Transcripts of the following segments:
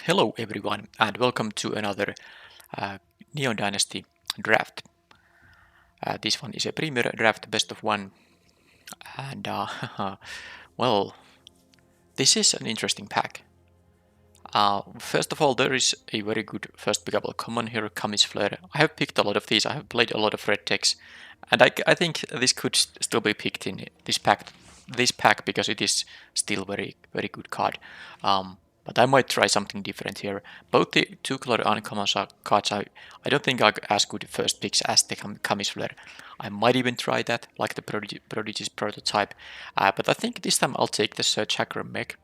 Hello everyone and welcome to another Neon Dynasty draft. This one is a premier draft best of one and well, this is an interesting pack. First of all, there is a very good first pickable common here, Mageslaughter. I have picked a lot of these, I have played a lot of red decks, and I think this could still be picked in this pack because it is still very good card. But I might try something different here. Both the two color uncommons cards I don't think are as good first picks as the Mageslaughter. I might even try that, like the Prodigy's prototype. But I think this time I'll take the Search Hacker Mech.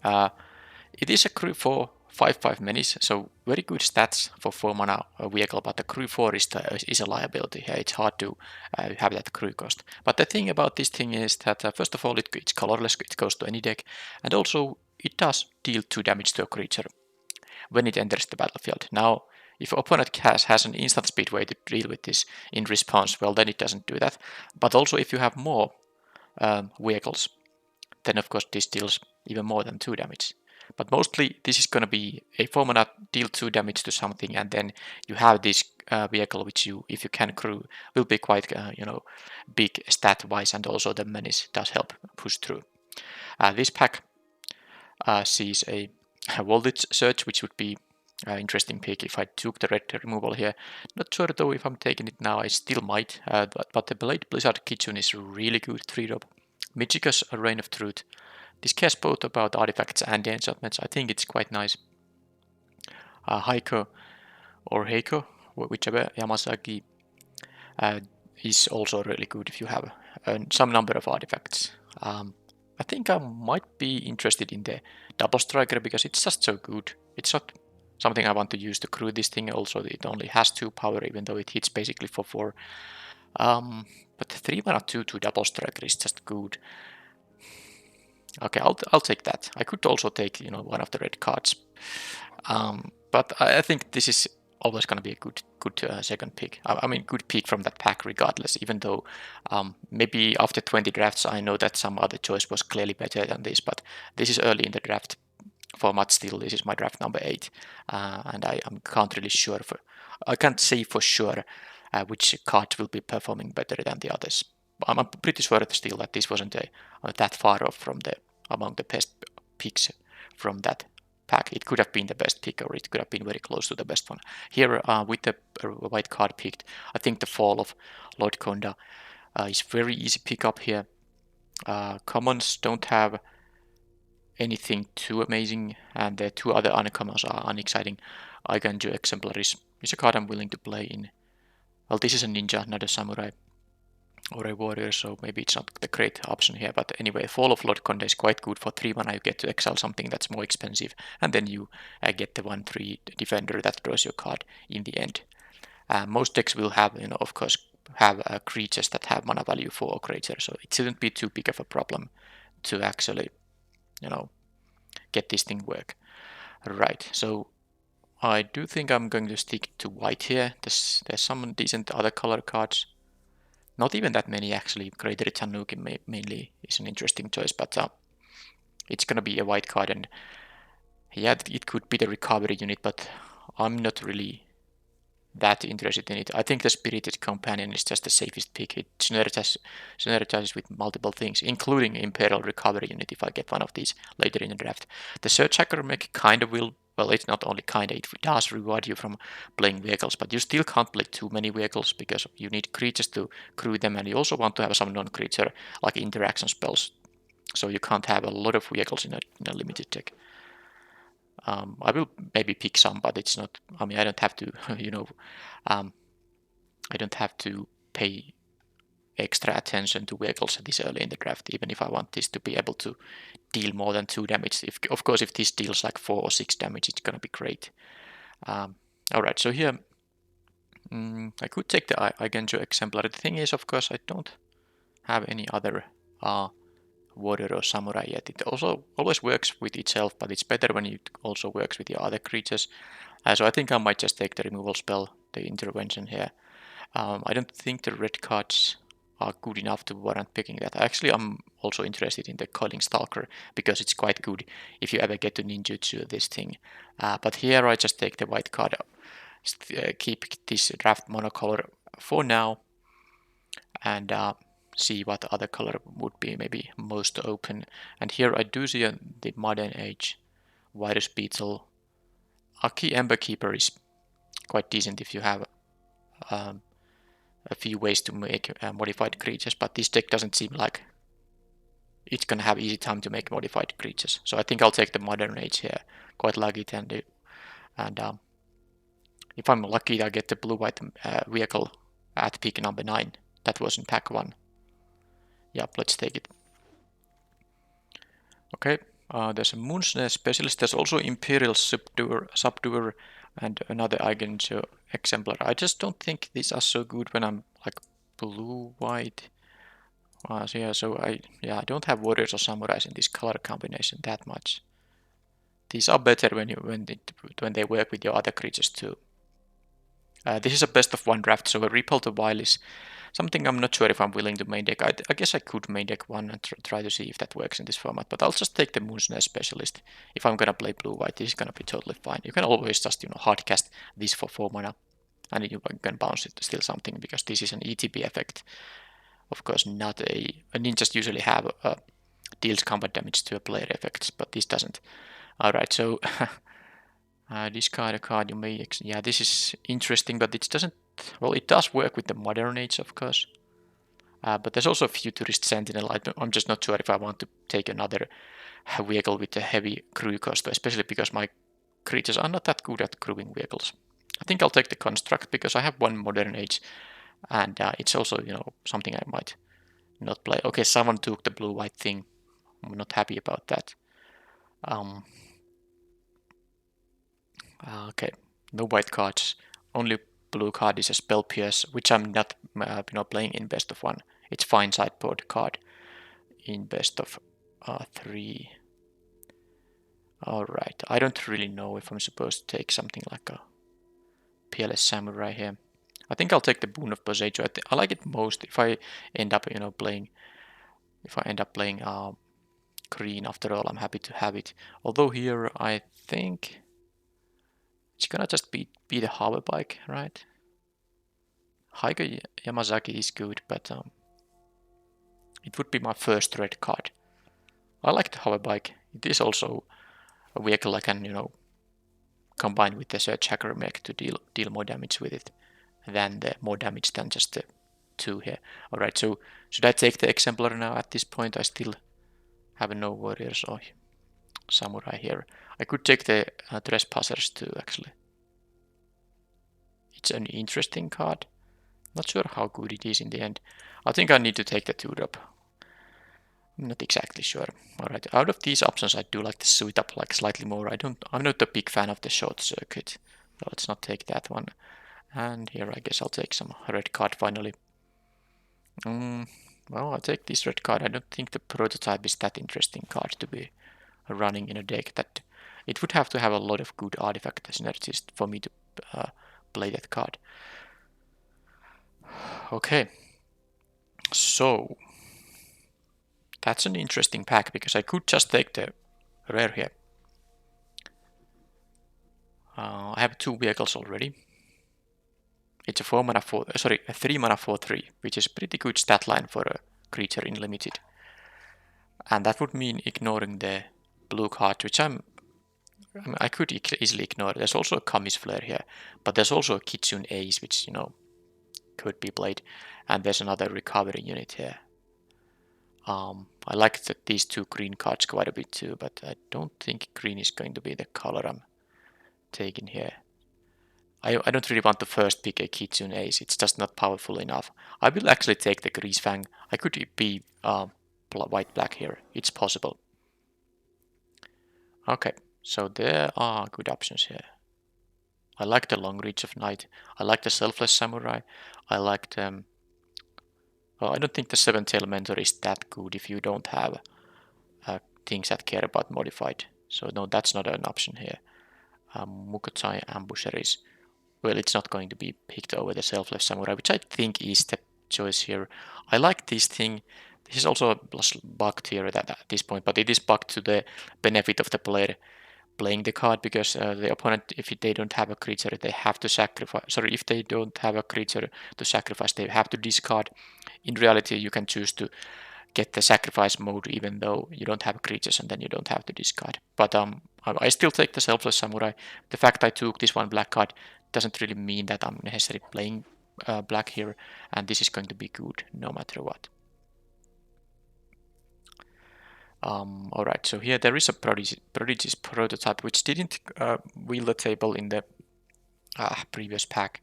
It is a crew 4 5/5 minis, so very good stats for 4 mana vehicle, but the crew 4 is a liability. Yeah, it's hard to have that crew cost. But the thing about this thing is that first of all it's colorless, it goes to any deck, and also it does deal 2 damage to a creature when it enters the battlefield. Now, if opponent has an instant speed way to deal with this in response, well then it doesn't do that. But also if you have more vehicles, then of course this deals even more than 2 damage. But mostly this is going to be a 4 mana deal 2 damage to something, and then you have this vehicle which you, if you can crew, will be quite big stat wise, and also the menace does help push through. This pack sees a voltage search, which would be an interesting pick if I took the red removal here. Not sure though if I'm taking it now, I still might, but the Blade Blizzard Kitchen is really good 3-drop. Michika's Reign of Truth. This cares both about artifacts and the enchantments. I think it's quite nice. Heiko or Heiko, whichever, Yamasaki, is also really good if you have some number of artifacts. I think I might be interested in the Double Striker because it's just so good. It's not something I want to use to crew this thing. Also, it only has 2 power, even though it hits basically for 4. But 3 mana 2/2 Double Striker is just good. Okay, I'll take that. I could also take one of the red cards, but I think this is always going to be a good second pick. I mean, good pick from that pack regardless. Even though maybe after 20 drafts, I know that some other choice was clearly better than this, but this is early in the draft format still. This is my draft number 8, and I can't really sure I can't say for sure which card will be performing better than the others. I'm pretty sure still that this wasn't that far off from among the best picks from that pack. It could have been the best pick, or it could have been very close to the best one. Here, with the white card picked, I think the Fall of Lord Konda is very easy pick up here. Commons don't have anything too amazing, and the 2 other uncommons are unexciting. Eiganjo Exemplaris is a card I'm willing to play in. Well, this is a ninja, not a samurai or a warrior, so maybe it's not the great option here. But anyway, Fall of Lord Konda is quite good for 3 mana. You get to exile something that's more expensive, and then you get the 1/3 defender that draws your card in the end. Most decks will have, of course, have creatures that have mana value 4 or greater, so it shouldn't be too big of a problem to actually, get this thing work. Right, so I do think I'm going to stick to white here. There's some decent other color cards. Not even that many actually. Greater Tanuki mainly is an interesting choice, but it's gonna be a white card, and yeah, it could be the recovery unit, but I'm not really that interested in it. I think the Spirited Companion is just the safest pick. It synergizes with multiple things, including Imperial Recovery Unit if I get one of these later in the draft. The Search Hacker Mech kind of will, well, it's not only kinda, it does reward you from playing vehicles, but you still can't play too many vehicles because you need creatures to crew them, and you also want to have some non-creature like interaction spells. So you can't have a lot of vehicles in a limited deck. I will maybe pick some, but it's not. I mean, I don't have to, I don't have to pay extra attention to vehicles this early in the draft, even if I want this to be able to deal more than 2 damage. Of course, if this deals like 4 or 6 damage, it's gonna be great. Alright, so here I could take the Eiganjo Exemplar. The thing is, of course, I don't have any other warrior or samurai yet. It also always works with itself, but it's better when it also works with your other creatures. So I think I might just take the removal spell, the intervention here. I don't think the red cards are good enough to warrant picking that. Actually, I'm also interested in the Coiling Stalker because it's quite good if you ever get to ninjutsu this thing. But here I just take the white card, keep this draft monocolor for now, and see what other color would be maybe most open. And here I do see the Modern Age Virus Beetle. Aki Ember Keeper is quite decent if you have um, a few ways to make modified creatures, but this deck doesn't seem like it's gonna have easy time to make modified creatures. So I think I'll take the Modern Age here. Quite lucky, and if I'm lucky, I'll get the blue-white vehicle at pick number 9. That was in pack 1. Yep, let's take it. Okay, there's a Moonsnare Specialist. There's also Imperial Subduer and another Eigenjo Exemplar. I just don't think these are so good when I'm like blue-white. So I don't have Warriors or Samurais in this color combination that much. These are better when they work with your other creatures too. This is a best of 1 draft, so a Repel to Wild is something I'm not sure if I'm willing to main deck. I guess I could main deck 1 and try to see if that works in this format, but I'll just take the Moonsnare Specialist. If I'm gonna play blue-white, this is gonna be totally fine. You can always just, hardcast this for 4 mana, and you can bounce it to steal something, because this is an ETB effect. Of course, not ninjas usually have deals combat damage to a player effects, but this doesn't. Alright, so discard a card you may... Yeah, this is interesting, but it doesn't... Well, it does work with the Modern Age, of course. But there's also a Futurist Sentinel. I'm just not sure if I want to take another vehicle with a heavy crew cost, especially because my creatures are not that good at crewing vehicles. I think I'll take the Construct because I have 1 Modern Age, and it's also, something I might not play. Okay, someone took the blue-white thing. I'm not happy about that. Okay, no white cards. Only blue card is a Spell Pierce, which I'm not playing in best of 1. It's fine sideboard card in best of 3. Alright, I don't really know if I'm supposed to take something like a Peerless Samurai here. I think I'll take the Boon of Boseiju. I like it most if I end up, playing. If I end up playing green, after all, I'm happy to have it. Although here, I think it's gonna just be the hover bike, right? Haiga Yamazaki is good, but it would be my first red card. I like the hover bike. It is also a vehicle I can, combine with the Search Hacker mech to deal more damage with it more damage than just the 2 here. Alright, so should I take the Exemplar now at this point? I still have no Warriors or Samurai here. I could take the Trespassers too, actually. It's an interesting card. Not sure how good it is in the end. I think I need to take the 2-drop. I'm not exactly sure. Alright, out of these options I do like to suit up like slightly more. I'm not a big fan of the short circuit. So let's not take that one. And here I guess I'll take some red card finally. Well, I'll take this red card. I don't think the prototype is that interesting card to be running in a deck. That it would have to have a lot of good artifact synergies for me to play that card. Okay, so that's an interesting pack because I could just take the rare here. I have 2 vehicles already. It's a 3 mana 4/3, which is pretty good stat line for a creature in limited. And that would mean ignoring the blue card, which I could easily ignore. There's also a Kami's Flare here, but there's also a Kitsune Ace, which could be played, and there's another recovery unit here. I like these 2 green cards quite a bit too, but I don't think green is going to be the color I'm taking here. I don't really want to first pick a Kitsune Ace, it's just not powerful enough. I will actually take the Grease Fang. I could be white-black here, it's possible. Okay, so there are good options here. I like the Long Reach of Night, I like the Selfless Samurai, I like the... Well, I don't think the 7-Tail Mentor is that good if you don't have things that care about modified. So no, that's not an option here. Mukotai Ambusher is... Well, it's not going to be picked over the Selfless Samurai, which I think is the choice here. I like this thing. This is also bugged here at this point, but it is bugged to the benefit of the player playing the card, because the opponent, if they don't have a creature, they have to sacrifice. Sorry, if they don't have a creature to sacrifice, they have to discard. In reality, you can choose to get the sacrifice mode even though you don't have creatures, and then you don't have to discard. But I still take the Selfless Samurai. The fact I took this one black card doesn't really mean that I'm necessarily playing black here, and this is going to be good no matter what. Alright, so here there is a Prodigy's prototype which didn't wheel the table in the previous pack.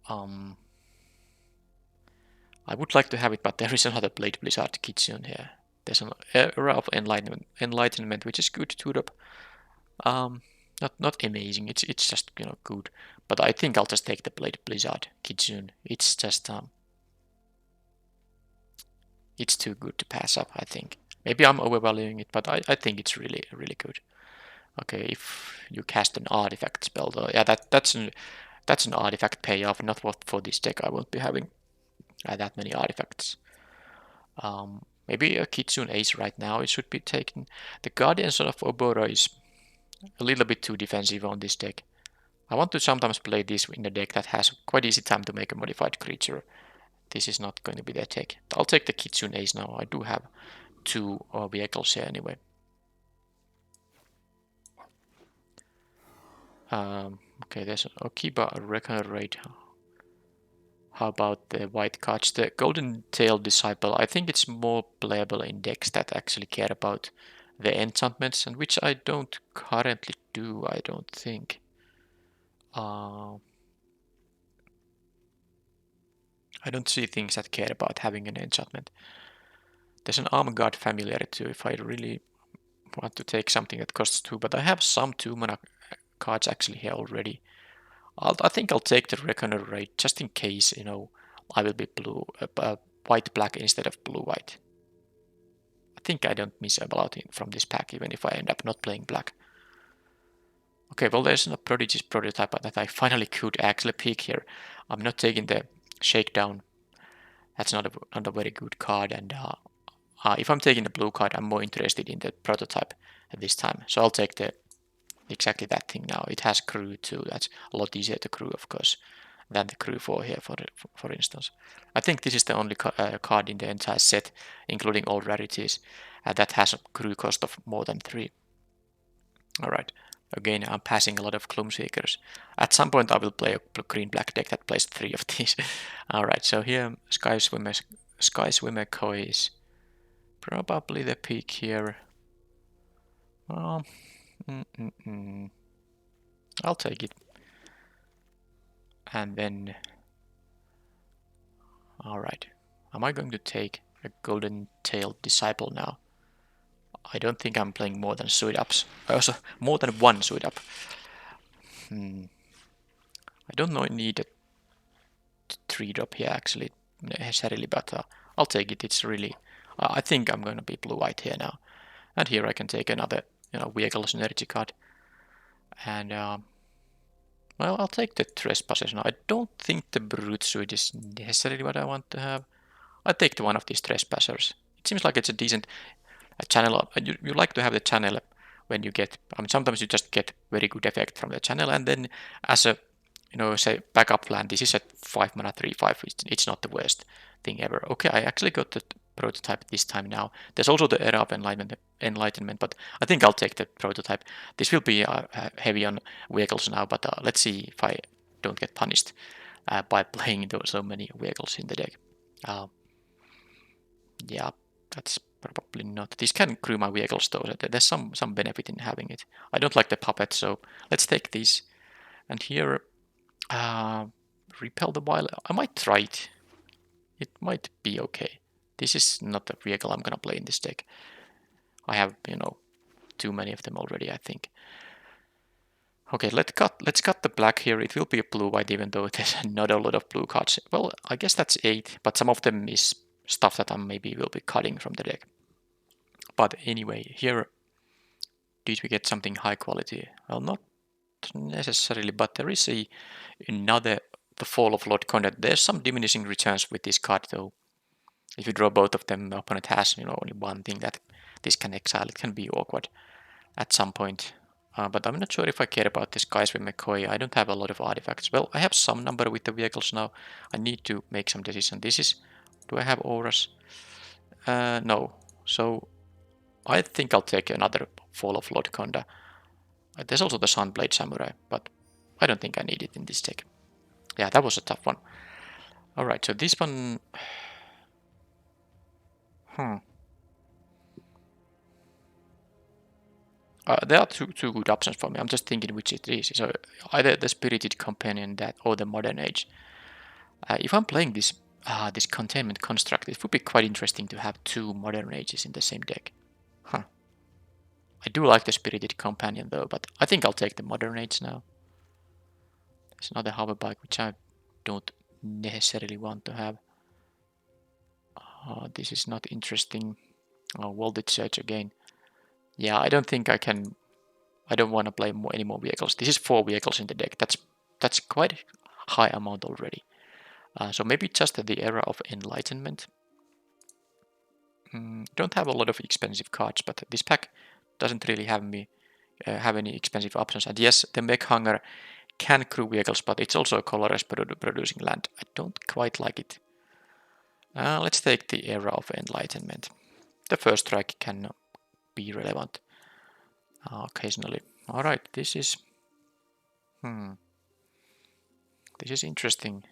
I would like to have it, but there is another Blade Blizzard Kitsune here. There's an Era of Enlightenment, which is good to up. Not amazing. It's just good. But I think I'll just take the Blade Blizzard Kitsune. It's just it's too good to pass up, I think. Maybe I'm overvaluing it, but I think it's really good. Okay, if you cast an artifact spell, though, yeah, that's an artifact payoff. Not what for this deck. I won't be having that many artifacts. Maybe a Kitsune Ace right now. It should be taken. The Guardians of Obora is a little bit too defensive on this deck. I want to sometimes play this in a deck that has quite easy time to make a modified creature. This is not going to be the deck. I'll take the Kitsune Ace now. I do have 2 vehicles here anyway. Okay, there's an Okiba Reckoner Raid. How about the white cards? The Golden Tail Disciple, I think it's more playable in decks that actually care about the enchantments, and which I don't currently do, I don't think. I don't see things that care about having an enchantment. There's an Arm Guard Familiar too, if I really want to take something that costs 2, but I have some 2 mana cards actually here already. I think I'll take the Reckoner Raid just in case, I will be white-black instead of blue-white. I think I don't miss a lot from this pack, even if I end up not playing black. Okay, well, there's a Prodigy's prototype that I finally could actually pick here. I'm not taking the Shakedown. That's not a very good card, and if I'm taking the blue card, I'm more interested in the prototype at this time. So I'll take exactly that thing now. It has crew too. That's a lot easier to crew, of course, than the crew 4 here, for instance. I think this is the only card in the entire set, including all rarities, that has a crew cost of more than 3. Alright, again, I'm passing a lot of Gloomseekers. At some point I will play a green-black deck that plays 3 of these. Alright, so here Sky Swimmer Koi is probably the pick here. I'll take it. And then, alright, am I going to take a Golden Tail Disciple now? I don't think I'm playing more than suit ups. Also, more than 1 suit up. I don't know I need a 3-drop here actually necessarily, but I'll take it. It's really, I think I'm going to be blue-white here now. And here I can take another, vehicle synergy card. And well, I'll take the Trespassers now. I don't think the Brute Suit is necessarily what I want to have. I take one of these Trespassers. It seems like it's a decent channel. You like to have the channel when you get. Sometimes you just get very good effect from the channel, and then as a say backup plan, this is a 5 mana 3/5. It's not the worst thing ever. Okay, I actually got the prototype this time now. There's also the Era of Enlightenment, but I think I'll take the prototype. This will be heavy on vehicles now, but let's see if I don't get punished by playing so many vehicles in the deck. Yeah, that's probably not. This can crew my vehicles though. There's some benefit in having it. I don't like the puppet, so let's take these. And here, Repel the Wild. I might try it. It might be okay. This is not a vehicle I'm gonna play in this deck. I have, too many of them already, I think. Okay, let's cut the black here. It will be a blue-white, even though there's not a lot of blue cards. Well, I guess that's 8, but some of them is stuff that I maybe will be cutting from the deck. But anyway, here, did we get something high quality? Well, not necessarily, but there is another the Fall of Lord Conrad. There's some diminishing returns with this card though. If you draw both of them, the opponent has only one thing that this can exile. It can be awkward at some point. But I'm not sure if I care about this guys with McCoy. I don't have a lot of artifacts. Well, I have some number with the vehicles now. I need to make some decision. Do I have auras? No. So I think I'll take another Fall of Lord Conda. There's also the Sunblade Samurai, but I don't think I need it in this deck. Yeah, that was a tough one. Alright, so this one... there are two good options for me. I'm just thinking which it is. So either the Spirited Companion or the Modern Age. If I'm playing this containment construct, it would be quite interesting to have two Modern Ages in the same deck. I do like the Spirited Companion though, but I think I'll take the Modern Age now. There's another hoverbike which I don't necessarily want to have. This is not interesting. Voltage Surge again. Yeah, I don't think I can. I don't want to play any more vehicles. This is 4 vehicles in the deck. That's quite a high amount already. So maybe just the Era of Enlightenment. Don't have a lot of expensive cards, but this pack doesn't really have any expensive options. And yes, the Mech Hangar can crew vehicles, but it's also a colorless producing land. I don't quite like it. Let's take the Era of Enlightenment. The first strike can be relevant occasionally. Alright, this is... This is interesting.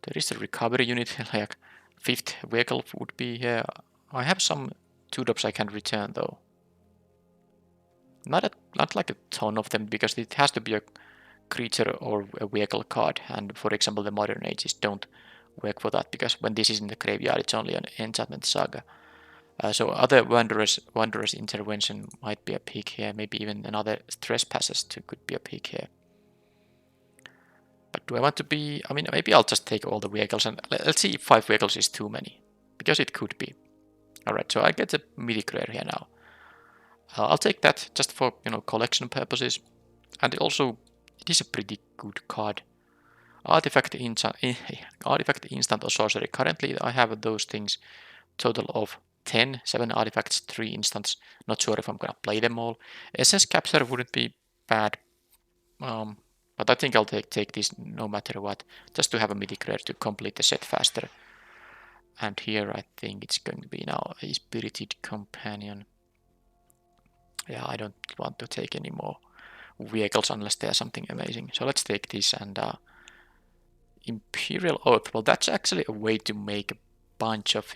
There is a recovery unit, like 5th vehicle would be here. I have some 2-drops I can return though. Not like a ton of them, because it has to be a creature or a vehicle card, and for example the Modern Ages don't work for that, because when this is in the graveyard it's only an enchantment saga. So other Wanderer's Intervention might be a pick here, maybe even another Trespasses could be a pick here. But do I want to be... I mean, maybe I'll just take all the vehicles, and let's see if 5 vehicles is too many, because it could be. Alright, so I get a mythic rare here now. I'll take that just for, collection purposes. And also, it is a pretty good card. Artifact instant or sorcery. Currently I have those things, total of 10, 7 artifacts, 3 instants. Not sure if I'm gonna play them all. Essence Capture wouldn't be bad, but I think I'll take this no matter what, just to have a mythic rare to complete the set faster. And here I think it's going to be now a Spirited Companion. Yeah, I don't want to take any more vehicles unless there's something amazing. So let's take this, and Imperial Oath. Well, that's actually a way to make a bunch of,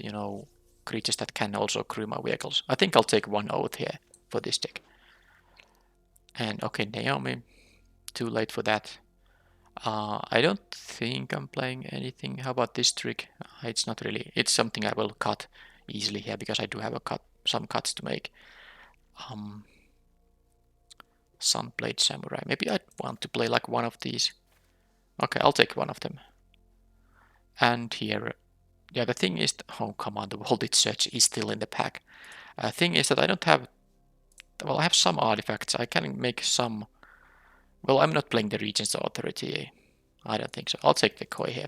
creatures that can also crew my vehicles. I think I'll take 1 Oath here for this deck. And okay, Naomi, too late for that. I don't think I'm playing anything. How about this trick? It's not really. It's something I will cut easily here, because I do have some cuts to make. Sunblade Samurai. Maybe I'd want to play like one of these. Okay, I'll take one of them. And here, yeah, the thing is, oh come on, the Voltage Surge is still in the pack. Thing is that I don't have, well, I have some artifacts. I can make some. Well, I'm not playing the Regent's Authority. I don't think so. I'll take the Koi here.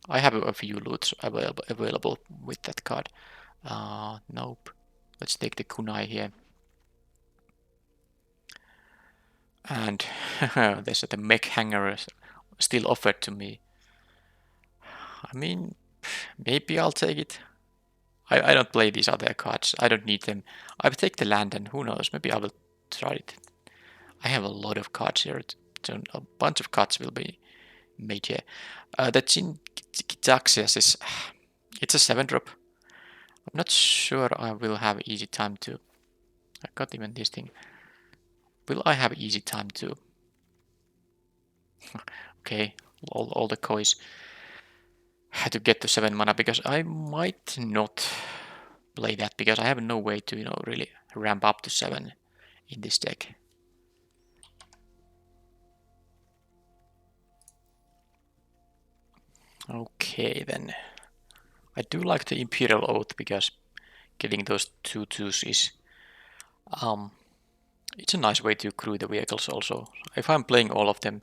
I have a few loots available with that card. Nope. Let's take the Kunai here. And there's the Mech Hanger still offered to me. I mean, maybe I'll take it. I don't play these other cards. I don't need them. I'll take the land, and who knows, maybe I will try it. I have a lot of cards here. So a bunch of cuts will be made here. The Gitaxias is... It's a 7-drop. I'm not sure I will have easy time to... I got even this thing. Will I have easy time to... Okay, all the coins to get to 7 mana, because I might not play that, because I have no way to, really ramp up to 7 in this deck. Okay, then. I do like the Imperial Oath, because getting those 2/2s is... it's a nice way to crew the vehicles also. If I'm playing all of them,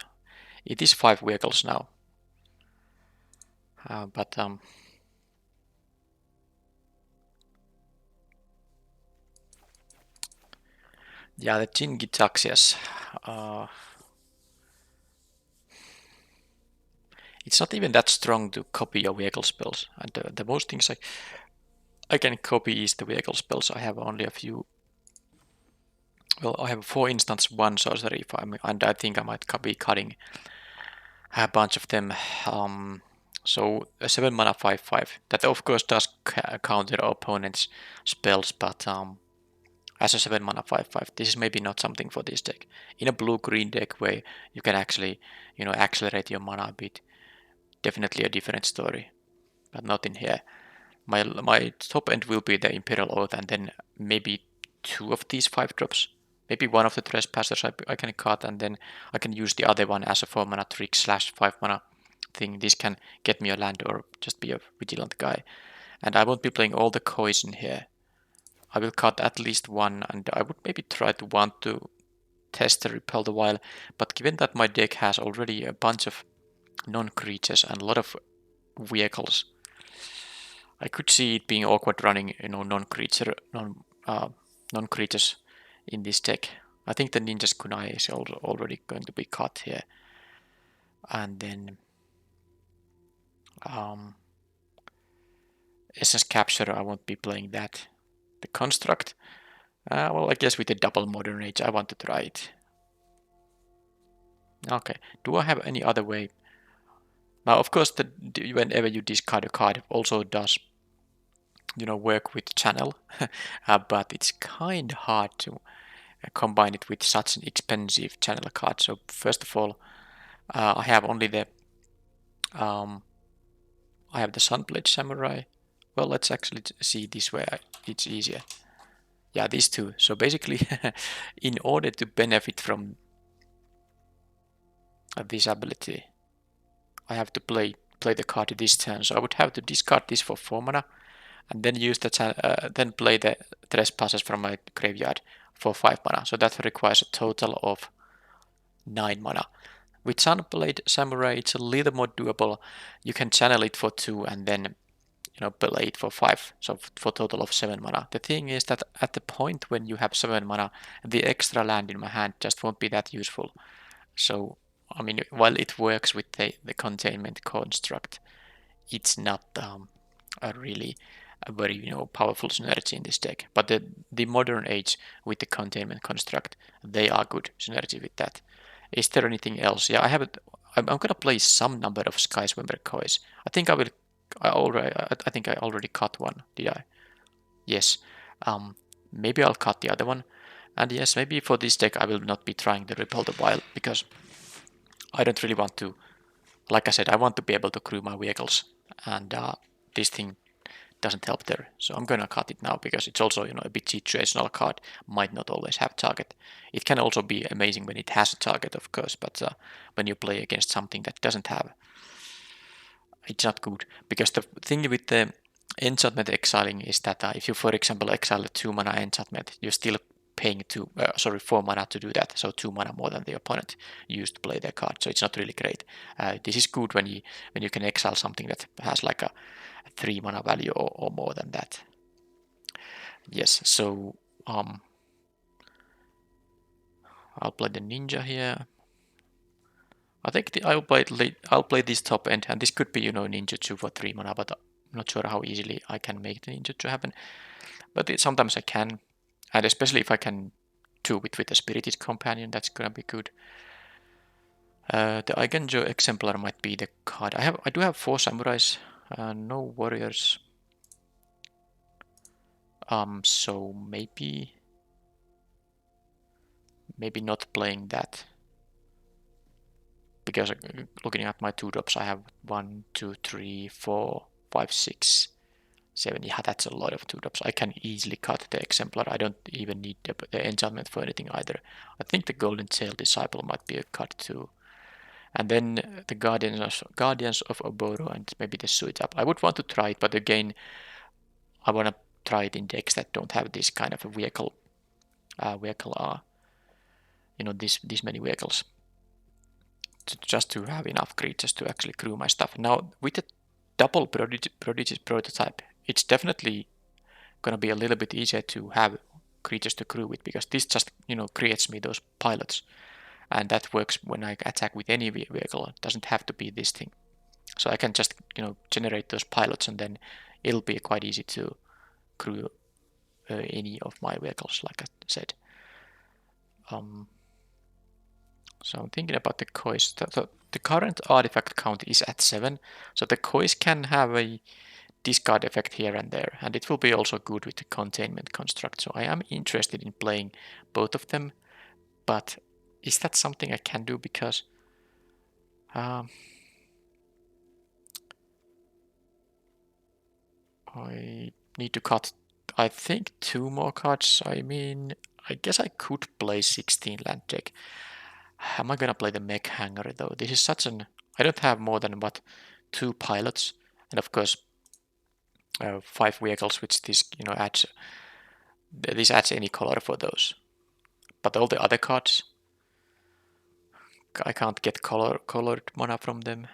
It is 5 vehicles now. But yeah, the Jingi Taxias. It's not even that strong to copy your vehicle spells. And the most things I can copy is the vehicle spells. I have only a few. Well, I have 4 instants, 1 sorcery, and I think I might be cutting a bunch of them. So a 7 mana 5/5. That of course does counter opponent's spells, but as a 7 mana 5/5, this is maybe not something for this deck. In a blue-green deck where you can actually, accelerate your mana a bit, definitely a different story, but not in here. My top end will be the Imperial Oath, and then maybe 2 of these 5-drops. Maybe one of the Trespassers I can cut, and then I can use the other one as a 4 mana trick / 5 mana thing. This can get me a land or just be a vigilant guy. And I won't be playing all the coins in here. I will cut at least one, and I would maybe try to want to test the Repel the While. But given that my deck has already a bunch of non-creatures and a lot of vehicles, I could see it being awkward running, non-creatures in this deck. I think the Ninja's Kunai is already going to be cut here. And then Essence Capture, I won't be playing that. The Construct, well, I guess with the double Modern Age, I want to try it. Okay, do I have any other way? Now, of course, whenever you discard a card, it also does, work with Channel, but it's kind of hard to combine it with such an expensive Channel card. So first of all, I have only the Sunblade Samurai. Well, let's actually see this way. It's easier. Yeah, these two. So basically, in order to benefit from this ability, I have to play the card this turn. So I would have to discard this for 4 mana, and then use then play the Trespassers from my graveyard for 5 mana. So that requires a total of 9 mana. With Sunblade Samurai, it's a little more doable. You can channel it for 2 and then play it for 5, so for a total of 7 mana. The thing is that at the point when you have 7 mana, the extra land in my hand just won't be that useful. So, I mean, while it works with the containment construct, it's not a really a very powerful synergy in this deck. But the Modern Age with the containment construct, they are good synergy with that. Is there anything else? Yeah, I'm gonna play some number of Skyswimmer coins. I think I will. I think I already cut one. Did I? Yes. Maybe I'll cut the other one. And yes, maybe for this deck I will not be trying the Repel the Wild because I don't really want to. Like I said, I want to be able to crew my vehicles, and this thing doesn't help there. So I'm gonna cut it now because it's also a bit situational card. Might not always have target. It can also be amazing when it has a target, of course, but when you play against something that doesn't have, it's not good. Because the thing with the enchantment exiling is that if you, for example, exile a 2 mana enchantment, you're still paying 4 mana to do that. So 2 mana more than the opponent used to play their card. So it's not really great. This is good when you can exile something that has like a 3 mana value or more than that. Yes, so I'll play the ninja here. I think I'll play this top end, and this could be ninja 2 for 3 mana, but I'm not sure how easily I can make the ninja to happen. But sometimes I can, and especially if I can do it with a spirited companion, that's gonna be good. The Eigenjo exemplar might be the card. I do have 4 samurais, no warriors. So maybe not playing that. Because looking at my 2-drops, I have 1, 2, 3, 4, 5, 6, 7. Yeah, that's a lot of 2-drops. I can easily cut the exemplar. I don't even need the enchantment for anything either. I think the Golden Tail Disciple might be a cut too. And then the Guardians of Oboro and maybe the Suit Up. I would want to try it, but again, I want to try it in decks that don't have this kind of a vehicle, these many vehicles. just to have enough creatures to actually crew my stuff. Now with the double prodigy prototype, it's definitely gonna be a little bit easier to have creatures to crew with, because this just creates me those pilots, and that works when I attack with any vehicle. It doesn't have to be this thing, so I can just generate those pilots, and then it'll be quite easy to crew any of my vehicles, like I said. So I'm thinking about the coins. The current artifact count is at 7, so the coins can have a discard effect here and there, and it will be also good with the containment construct. So I am interested in playing both of them, but is that something I can do? Because I need to cut, I think, 2 more cards. I mean, I guess I could play 16 land deck. Am I gonna play the mech hanger though? This is such an... I don't have more than, what, 2 pilots, and of course 5 vehicles, which this adds. This adds any color for those. But all the other cards, I can't get colored mana from them.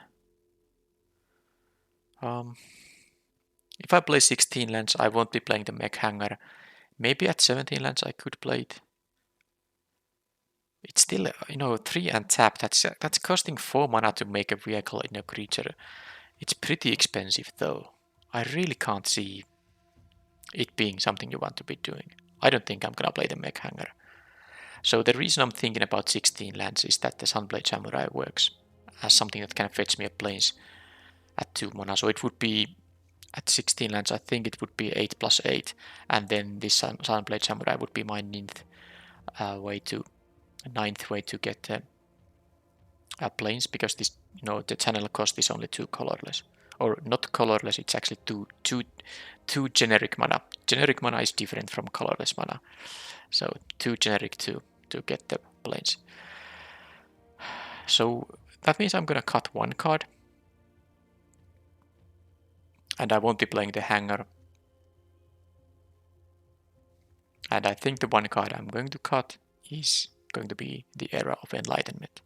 If I play 16 lands, I won't be playing the mech hanger. Maybe at 17 lands I could play it. It's still, 3 and tap. That's costing 4 mana to make a vehicle in a creature. It's pretty expensive though. I really can't see it being something you want to be doing. I don't think I'm gonna play the mech hanger. So the reason I'm thinking about 16 lands is that the Sunblade Samurai works as something that can fetch me a plains at 2 mana. So it would be, at 16 lands, I think it would be 8+8, and then this Sunblade Samurai would be my ninth way to get plains, because this, the channel cost is only 2 colorless. Or not colorless, it's actually two generic mana. Generic mana is different from colorless mana. So 2 generic to get the plains. So that means I'm gonna cut 1 card. And I won't be playing the hanger. And I think the 1 card I'm going to cut is going to be the Era of Enlightenment.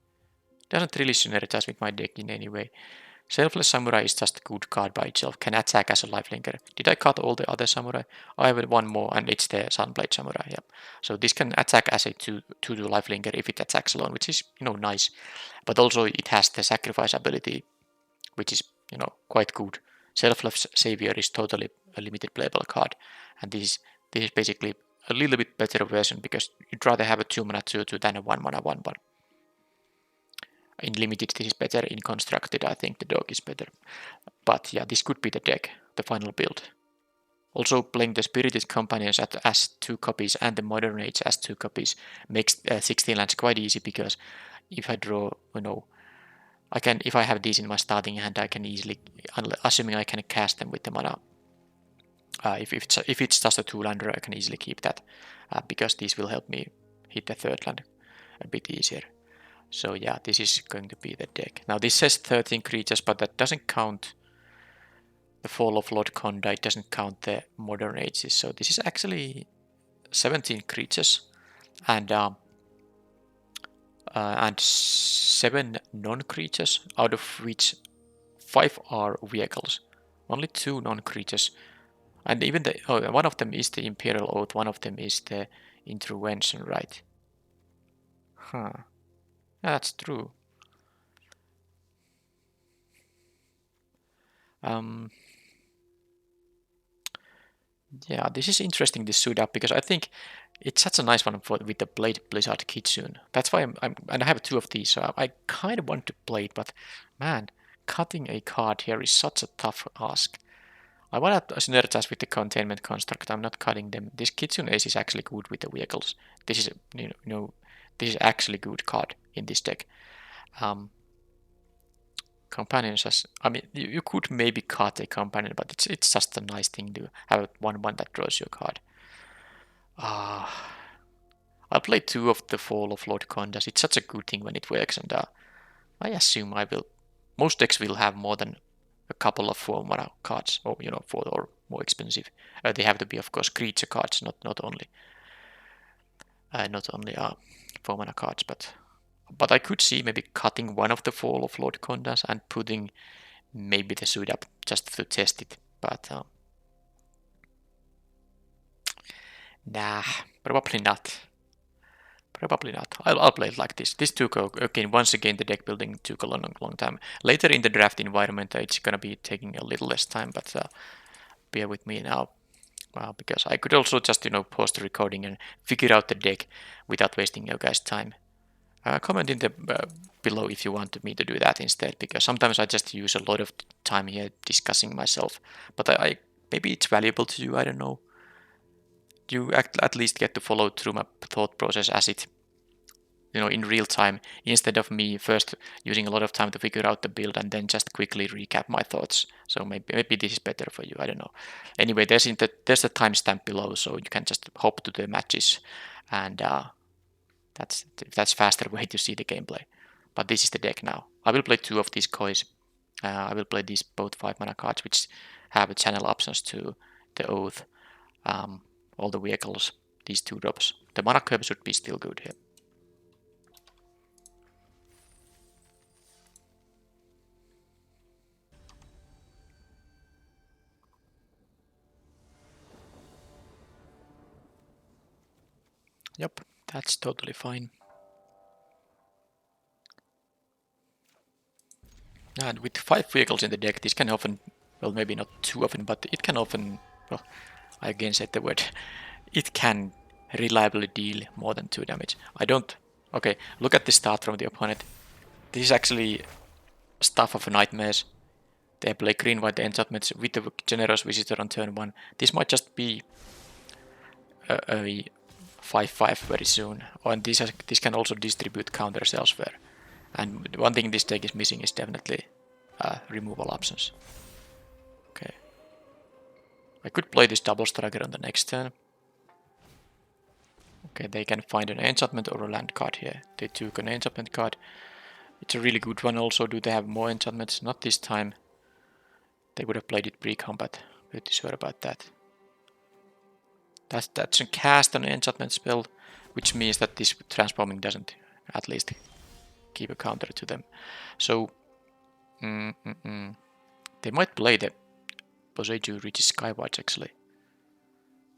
Doesn't really synergize with my deck in any way. Selfless Samurai is just a good card by itself, can attack as a lifelinker. Did I cut all the other Samurai? I have 1 more, and it's the Sunblade Samurai, yeah. So this can attack as a 2/2 lifelinker if it attacks alone, which is, nice. But also it has the sacrifice ability, which is, quite good. Selfless Savior is totally a limited playable card, and this is basically a little bit better version, because you'd rather have a 2 mana 2/2 than a 1 mana 1/1. In limited this is better, in constructed I think the dog is better. But yeah, this could be the deck, the final build. Also playing the Spirited Companions as 2 copies and the Modern Age as 2 copies makes 16 lands quite easy, because if I draw, if I have these in my starting hand, I can easily, assuming I can cast them with the mana. If it's just a 2-lander, I can easily keep that, because these will help me hit the 3rd land a bit easier. So yeah, this is going to be the deck. Now this says 13 creatures, but that doesn't count the Fall of Lord Conda, it doesn't count the Modern Ages. So this is actually 17 creatures, and 7 non-creatures, out of which 5 are vehicles. Only 2 non-creatures. And even one of them is the Imperial Oath, one of them is the Intervention, right? Huh. Yeah, that's true. Yeah, this is interesting, this suit up, because I think it's such a nice one with the Blade Blizzard Kitsune. That's why and I have 2 of these, so I kind of want to play it, but man, cutting a card here is such a tough ask. I want to synergize with the containment construct. I'm not cutting them. This Kitsune Ace is actually good with the vehicles. This is this is actually good card in this deck. Companions, I mean, you could maybe cut a companion, but it's just a nice thing to have 1/1 that draws your card. I'll play 2 of the Fall of Lord Condas. It's such a good thing when it works, and I assume most decks will have more than a couple of 4 mana cards, or 4 or more expensive. They have to be, of course, creature cards, not only 4 mana cards, but But I could see maybe cutting one of the Fall of Lord Condas and putting maybe the suit up just to test it. But nah, probably not. Probably not. I'll play it like this. This took, again, once again, the deck building took a long time. Later in the draft environment, it's gonna be taking a little less time, but bear with me now. Because I could also just, pause the recording and figure out the deck without wasting your guys' time. Comment in the below if you want me to do that instead, because sometimes I just use a lot of time here discussing myself. But I maybe it's valuable to you, I don't know. You at least get to follow through my thought process as it, in real time, instead of me first using a lot of time to figure out the build and then just quickly recap my thoughts. So maybe this is better for you, I don't know. Anyway, there's a timestamp below, so you can just hop to the matches, and that's faster way to see the gameplay. But this is the deck now. I will play 2 of these kois. I will play these both 5 mana cards, which have channel options to the Oath, all the vehicles, these 2 drops. The mana curve should be still good here. Yep, that's totally fine. And with 5 vehicles in the deck, this can often, well, maybe not too often, but it can often, well, I again said the word, it can reliably deal more than 2 damage. Okay, look at the start from the opponent. This is actually Stuff of Nightmares. They play green-white enchantments with the Generous Visitor on turn 1. This might just be a 5/5 very soon. And this can also distribute counters elsewhere. And one thing this deck is missing is definitely removal options. Okay. I could play this Double Striker on the next turn. Okay, they can find an enchantment or a land card here. They took an enchantment card. It's a really good one also. Do they have more enchantments? Not this time. They would have played it pre-combat. Pretty sure about that. That's a cast an enchantment spell, which means that this transforming doesn't at least keep a counter to them. So they might play the Boseiju Regis Skywatch actually,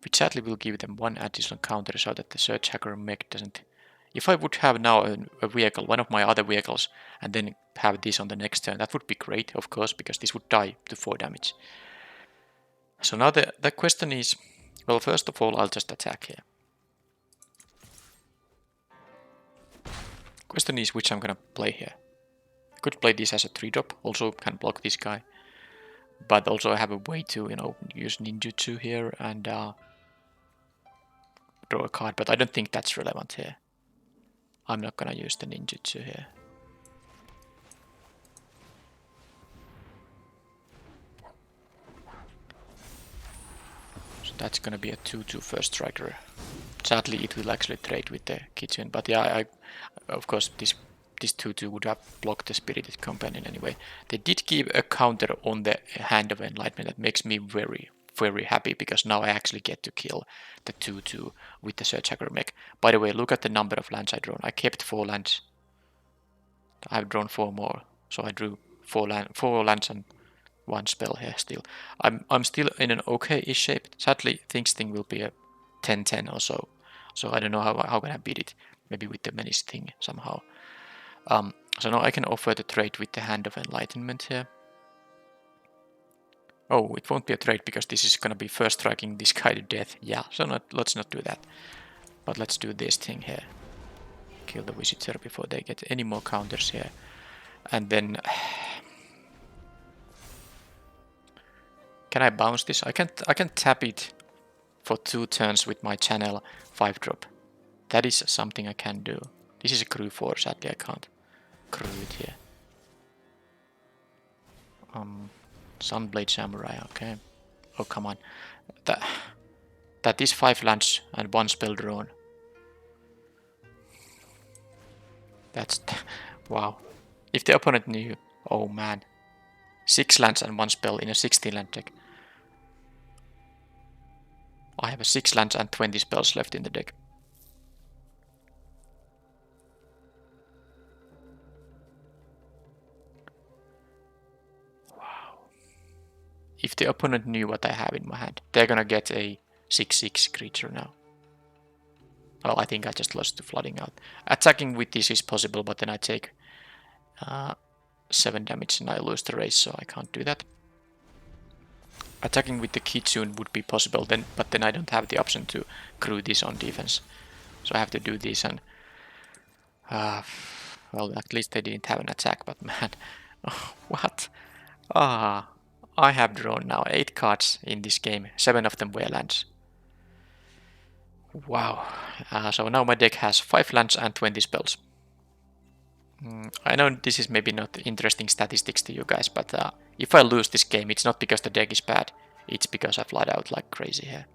which sadly will give them 1 additional counter so that the Search Hacker mech doesn't. If I would have now a vehicle, one of my other vehicles, and then have this on the next turn, that would be great, of course, because this would die to 4 damage. So now the question is, well, first of all, I'll just attack here. Question is which I'm gonna play here. I could play this as a 3-drop, also can block this guy. But also I have a way to, use ninjutsu here and draw a card, but I don't think that's relevant here. I'm not gonna use the ninjutsu here. So that's gonna be a 2/2 first striker. Sadly, it will actually trade with the kitchen, but yeah, of course this 2/2 would have blocked the Spirited Companion anyway. They did give a counter on the Hand of Enlightenment that makes me very, very happy, because now I actually get to kill the 2/2 with the Search Hacker mech. By the way, look at the number of lands I drawn. I kept 4 lands. I've drawn 4 more, so I drew 4 lands and 1 spell here still. I'm still in an okay-ish shape. Sadly, thing will be a 10/10 or so. So I don't know how can I beat it. Maybe with the menace thing somehow. So now I can offer the trade with the Hand of Enlightenment here. Oh, it won't be a trade because this is gonna be first striking this guy to death. Yeah, so let's not do that. But let's do this thing here. Kill the Visitor before they get any more counters here. And then can I bounce this? I can tap it for 2 turns with my channel 5-drop. That is something I can do. This is a crew 4, sadly I can't crew it here. Sunblade Samurai, okay. Oh, come on. That is 5 lands and 1 spell drawn. That's wow. If the opponent knew, oh man. 6 lands and 1 spell in a 16 land deck. I have 6 lands and 20 spells left in the deck. if the opponent knew what I have in my hand, they're gonna get a 6/6 creature now. Well, I think I just lost to flooding out. Attacking with this is possible, but then I take 7 damage and I lose the race, so I can't do that. Attacking with the Kitsune would be possible, but then I don't have the option to crew this on defense. So I have to do this, and well, at least they didn't have an attack, but man, what? I have drawn now 8 cards in this game, 7 of them were lands. Wow. So now my deck has 5 lands and 20 spells. I know this is maybe not interesting statistics to you guys, but if I lose this game, it's not because the deck is bad, it's because I flood out like crazy here.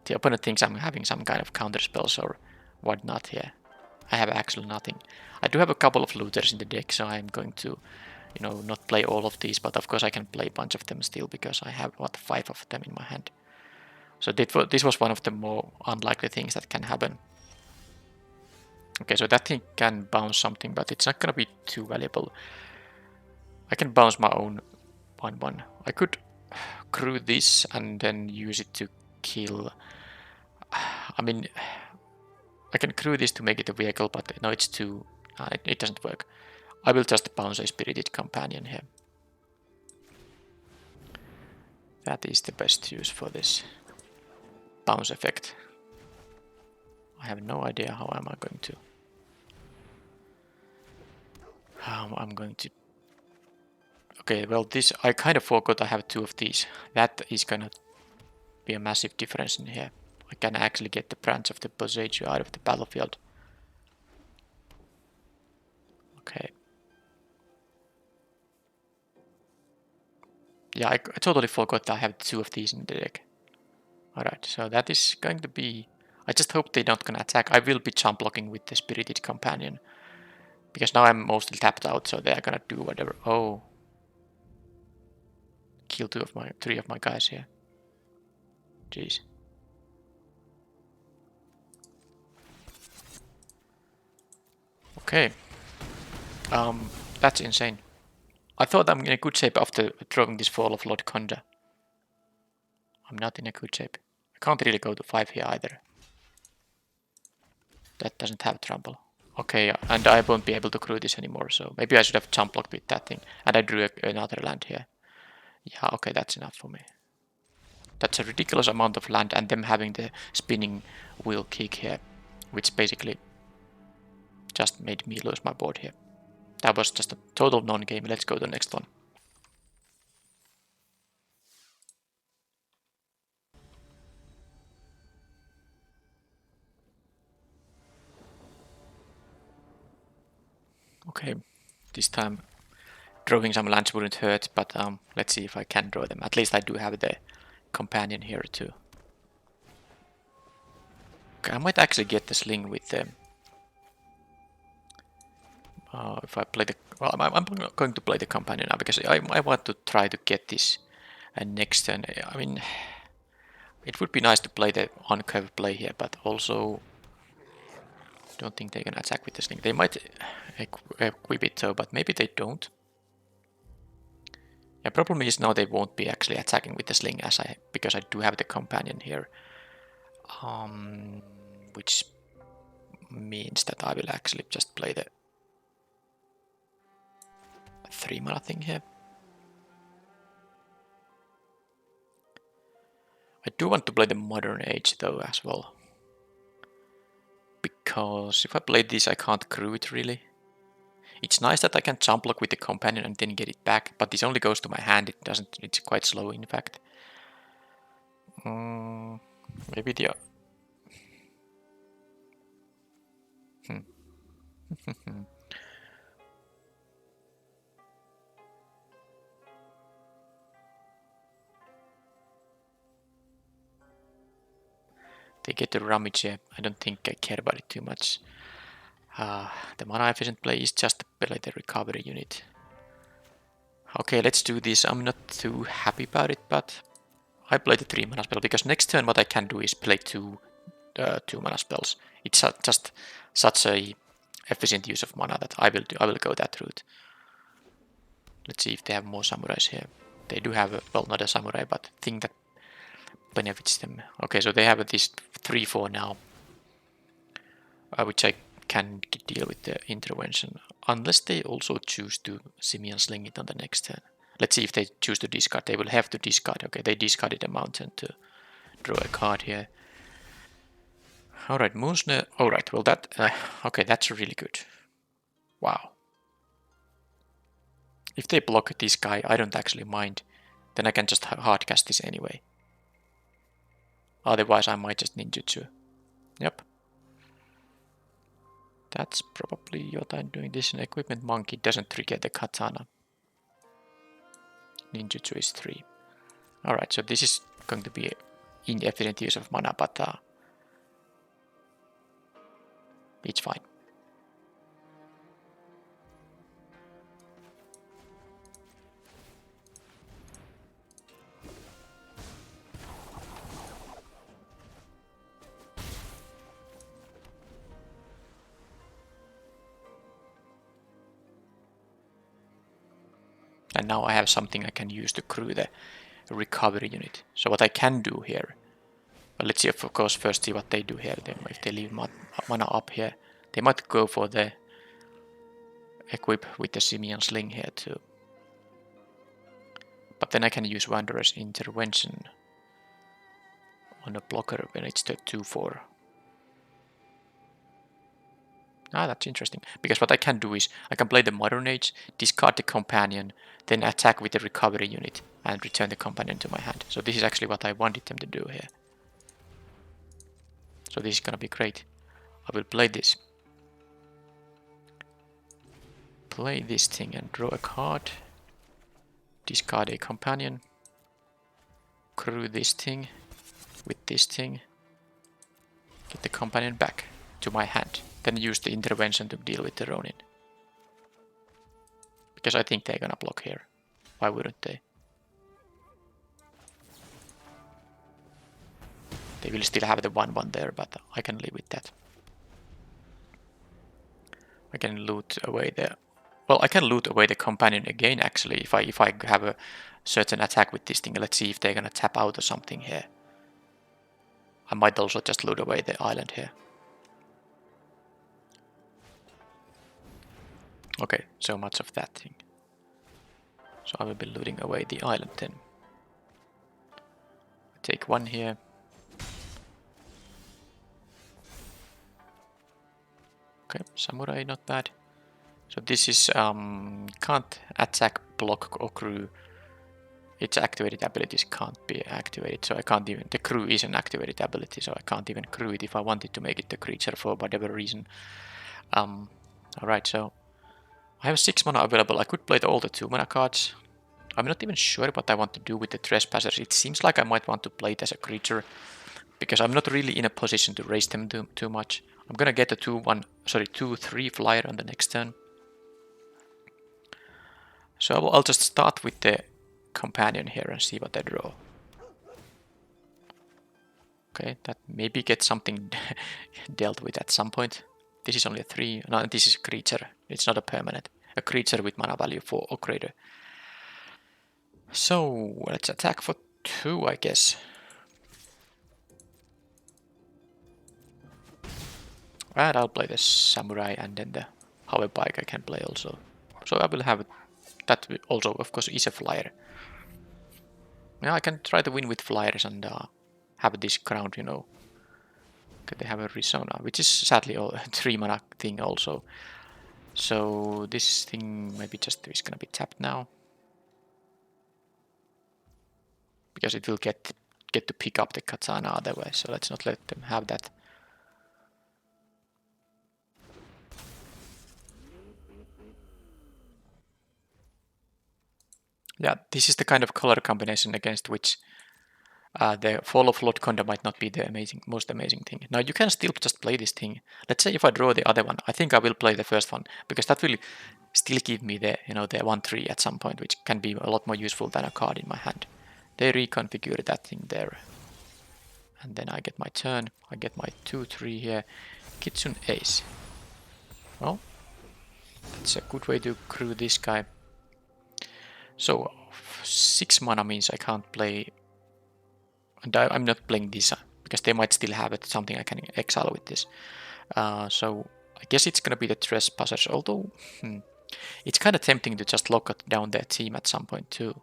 The opponent thinks I'm having some kind of counter spells or whatnot here. I have actually nothing. I do have a couple of looters in the deck, so I'm going to, you know, not play all of these, but of course I can play a bunch of them still because I have, what, 5 of them in my hand. So this was one of the more unlikely things that can happen. Okay, so that thing can bounce something, but it's not gonna be too valuable. I can bounce my own 1/1. I could crew this and then use it to kill. I mean, I can crew this to make it a vehicle, but no, it's too. It doesn't work. I will just bounce a spirited companion here. That is the best use for this bounce effect. I have no idea how am I going to. I'm going to. Okay, well, this I kind of forgot I have 2 of these. That is gonna be a massive difference in here. I can actually get the branch of the Boseiju out of the battlefield. Okay. Yeah, I totally forgot I have 2 of these in the deck. Alright, so that is going to be. I just hope they're not gonna attack. I will be jump blocking with the Spirited Companion. Because now I'm mostly tapped out, so they're gonna do whatever. Oh. Kill 3 of my guys here. Jeez. Okay. That's insane. I thought I'm in a good shape after drawing this Fall of Lord Konda. I'm not in a good shape. I can't really go to 5 here either. That doesn't have trample. Okay, and I won't be able to crew this anymore, so maybe I should have jump blocked with that thing. And I drew another land here. Yeah, okay, that's enough for me. That's a ridiculous amount of land, and them having the spinning wheel kick here, which basically just made me lose my board here. That was just a total non-game. Let's go to the next one. Okay, this time drawing some lands wouldn't hurt, but let's see if I can draw them. At least I do have the companion here too. Okay, I might actually get the sling with them. If I play the... Well, I'm going to play the companion now because I want to try to get this next turn. I mean, it would be nice to play the on-curve play here, but also don't think they're gonna attack with the sling. They might equip it though, but maybe they don't. The problem is now they won't be actually attacking with the sling because I do have the companion here. Which means that I will actually just play the 3 mana thing here. I do want to play the Modern Age though as well. Because if I play this I can't crew it really. It's nice that I can jump block with the companion and then get it back, but this only goes to my hand, it's quite slow in fact. Maybe the... They get the rummage here. I don't think I care about it too much. The mana efficient play is just to play the recovery unit. Okay, let's do this. I'm not too happy about it, but I play the 3 mana spell because next turn what I can do is play 2 mana spells. It's just such a efficient use of mana that I will go that route. Let's see if they have more samurais here. They do have, well, not a samurai, but thing that benefits them. Okay, so they have this 3-4 now, which I can deal with the intervention, unless they also choose to Simian Sling it on the next turn. Let's see if they choose to discard. They will have to discard. Okay, they discarded a mountain to draw a card here. Alright, Moonsnare. Alright, well that... okay, that's really good. Wow. If they block this guy, I don't actually mind. Then I can just hardcast this anyway. Otherwise, I might just ninjutsu. Yep. That's probably what I'm doing. This an equipment monkey doesn't trigger the katana. Ninjutsu is 3. Alright, so this is going to be inefficient use of mana, but it's fine. And now I have something I can use to crew the recovery unit. So what I can do here, well, let's see, of course, first see what they do here. If they leave mana up here, they might go for the equip with the Simian Sling here too. But then I can use Wanderer's Intervention on a blocker when it's the 2-4. Ah, that's interesting. Because what I can do is, I can play the Modern Age, discard the companion, then attack with the recovery unit, and return the companion to my hand. So this is actually what I wanted them to do here. So this is gonna be great. I will play this. Play this thing and draw a card. Discard a companion. Crew this thing with this thing. Get the companion back to my hand. Then use the intervention to deal with the Ronin. Because I think they're gonna block here. Why wouldn't they? They will still have the 1-1 there, but I can live with that. I can loot away the... Well, I can loot away the companion again, actually, if I have a certain attack with this thing. Let's see if they're gonna tap out or something here. I might also just loot away the island here. Okay, so much of that thing. So I will be looting away the island then. I take 1 here. Okay, samurai, not bad. So this is can't attack, block or crew. Its activated abilities can't be activated, so I can't even... The crew is an activated ability, so I can't even crew it if I wanted to make it the creature for whatever reason. Alright, so I have 6 mana available. I could play all the 2 mana cards. I'm not even sure what I want to do with the Trespassers. It seems like I might want to play it as a creature, because I'm not really in a position to raise them too much. I'm gonna get a 2-3 flyer on the next turn. So I'll just start with the companion here and see what I draw. Okay, that maybe gets something dealt with at some point. This is only a 3. No, this is a creature. It's not a permanent. A creature with mana value 4 or greater. So let's attack for 2, I guess. And I'll play the samurai, and then the hover bike I can play also. So I will have that also, of course, is a flyer. Yeah, I can try to win with flyers and have this crown, you know. Okay, they have a Risona, which is sadly a 3 mana thing also. So this thing maybe just is gonna be tapped now. Because it will get to pick up the katana otherwise, so let's not let them have that. Yeah, this is the kind of color combination against which the Fall of Lord Konda might not be the most amazing thing. Now you can still just play this thing. Let's say if I draw the other one, I think I will play the first one, because that will still give me the, you know, the 1-3 at some point, which can be a lot more useful than a card in my hand. They reconfigure that thing there. And then I get my turn, I get my 2-3 here. Kitsune Ace. Well, that's a good way to crew this guy. So 6 mana means I can't play, and I'm not playing this because they might still have it, something I can exile with this. So I guess it's gonna be the Trespassers, although it's kind of tempting to just lock down their team at some point too.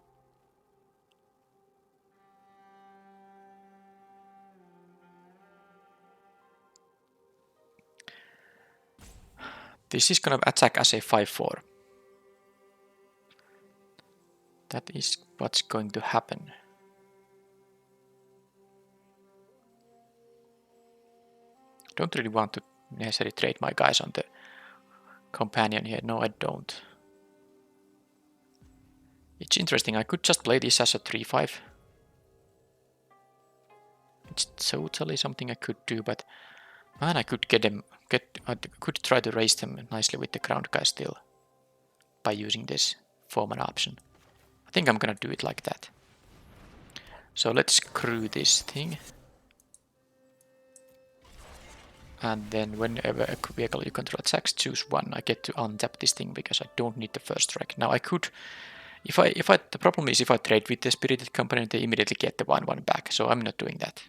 This is gonna attack as a 5/4. That is what's going to happen. Don't really want to necessarily trade my guys on the companion here. No, I don't. It's interesting. I could just play this as a 3/5. It's totally something I could do, but man, I could I could try to raise them nicely with the ground guy still by using this 4-mana option. I think I'm gonna do it like that. So let's crew this thing. And then whenever a vehicle you control attacks, choose one. I get to untap this thing because I don't need the first strike. Now I could, the problem is if I trade with the Spirited Companion, they immediately get the 1/1 back. So I'm not doing that.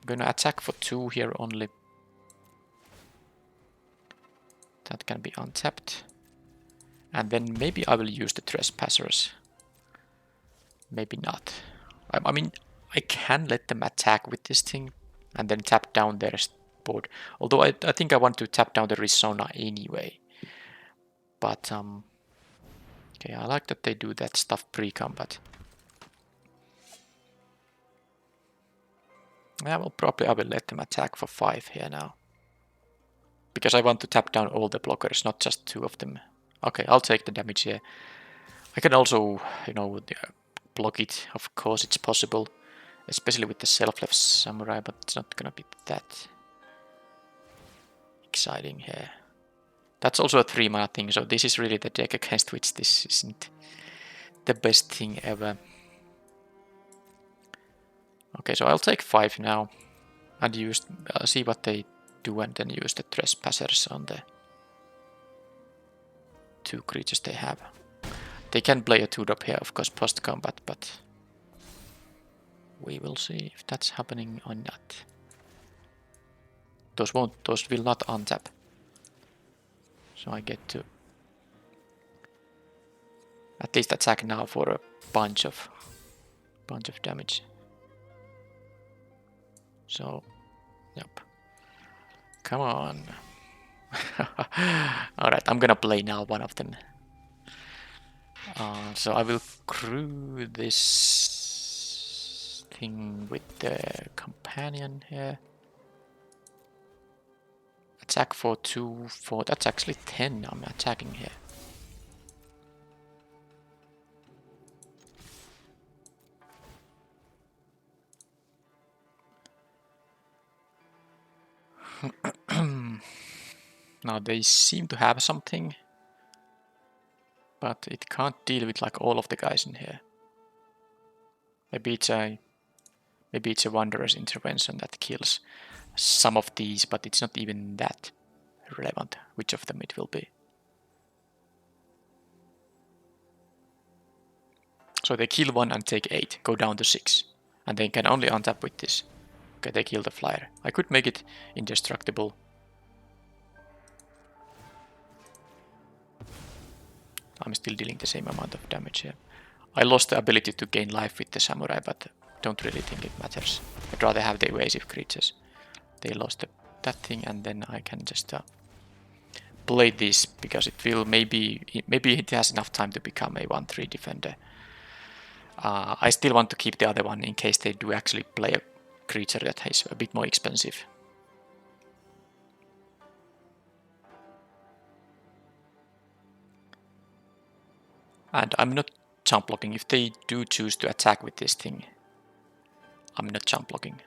I'm gonna attack for 2 here only. That can be untapped. And then maybe I will use the Trespassers. Maybe not. I mean, I can let them attack with this thing and then tap down their board. Although I think I want to tap down the Risona anyway. But, okay, I like that they do that stuff pre-combat. Yeah, well, probably I will let them attack for 5 here now. Because I want to tap down all the blockers, not just 2 of them. Okay, I'll take the damage here. I can also, you know, block it. Of course, it's possible. Especially with the self-left samurai, but it's not gonna be that exciting here. That's also a 3-mana thing, so this is really the deck against which this isn't the best thing ever. Okay, so I'll take 5 now and use see what they do and then use the Trespassers on the 2 creatures they have. They can play a 2-drop here, of course, post-combat, but we will see if that's happening or not. Those will not untap. So I get to at least attack now for a bunch of damage. So, yep. Come on. Alright, I'm gonna play now one of them. So I will crew this thing with the companion here. Attack for 2, 4. That's actually 10 I'm attacking here. Now they seem to have something, but it can't deal with like all of the guys in here. Maybe it's a Wanderer's Intervention that kills some of these, but it's not even that relevant which of them it will be. So they kill 1 and take 8, go down to 6, and they can only untap with this. Okay, they kill the flyer. I could make it indestructible. I'm still dealing the same amount of damage here. I lost the ability to gain life with the samurai, but don't really think it matters. I'd rather have the evasive creatures. They lost that thing, and then I can just play this because it will maybe it has enough time to become a 1/3 defender. I still want to keep the other one in case they do actually play a creature that is a bit more expensive. And I'm not jump blocking. If they do choose to attack with this thing, I'm not jump blocking.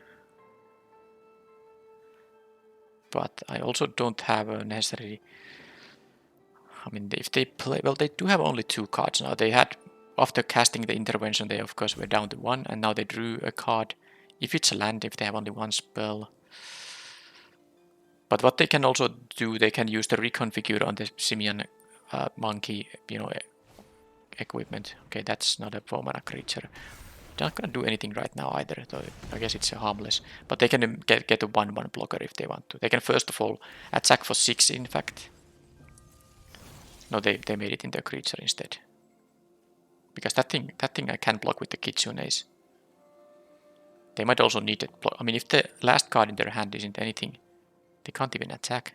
But I also don't have a necessarily... I mean, if they play... Well, they do have only 2 cards now. They had... After casting the intervention, they of course were down to 1, and now they drew a card. If it's a land, if they have only 1 spell. But what they can also do, they can use the reconfigure on the Simian monkey, you know, equipment. Okay, that's not a 4-mana creature. They're not gonna do anything right now either, so I guess it's harmless. But they can get a 1/1 blocker if they want to. They can first of all attack for 6, in fact. No, they made it into a creature instead. Because that thing I can block with the Kitsunes. They might also need it. I mean, if the last card in their hand isn't anything, they can't even attack.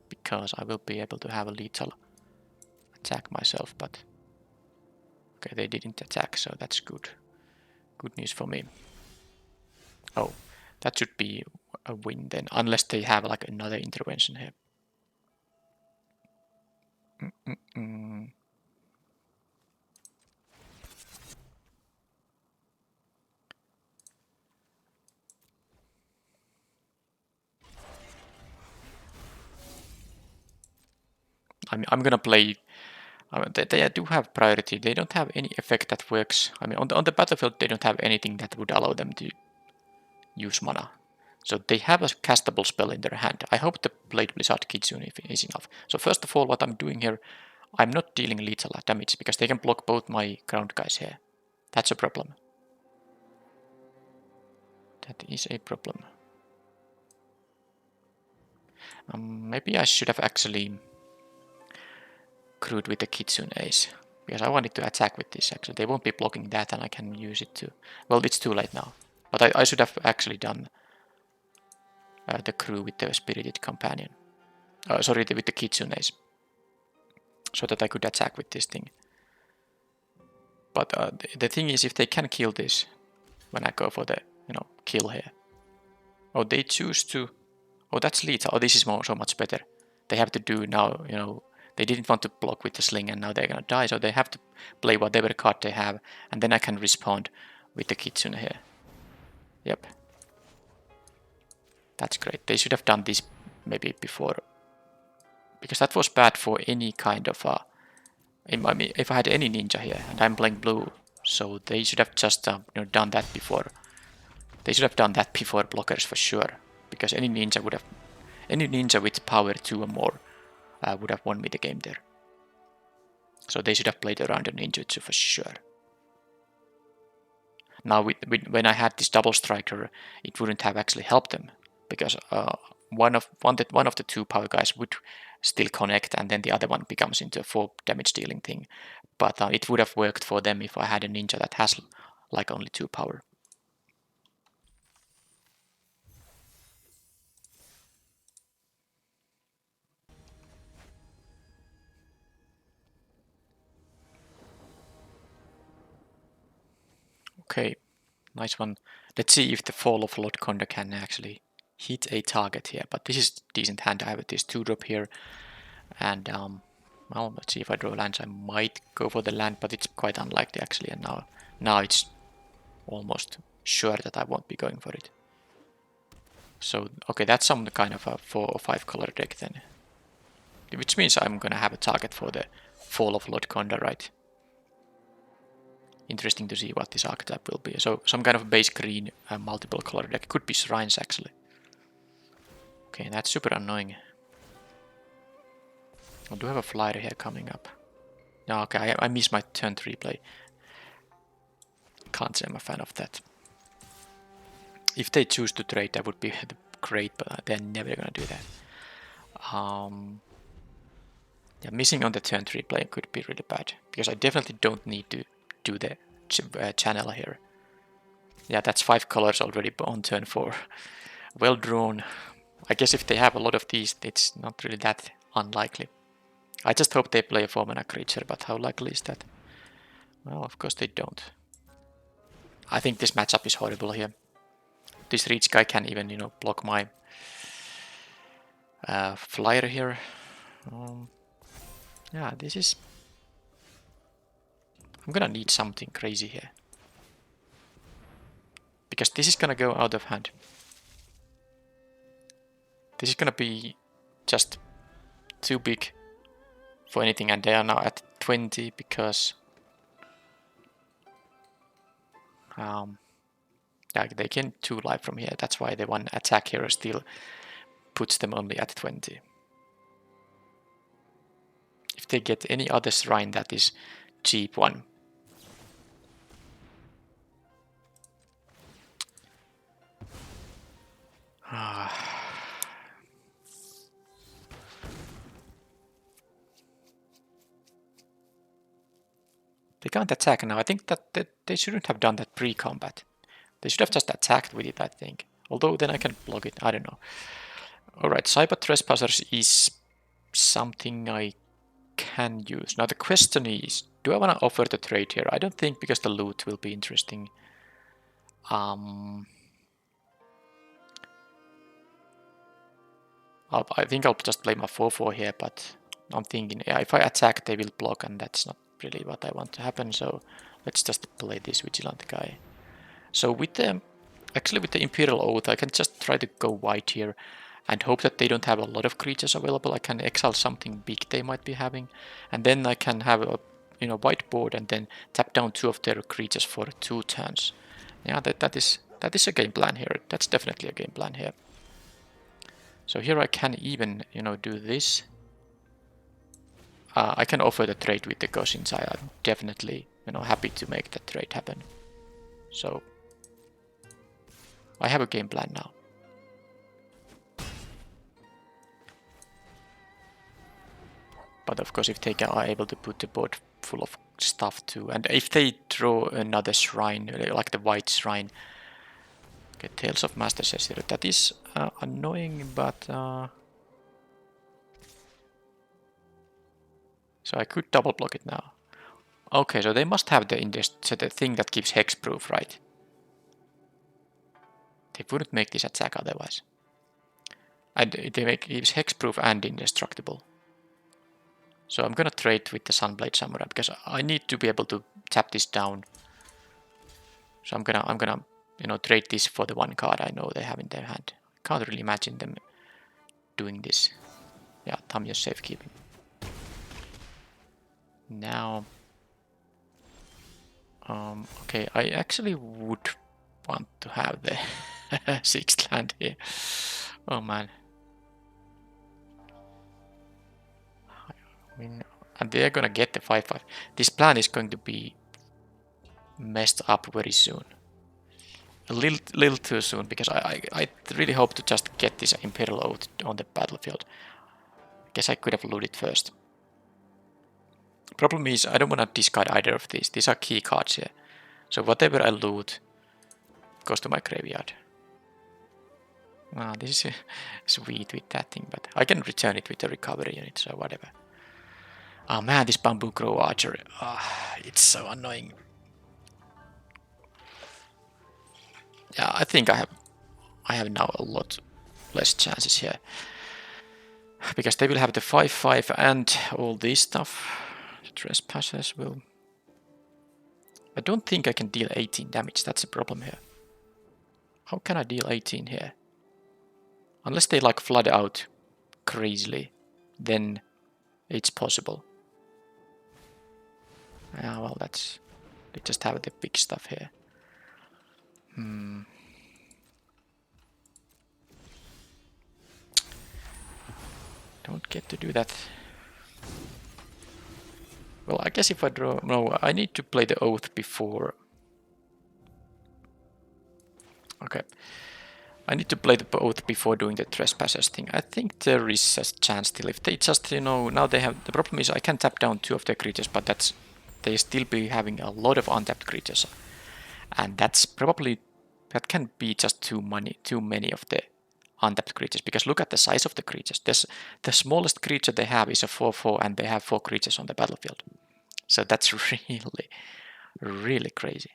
Because I will be able to have a lethal attack myself, but okay, they didn't attack, so that's good. Good news for me. Oh, that should be a win then, unless they have like another intervention here. I'm gonna play. They do have priority. They don't have any effect that works. I mean, on the battlefield, they don't have anything that would allow them to use mana. So they have a castable spell in their hand. I hope the Blade Blizzard Kitsune is enough. So first of all, what I'm doing here, I'm not dealing lethal damage because they can block both my ground guys here. That's a problem. That is a problem. Maybe I should have actually crewed with the Kitsunes, because I wanted to attack with this actually. They won't be blocking that and I can use it too. Well, it's too late now. But I should have actually done the crew with the Spirited Companion. Sorry, with the Kitsunes. So that I could attack with this thing. But the thing is, if they can kill this when I go for the, kill here. Oh, they choose to... Oh, that's lethal. Oh, this is so much better. They have to do now, they didn't want to block with the sling and now they're gonna die, so they have to play whatever card they have, and then I can respond with the Kitsune here. Yep. That's great. They should have done this maybe before, because that was bad for any kind of... I mean, if I had any ninja here, and I'm playing blue, so they should have just done that before. They should have done that before blockers for sure, because any ninja with power 2 or more would have won me the game there. So they should have played around the ninjutsu for sure. Now, when I had this double striker, it wouldn't have actually helped them, because one of the 2 power guys would still connect, and then the other one becomes into a 4 damage dealing thing. But it would have worked for them if I had a ninja that has like only 2 power. Okay, nice one. Let's see if the Fall of Lord Konda can actually hit a target here. But this is decent hand. I have this 2-drop here. And, well, let's see if I draw lands. I might go for the land, but it's quite unlikely actually. And now it's almost sure that I won't be going for it. So, okay, that's some kind of a 4 or 5 color deck then. Which means I'm gonna have a target for the Fall of Lord Konda, right? Interesting to see what this archetype will be. So some kind of base green multiple color deck. Could be shrines actually. Okay, that's super annoying. I do have a flyer here coming up. No, okay, I missed my turn 3 play. Can't say I'm a fan of that. If they choose to trade, that would be great, but they're never gonna do that. Yeah, missing on the turn 3 play could be really bad, because I definitely don't need to do the channel here. Yeah, that's 5 colors already on turn 4. Well drawn. I guess if they have a lot of these, it's not really that unlikely. I just hope they play a 4-mana creature, but how likely is that? Well, of course they don't. I think this matchup is horrible here. This reach guy can even, block my flyer here. Yeah, this is... I'm gonna need something crazy here. Because this is gonna go out of hand. This is gonna be just too big for anything, and they are now at 20 because... yeah, they can 2 life from here. That's why the 1 attack here still puts them only at 20. If they get any other shrine that is cheap one. They can't attack now. I think that they shouldn't have done that pre-combat. They should have just attacked with it, I think. Although then I can block it, I don't know. Alright, Cyber Trespassers is something I can use. Now the question is, do I want to offer the trade here? I don't think, because the loot will be interesting. I think I'll just play my 4-4 here, but I'm thinking, yeah, if I attack they will block, and that's not really what I want to happen, so let's just play this Vigilant guy. So with the Imperial Oath I can just try to go white here and hope that they don't have a lot of creatures available. I can exile something big they might be having, and then I can have a white board and then tap down 2 of their creatures for 2 turns. Yeah, that is a game plan here. That's definitely a game plan here. So here I can even, do this. I can offer the trade with the Goshins. I'm definitely, happy to make that trade happen. So I have a game plan now. But of course, if they are able to put the board full of stuff too, and if they draw another shrine, like the white shrine, okay, Tales of Master Cecil, that is annoying, but so I could double block it now. Okay, so they must have the thing that gives hexproof, right? They wouldn't make this attack otherwise. And they gives hexproof and indestructible. So I'm gonna trade with the Sunblade Samurai because I need to be able to tap this down. So I'm gonna trade this for the 1 card I know they have in their hand. Can't really imagine them doing this. Yeah, Tamiya's safekeeping. Now, okay, I actually would want to have the 6th land here. Oh man. I mean, and they're gonna get the 5-5. This plan is going to be messed up very soon. A little too soon, because I really hope to just get this Imperial Oath on the battlefield. I guess I could have looted first. Problem is, I don't want to discard either of these. These are key cards here. So whatever I loot goes to my graveyard. This is sweet with that thing, but I can return it with the recovery unit, so whatever. Oh man, this Bamboo Grove Archer, it's so annoying. Yeah, I think I have now a lot less chances here. Because they will have the 5-5 and all this stuff. The Trespassers will... I don't think I can deal 18 damage, that's the problem here. How can I deal 18 here? Unless they like flood out crazily, then it's possible. Yeah, well, that's... They just have the big stuff here. Don't get to do that. Well, I guess if I draw... No, I need to play the Oath before. Okay. I need to play the Oath before doing the Trespassers thing. I think there is a chance still. If they just, now they have... The problem is I can tap down 2 of their creatures, but that's... They still be having a lot of untapped creatures. And that's probably... That can be just too many of the untapped creatures, because look at the size of the creatures. The smallest creature they have is a 4-4, and they have 4 creatures on the battlefield. So that's really crazy.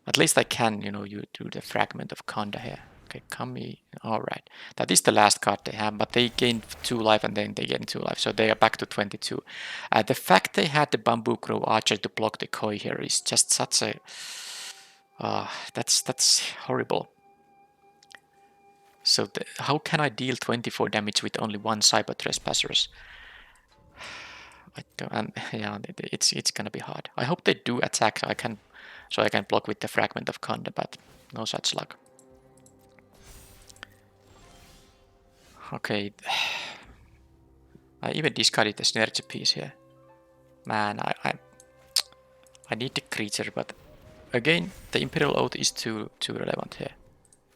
At least I can, you do the Fragment of Khanda here. Okay, Kami, alright. That is the last card they have, but they gain 2 life and then they gain 2 life, so they are back to 22. The fact they had the Bamboo Grove Archer to block the Koi here is just such a... that's horrible. So how can I deal 24 damage with only 1 Cyber Trespassers? I don't, and yeah, it's gonna be hard. I hope they do attack, so I can block with the Fragment of Khanda, but no such luck. Okay, I even discarded the Synergy piece here. Man, I need the creature, but again, the Imperial Oath is too relevant here.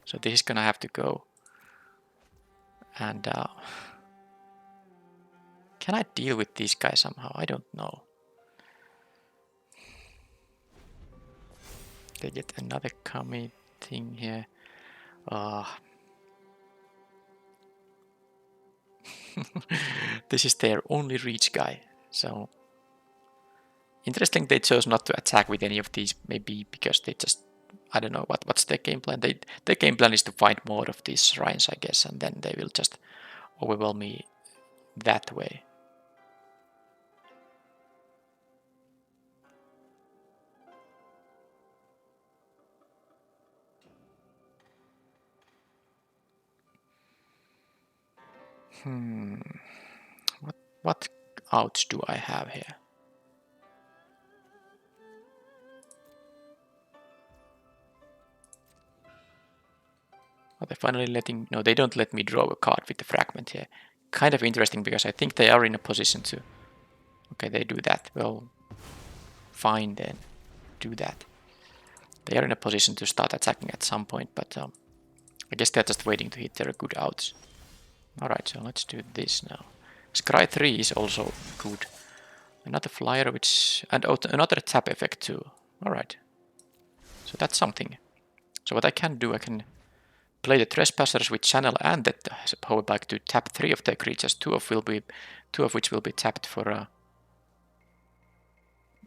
So this is gonna have to go. And can I deal with this guy somehow? I don't know. They get another commit thing here. This is their only reach guy. So interesting they chose not to attack with any of these, maybe because they just, I don't know what's their game plan. Their game plan is to find more of these shrines, I guess, and then they will just overwhelm me that way. What outs do I have here? Are they finally letting... No, they don't let me draw a card with the fragment here. Kind of interesting because I think they are in a position to... Okay, they do that. Well, fine then. Do that. They are in a position to start attacking at some point, but I guess they're just waiting to hit their good outs. Alright, so let's do this now. Scry 3 is also good. Another flyer which... and another tap effect too. Alright. So that's something. So what I can do, I can play the Trespassers with Channel and that power back to tap 3 of their creatures, two of which will be tapped for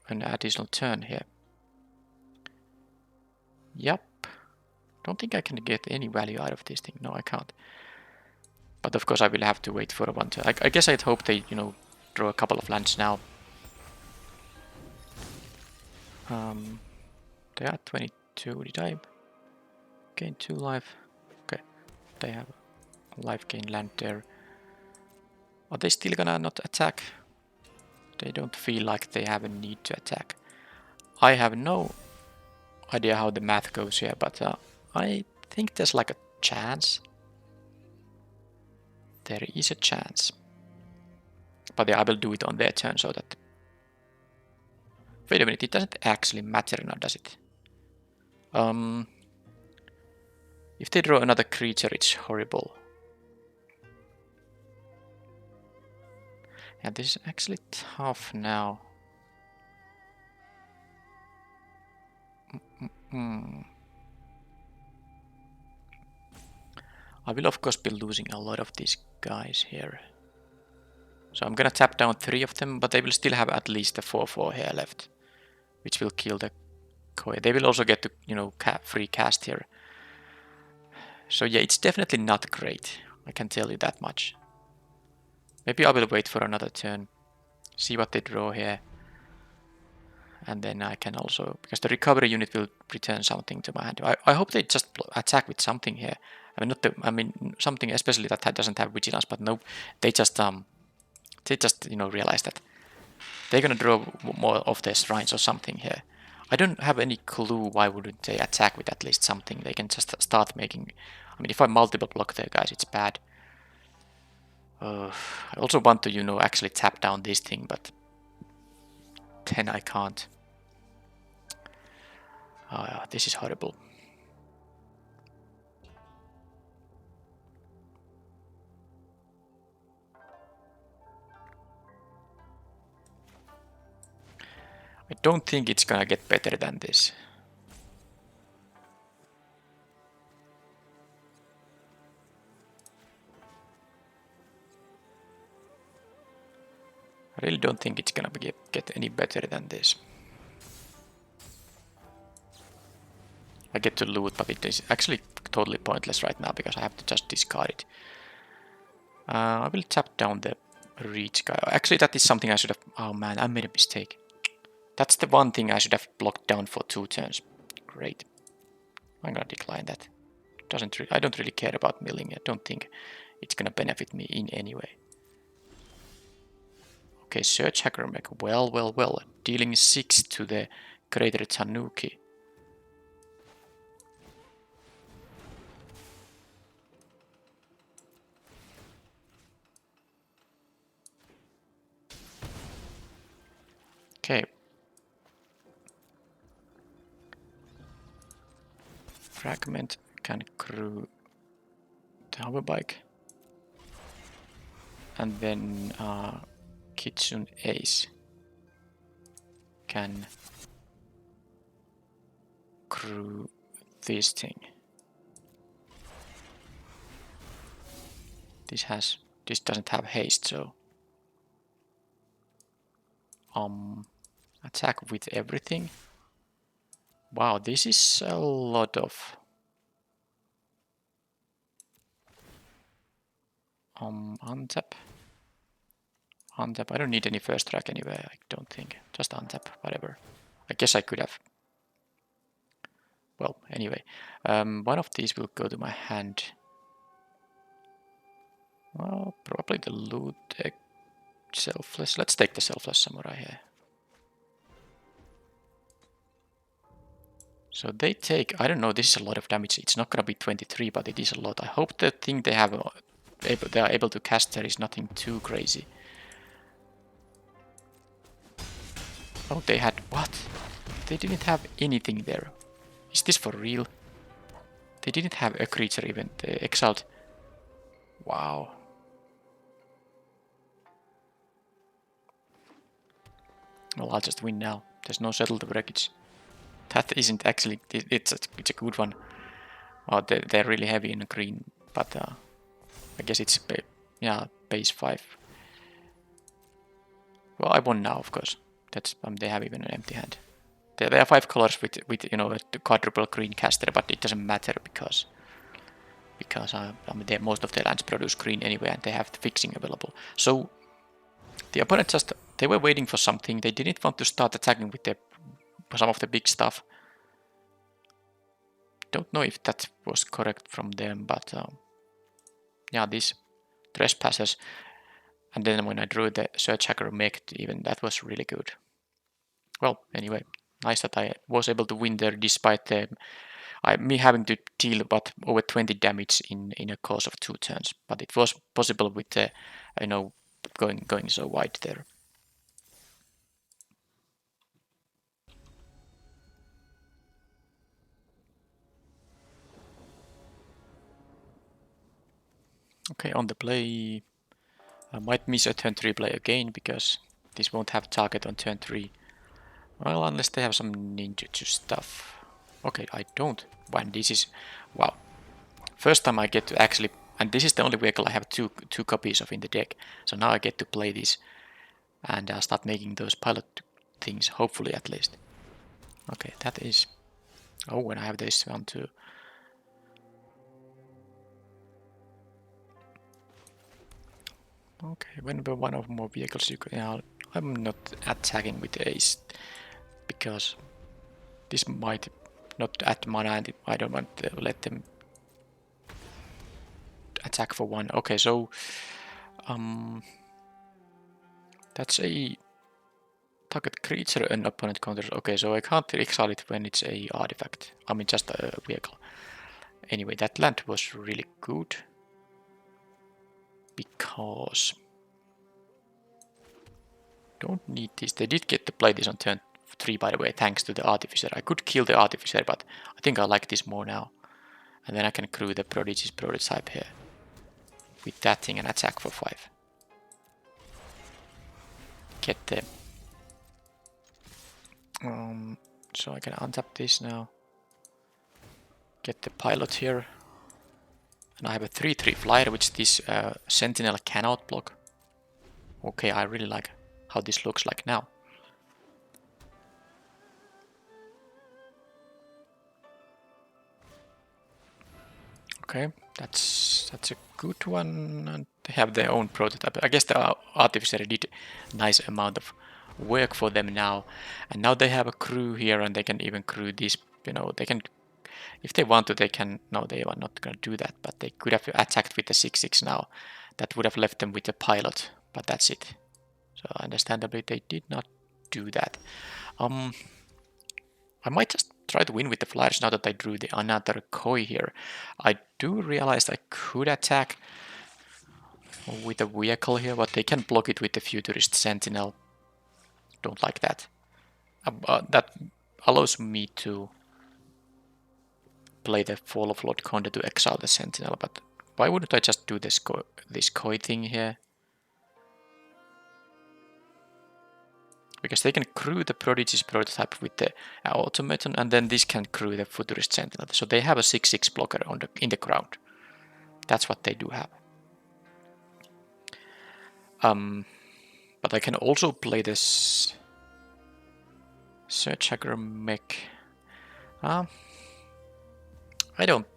an additional turn here. Yep. Don't think I can get any value out of this thing. No, I can't. But of course I will have to wait for one turn. I guess I'd hope they, draw a couple of lands now. They are 22. Did I gain 2 life? Okay. They have a life gain land there. Are they still gonna not attack? They don't feel like they have a need to attack. I have no idea how the math goes here, but I think there's like a chance. There is a chance. But yeah, I will do it on their turn so that... Wait a minute, it doesn't actually matter now, does it? If they draw another creature, it's horrible. Yeah, this is actually tough now. I will of course be losing a lot of these guys here. So I'm gonna tap down 3 of them, but they will still have at least a 4/4 here left, which will kill the Koi. They will also get to, free cast here. So yeah, it's definitely not great. I can tell you that much. Maybe I will wait for another turn, see what they draw here. And then I can also, because the recovery unit will return something to my hand. I hope they just attack with something here. I mean, something especially that doesn't have vigilance, but no, they just realize that they're gonna draw more of their shrines or something here. I don't have any clue why wouldn't they attack with at least something. They can just start making... I mean, if I multiple block there, guys, it's bad. I also want to, actually tap down this thing, but then I can't. This is horrible. I don't think it's gonna get better than this. I really don't think it's gonna get any better than this. I get to loot, but it is actually totally pointless right now because I have to just discard it. I will tap down the reach guy. Actually, that is something I should have... Oh man, I made a mistake. That's the one thing I should have blocked down for 2 turns. Great. I'm gonna decline that. I don't really care about milling. I don't think it's gonna benefit me in any way. Okay, Search Hacker Mech. Well. Dealing 6 to the Greater Tanuki. fragment can crew the hover bike. And then Kitsune Ace can crew this thing. This doesn't have haste, so attack with everything. Wow, this is a lot of untap. Untap. I don't need any first track anyway, I don't think. Just untap, whatever. I guess I could have. Well, anyway. One of these will go to my hand. Well, probably the loot deck. Selfless. Let's take the selfless samurai here. So they take, I don't know, this is a lot of damage. It's not gonna be 23, but it is a lot. I hope the thing they have they are able to cast there is nothing too crazy. Oh, they had what? They didn't have anything there. Is this for real? They didn't have a creature even. They exiled. Wow. Well, I'll just win now. There's no settle the wreckage. That isn't actually. It's a good one. Wow, they're really heavy in green, but I guess it's yeah, base 5. Well, I won now, of course. That's they have even an empty hand. There are 5 colors with you know a quadruple green caster, but it doesn't matter because most of their lands produce green anyway, and they have the fixing available. So the opponent they were waiting for something. They didn't want to start attacking with some of the big stuff. Don't know if that was correct from them, but yeah, these trespassers. And then when I drew the Search Hacker mech, even that was really good. Well, anyway, nice that I was able to win there despite me having to deal about over 20 damage in a course of 2 turns. But it was possible with the going so wide there. Okay, on the play, I might miss a turn 3 play again because this won't have target on turn 3. Well, unless they have some ninjutsu stuff. Okay, I don't. And this is, wow. First time I get to actually, and this is the only vehicle I have two copies of in the deck. So now I get to play this and start making those pilot things, hopefully at least. Okay, that is, oh, and I have this one too. Okay, whenever one of more vehicles you can, I'm not attacking with the ace because this might not add mana and I don't want to let them attack for 1. Okay, so that's a target creature and opponent counters. Okay, so I can't exile it when it's a artifact. I mean just a vehicle. Anyway, that land was really good because don't need this. They did get to play this on turn 3, by the way, thanks to the artificer. I could kill the artificer, but I think I like this more now. And then I can crew the prodigy's prototype here with that thing and attack for 5. Get the so I can untap this now. Get the pilot here. And I have a 3/3 flyer, which this sentinel cannot block. Okay, I really like how this looks like now. Okay, that's a good one. And they have their own prototype. I guess the artificer did a nice amount of work for them now. And now they have a crew here and they can even crew this, you know, they can, if they want to, they can, no, they are not going to do that, but they could have attacked with the 6/6 now. That would have left them with the pilot, but that's it. So understandably, they did not do that. I might just try to win with the flyers now that I drew the another koi here. I do realize I could attack with a vehicle here, but they can block it with the futurist sentinel. Don't like that. That allows me to play the Fall of Lord Conde to exile the Sentinel, but why wouldn't I just do this koi thing here? Because they can crew the Prodigy's prototype with the automaton, and then this can crew the Futurist Sentinel. So they have a 6/6 blocker in the ground. That's what they do have. But I can also play this Search Hacker Mech. I don't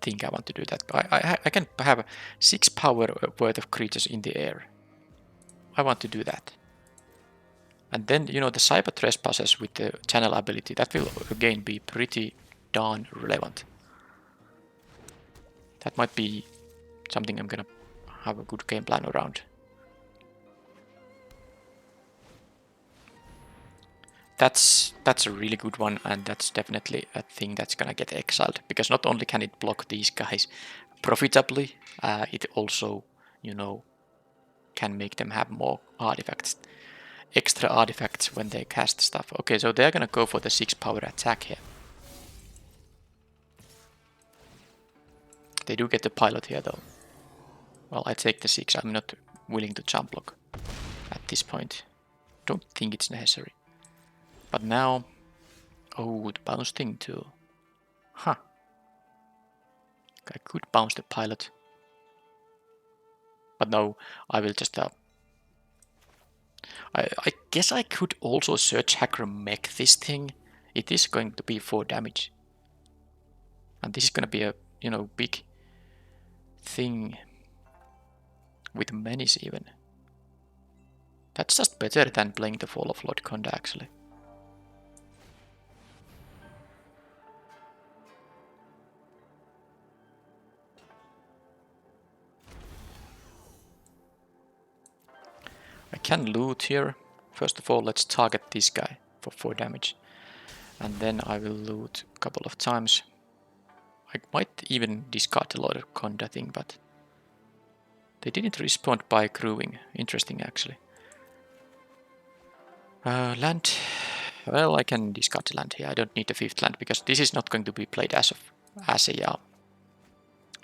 think I want to do that. I can have 6 power worth of creatures in the air. I want to do that. And then, you know, the Cyber Trespassers with the channel ability, that will again be pretty darn relevant. That might be something I'm gonna have a good game plan around. That's a really good one, and that's definitely a thing that's gonna get exiled, because not only can it block these guys profitably, it also, you know, can make them have more artifacts, extra artifacts when they cast stuff. Okay, so they're gonna go for the 6 power attack here. They do get the pilot here though. Well, I take the 6, I'm not willing to jump block at this point. Don't think it's necessary. But now, oh, the bounce thing too. Huh. I could bounce the pilot. But no, I will just... I guess I could also Search Hacker Mech this thing. It is going to be 4 damage. And this is going to be a, you know, big thing. With Menace even. That's just better than playing the Fall of Lord Conde actually. I can loot here. First of all, let's target this guy for 4 damage. And then I will loot a couple of times. I might even discard the Lord Conde thing, but they didn't respond by crewing. Interesting actually. Land. Well, I can discard the land here. I don't need the 5th land because this is not going to be played as a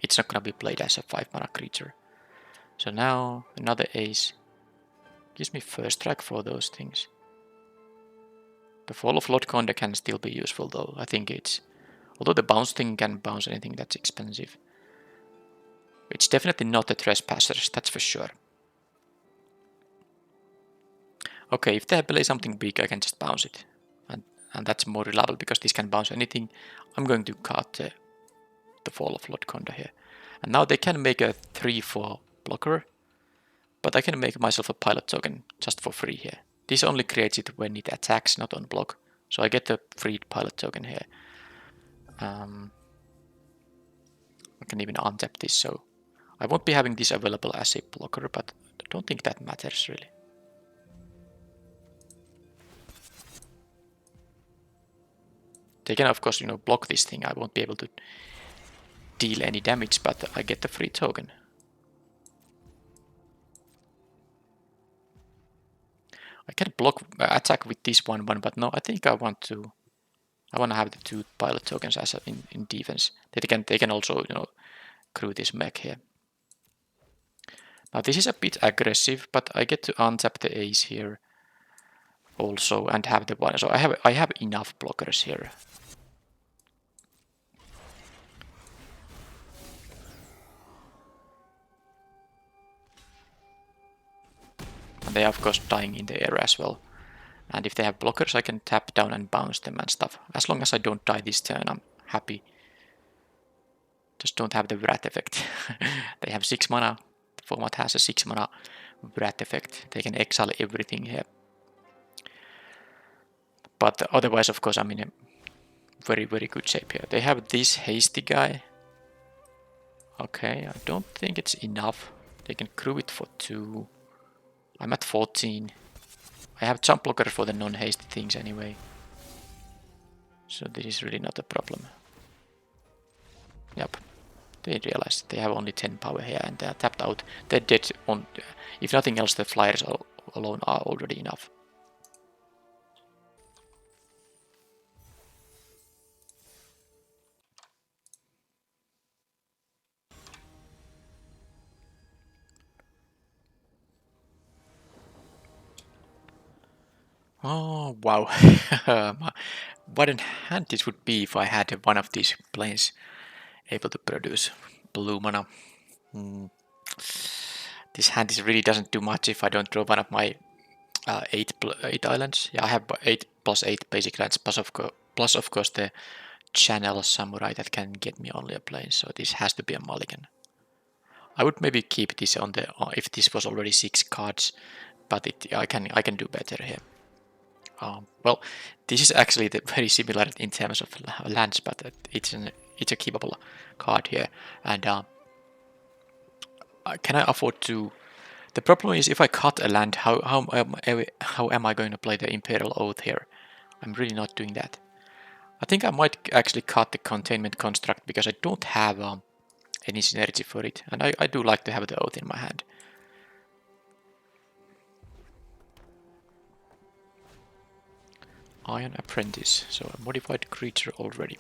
it's not going to be played as a 5 mana creature. So now another ace. Gives me first strike for those things. The Fall of Lord Conde can still be useful though. I think it's... Although the bounce thing can bounce anything that's expensive. It's definitely not the Trespassers, that's for sure. Okay, if they play something big, I can just bounce it. And that's more reliable because this can bounce anything. I'm going to cut the Fall of Lord Conde here. And now they can make a 3/4 blocker. But I can make myself a pilot token just for free here. This only creates it when it attacks, not on block. So I get the free pilot token here. I can even untap this, so I won't be having this available as a blocker, but I don't think that matters really. They can of course, you know, block this thing. I won't be able to deal any damage, but I get the free token. I can block attack with this 1/1, but no, I think I want to have the 2 pilot tokens as in defense. They can also, you know, crew this mech here. Now this is a bit aggressive, but I get to untap the ace here also and have the 1. So I have enough blockers here. And they are of course dying in the air as well. And if they have blockers, I can tap down and bounce them and stuff. As long as I don't die this turn, I'm happy. Just don't have the Wrath effect. They have 6 mana. The format has a 6 mana Wrath effect. They can exile everything here. But otherwise, of course, I'm in a very, very good shape here. They have this hasty guy. Okay, I don't think it's enough. They can crew it for 2. I'm at 14. I have jump blocker for the non-hasty things anyway. So this is really not a problem. Yep. They realized they have only 10 power here and they are tapped out. They're dead on... If nothing else, the flyers alone are already enough. Oh, wow. What a hand this would be if I had one of these planes able to produce blue mana. Hmm. This hand is really doesn't do much if I don't draw one of my 8 islands. Yeah, I have 8+8 basic lands, plus of course the channel samurai that can get me only a plane, so this has to be a mulligan. I would maybe keep this on the if this was already 6 cards, but I can do better here. Well, this is actually very similar in terms of lands, but it's a keepable card here, and can I afford to? The problem is if I cut a land, how am I going to play the Imperial Oath here? I'm really not doing that. I think I might actually cut the Containment Construct because I don't have any synergy for it, and I do like to have the Oath in my hand. Iron Apprentice, so a modified creature already.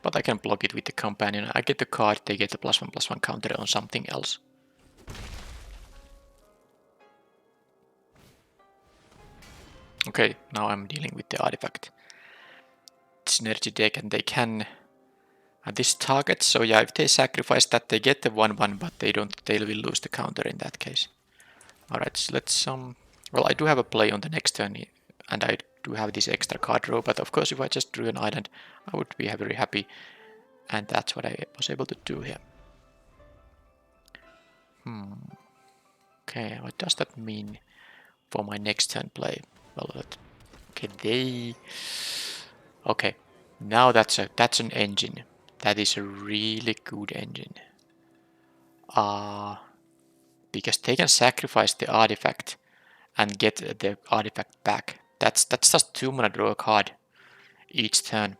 But I can block it with the companion. I get the card, they get the +1/+1 counter on something else. Okay, now I'm dealing with the artifact. Synergy deck, and they can this target, so yeah, if they sacrifice that, they get the 1/1, but they will lose the counter in that case. Alright, so let's well, I do have a play on the next turn, and I do have this extra card row, but of course if I just drew an island, I would be very happy, and that's what I was able to do here. Okay, what does that mean for my next turn play? Well, okay, now that's an engine. That is a really good engine. Because they can sacrifice the artifact and get the artifact back. That's just 2 mana draw a card each turn.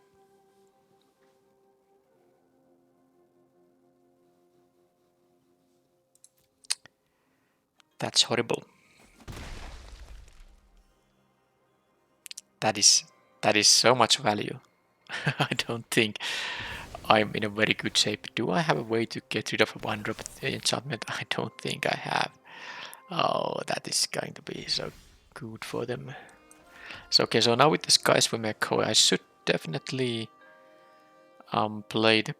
That's horrible. That is so much value. I don't think I'm in a very good shape. Do I have a way to get rid of a 1-drop enchantment? I don't think I have. Oh, that is going to be so good for them. So okay, so now with the Sky Swimmer Koi, I should definitely play the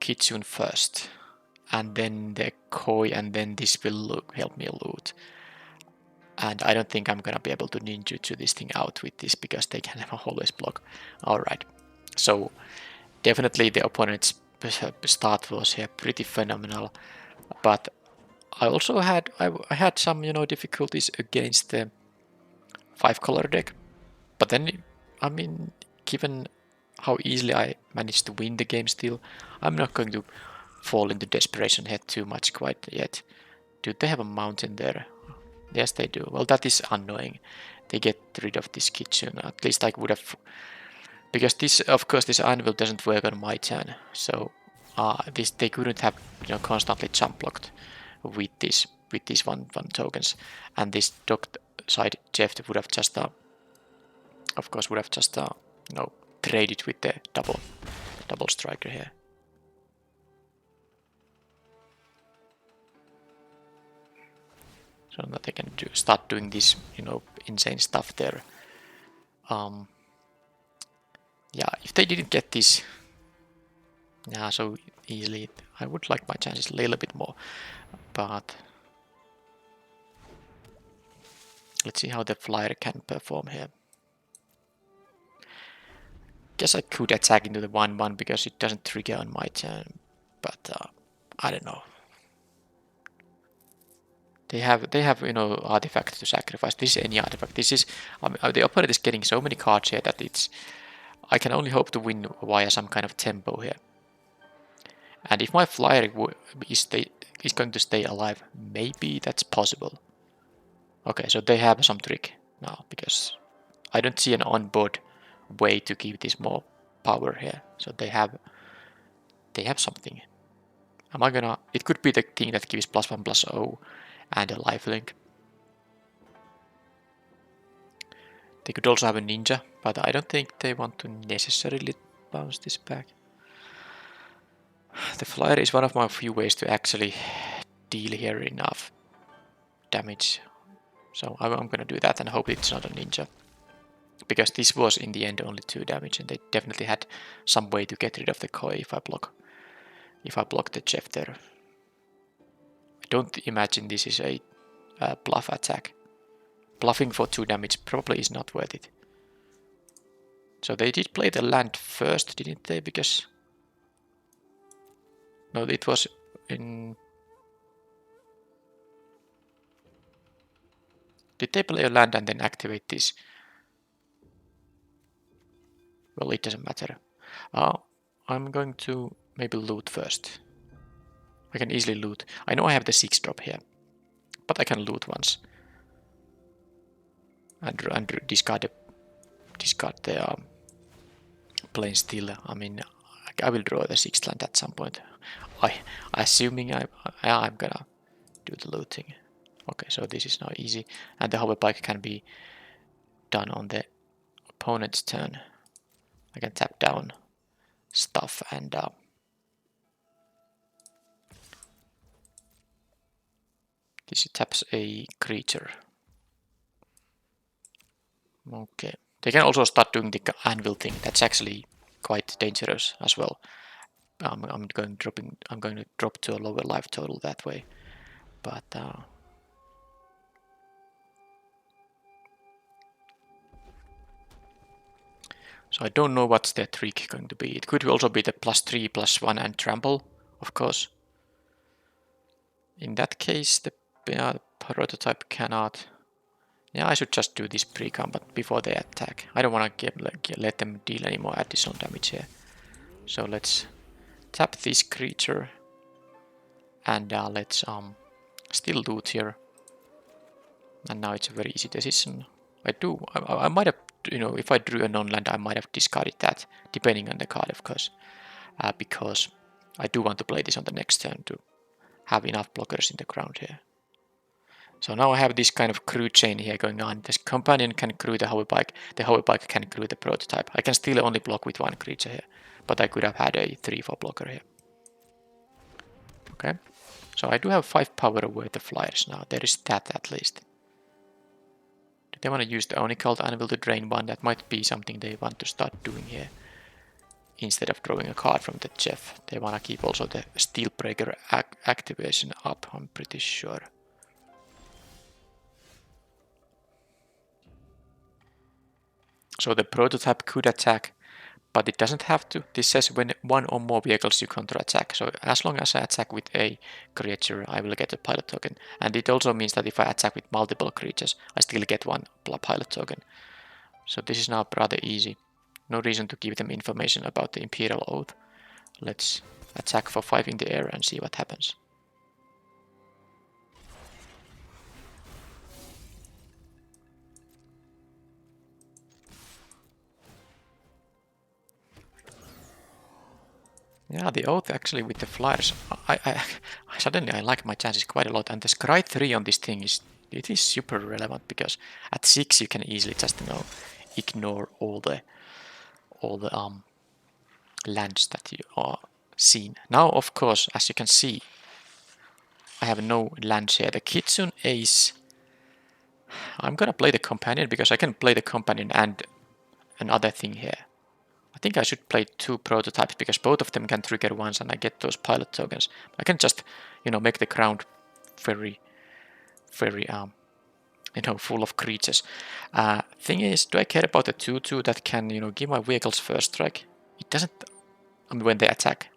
Kitsune first, and then the Koi, and then this will help me loot. And I don't think I'm gonna be able to ninjutsu this thing out with this because they can always block. Alright, so definitely the opponent's start was here pretty phenomenal, but I also had I had some difficulties against the 5-color deck, but then I mean, given how easily I managed to win the game still, I'm not going to fall into desperation here too much quite yet. Do they have a mountain there? Yes, they do. Well, that is annoying. They get rid of this kitchen. At least I would have, because this, of course, this anvil doesn't work on my turn. So they couldn't have constantly jump blocked with these one tokens, and this docked side Jeff would have just, of course, traded with the double striker here. So that they can start doing this, insane stuff there. Yeah, if they didn't get this, so easily, I would like my chances a little bit more. But let's see how the flyer can perform here. Guess I could attack into the 1/1 because it doesn't trigger on my turn, but I don't know. They have artifacts to sacrifice. This is any artifact. This is the opponent is getting so many cards here that I can only hope to win via some kind of tempo here. And if my flyer is going to stay alive, maybe that's possible. Okay, so they have some trick now because I don't see an onboard way to give this more power here. So they have something. Am I gonna? It could be the thing that gives +1/+0 and a lifelink. They could also have a ninja, but I don't think they want to necessarily bounce this back. The flyer is one of my few ways to actually deal here enough. damage. So I'm gonna do that and hope it's not a ninja. Because this was in the end only 2 damage, and they definitely had some way to get rid of the koi if I block the Jeff there. I don't imagine this is a bluff attack. Bluffing for 2 damage probably is not worth it. So they did play the land first, didn't they? Because no, it was in. Did they play a land and then activate this? Well, it doesn't matter. I'm going to maybe loot first. I can easily loot. I know I have the 6 drop here, but I can loot once. And discard the plain steel. I mean, I will draw the 6th land at some point. Assuming I'm gonna do the looting. Okay, so this is now easy, and the hover bike can be done on the opponent's turn. I can tap down stuff and this taps a creature. Okay, they can also start doing the anvil thing. That's actually quite dangerous as well. I'm going to drop to a lower life total that way, but so I don't know what's their trick going to be. It could also be the +3/+1 and trample, of course. In that case, the prototype cannot. Yeah, I should just do this pre-combat before they attack. I don't want to let them deal any more additional damage here. So let's tap this creature and let's still loot here. And now it's a very easy decision. I might have, if I drew a non-land, I might have discarded that, depending on the card, of course, because I do want to play this on the next turn to have enough blockers in the ground here. So now I have this kind of crew chain here going on. This companion can crew the hover bike can crew the prototype. I can still only block with 1 creature here, but I could have had a 3/4 blocker here. Okay, so I do have 5 power over the flyers now. There is that at least. Do they want to use the Onicult Anvil to drain 1? That might be something they want to start doing here. Instead of drawing a card from the Jeff, they want to keep also the Steelbreaker activation up, I'm pretty sure. So the prototype could attack, but it doesn't have to. This says when 1 or more vehicles you counter-attack. So as long as I attack with a creature, I will get a pilot token. And it also means that if I attack with multiple creatures, I still get 1 pilot token. So this is now rather easy. No reason to give them information about the Imperial Oath. Let's attack for 5 in the air and see what happens. Yeah, the Oath actually with the flyers, I suddenly I like my chances quite a lot, and the Scry 3 on this thing is super relevant, because at 6 you can easily just ignore all the lands that you are seen. Now, of course, as you can see, I have no lands here. The Kitsune Ace, I'm gonna play the companion because I can play the companion and another thing here. I think I should play 2 prototypes because both of them can trigger once and I get those pilot tokens. I can just, make the ground very, very, full of creatures. Thing is, do I care about the 2/2 that can, give my vehicles first strike? It doesn't, when they attack.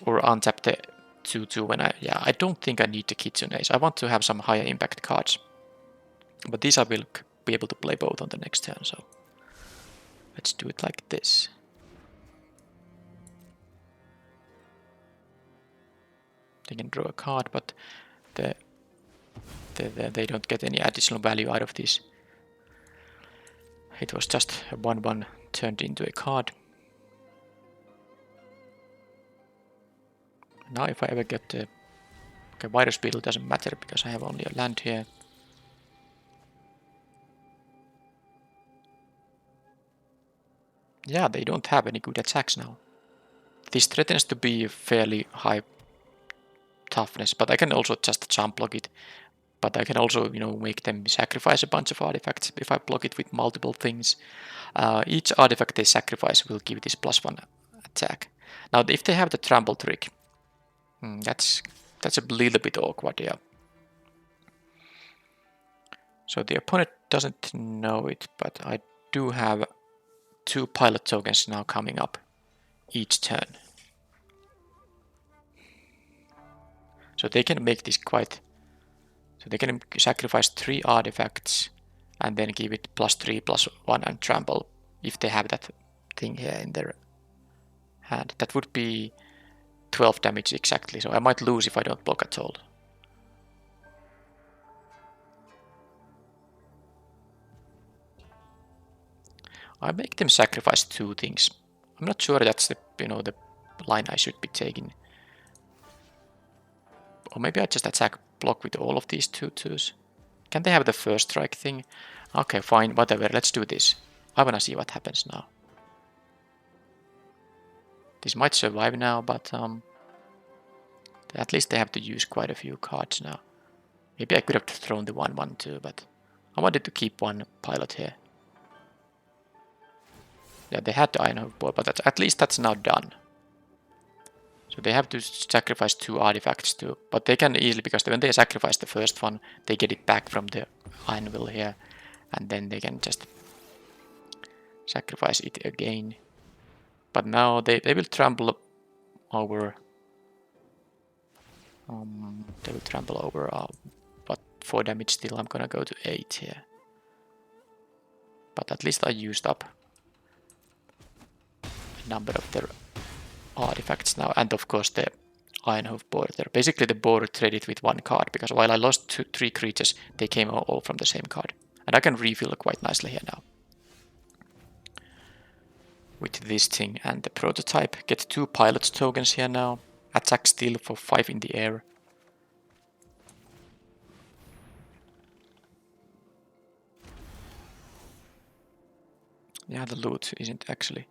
Or untap the 2/2 when I don't think I need the Kitsune Ace. I want to have some higher impact cards. But these I will be able to play both on the next turn, so let's do it like this. They can draw a card, but they don't get any additional value out of this. It was just a 1/1 turned into a card. Now if I ever get the Virus Beetle, doesn't matter because I have only a land here. Yeah, they don't have any good attacks now. This threatens to be fairly high toughness, but I can also just jump block it But I can also, make them sacrifice a bunch of artifacts if I block it with multiple things. Each artifact they sacrifice will give this +1 attack. Now, if they have the trample trick, that's a little bit awkward, yeah. So the opponent doesn't know it, but I do have 2 pilot tokens now coming up each turn. So they can make this quite... So they can sacrifice 3 artifacts and then give it +3/+1 and trample if they have that thing here in their hand. That would be 12 damage exactly, so I might lose if I don't block at all. I make them sacrifice 2 things. I'm not sure that's the the line I should be taking. Or maybe I just attack block with all of these 2/2s. Can they have the first strike thing? Okay, fine, whatever, let's do this. I wanna see what happens now. This might survive now, but at least they have to use quite a few cards now. Maybe I could have thrown the 1/1 too, but I wanted to keep 1 pilot here. Yeah, they had the Iron Hoof Boy, but at least that's now done. So they have to sacrifice 2 artifacts too, but they can easily, because when they sacrifice the first one, they get it back from the Anvil here, and then they can just sacrifice it again. But now they will trample over. They will trample over, but 4 damage still. I'm gonna go to 8 here. But at least I used up a number of their artifacts now, and of course the Iron Hoof Border. Basically the board traded with 1 card, because while I lost 3 creatures, they came all from the same card. And I can refill quite nicely here now. With this thing and the prototype. Get 2 pilot tokens here now. Attack still for 5 in the air. Yeah, the loot isn't actually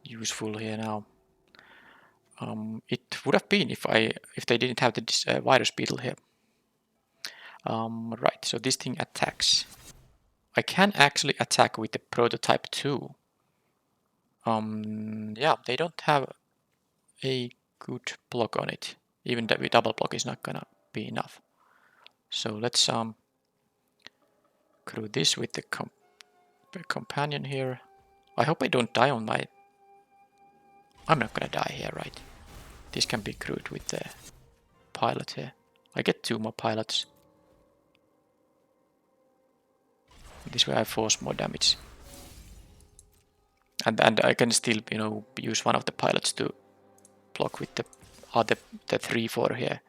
useful here now. It would have been if they didn't have the virus beetle here. Right, so this thing attacks. I can actually attack with the prototype too. Yeah, they don't have a good block on it. Even the double block is not gonna be enough. So let's crew this with the companion here. I hope I don't die on my... I'm not gonna die here, right? This can be crewed with the pilot here. I get 2 more pilots. This way I force more damage. And I can still, use one of the pilots to block with the 3/4 here.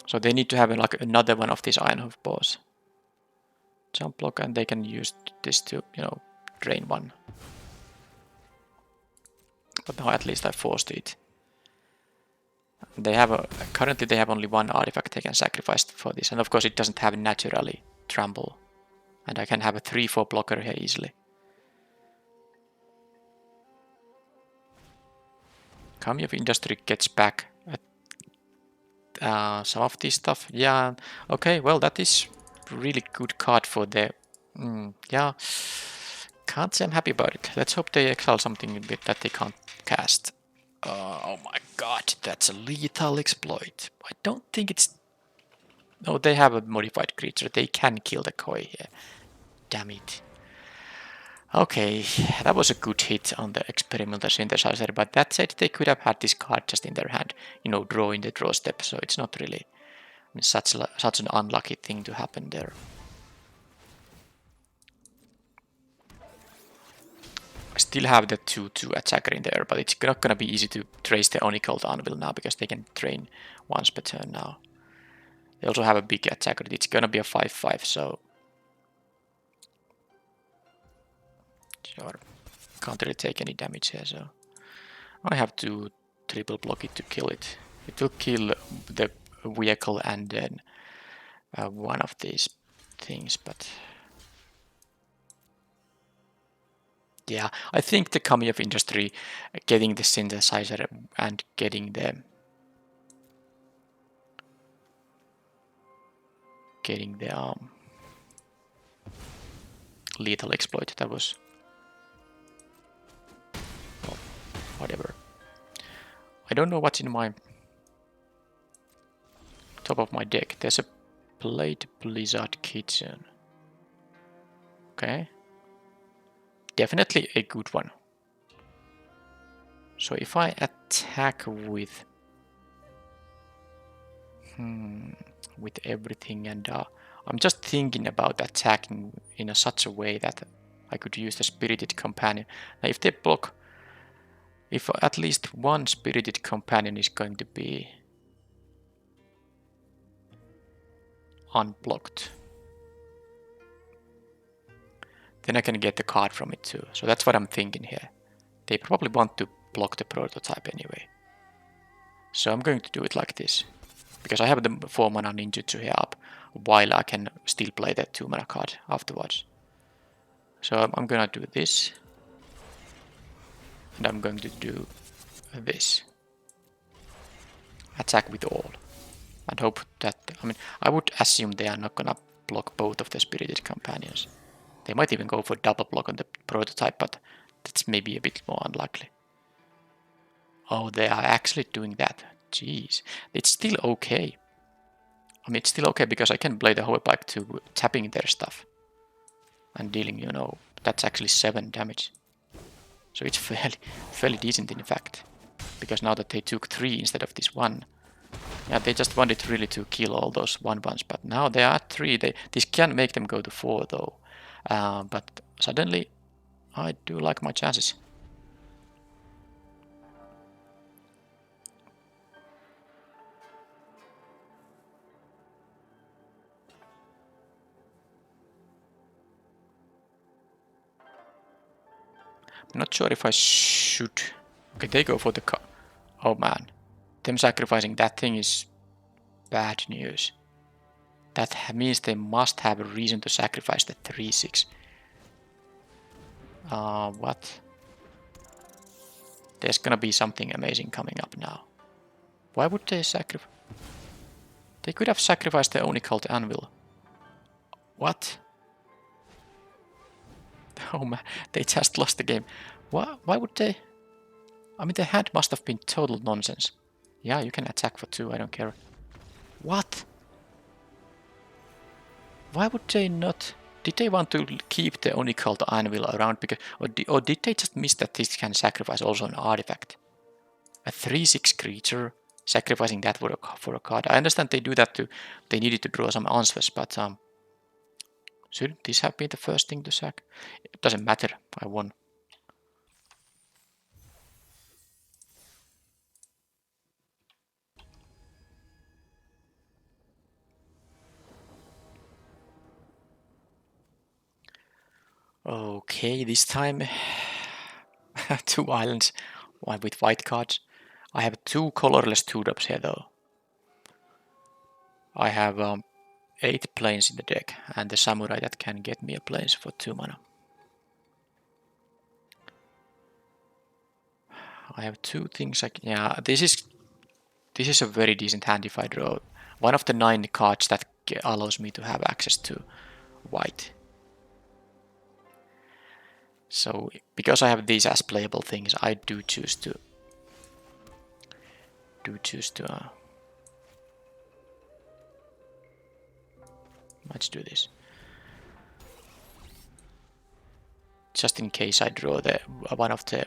So they need to have like another one of these Iron Hoof Bows. Jump block, and they can use this to, drain 1. But now at least I forced it. They have currently they have only 1 artifact they can sacrifice for this, and of course it doesn't have naturally trample. And I can have a 3/4 blocker here easily. Kami of Industry gets back some of this stuff. Yeah, okay, well that is really good card for the... yeah, can't say I'm happy about it. Let's hope they exile something that they can't cast. Oh my god, that's a lethal exploit. I don't think it's... No, they have a modified creature. They can kill the koi here. Damn it. Okay, that was a good hit on the experimental synthesizer, but that said, they could have had this card just in their hand, draw in the draw step, so it's not really such an unlucky thing to happen there. I still have the 2/2 attacker in there, but it's not gonna be easy to trace the Onicult Anvil now, because they can train once per turn now. They also have a big attacker. It's gonna be a 5/5, so... Sure. Can't really take any damage here, so... I have to triple block it to kill it. It will kill the vehicle and then one of these things, but... Yeah, I think the coming of industry, getting the synthesizer and getting the lethal exploit, that was, well, whatever. I don't know what's in my top of my deck. There's a Blade Blizzard Kitchen. Okay. Definitely a good one. So if I attack with everything, and I'm just thinking about attacking in such a way that I could use the Spirited Companion. Now if they block, if at least one Spirited Companion is going to be unblocked, then I can get the card from it too. So that's what I'm thinking here. They probably want to block the prototype anyway. So I'm going to do it like this. Because I have the 4 mana ninjutsu here up, while I can still play that 2 mana card afterwards. So I'm gonna do this. And I'm going to do this. Attack with all. And hope that, I mean, I would assume they are not gonna block both of the Spirited Companions. They might even go for double block on the prototype, but that's maybe a bit more unlikely. Oh, they are actually doing that. Jeez. It's still okay. I mean, it's still okay because I can play the Hovepipe to tapping their stuff. And dealing, you know, that's actually 7 damage. So it's fairly decent in fact. Because now that they took 3 instead of this 1. Yeah, they just wanted really to kill all those 1/1s, but now they are at 3. This can make them go to 4 though. But suddenly, I do like my chances. I'm not sure if I should. Okay, they go for the car. Oh man, them sacrificing that thing is bad news. That means they must have a reason to sacrifice the 3/6. What? There's gonna be something amazing coming up now. Why would they sacrifice? They could have sacrificed the Onicult Anvil. What? Oh man, they just lost the game. Why would they? I mean, the hand must have been total nonsense. Yeah, you can attack for 2, I don't care. What? Why would they not? Did they want to keep the Onicult Anvil around? Because, or did they just miss that this can sacrifice also an artifact? A 3/6 creature, sacrificing that for a card. I understand they do that they needed to draw some answers, but shouldn't this have been the first thing to sack? It doesn't matter, I won. Okay, this time 2 islands, one with white cards. I have 2 colorless 2-drops here though. I have 8 planes in the deck, and the samurai that can get me a planes for 2 mana. I have 2 things yeah, this is a very decent hand if I draw one of the 9 cards that allows me to have access to white. So because I have these as playable things, I do choose to let's do this. Just in case I draw the one of the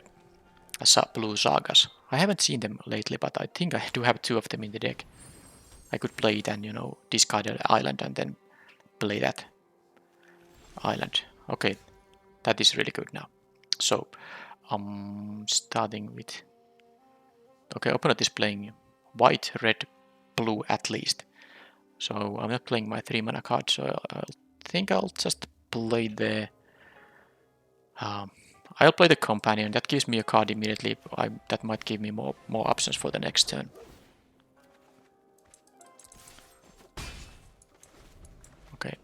blue sagas. I haven't seen them lately, but I think I do have 2 of them in the deck. I could play it and, you know, discard an island and then play that island. Okay, that is really good now. So I'm starting with... Okay, opponent is playing white, red, blue at least. So I'm not playing my 3 mana card, so I think I'll just play the... I'll play the companion. That gives me a card immediately. That might give me more options for the next turn. Okay.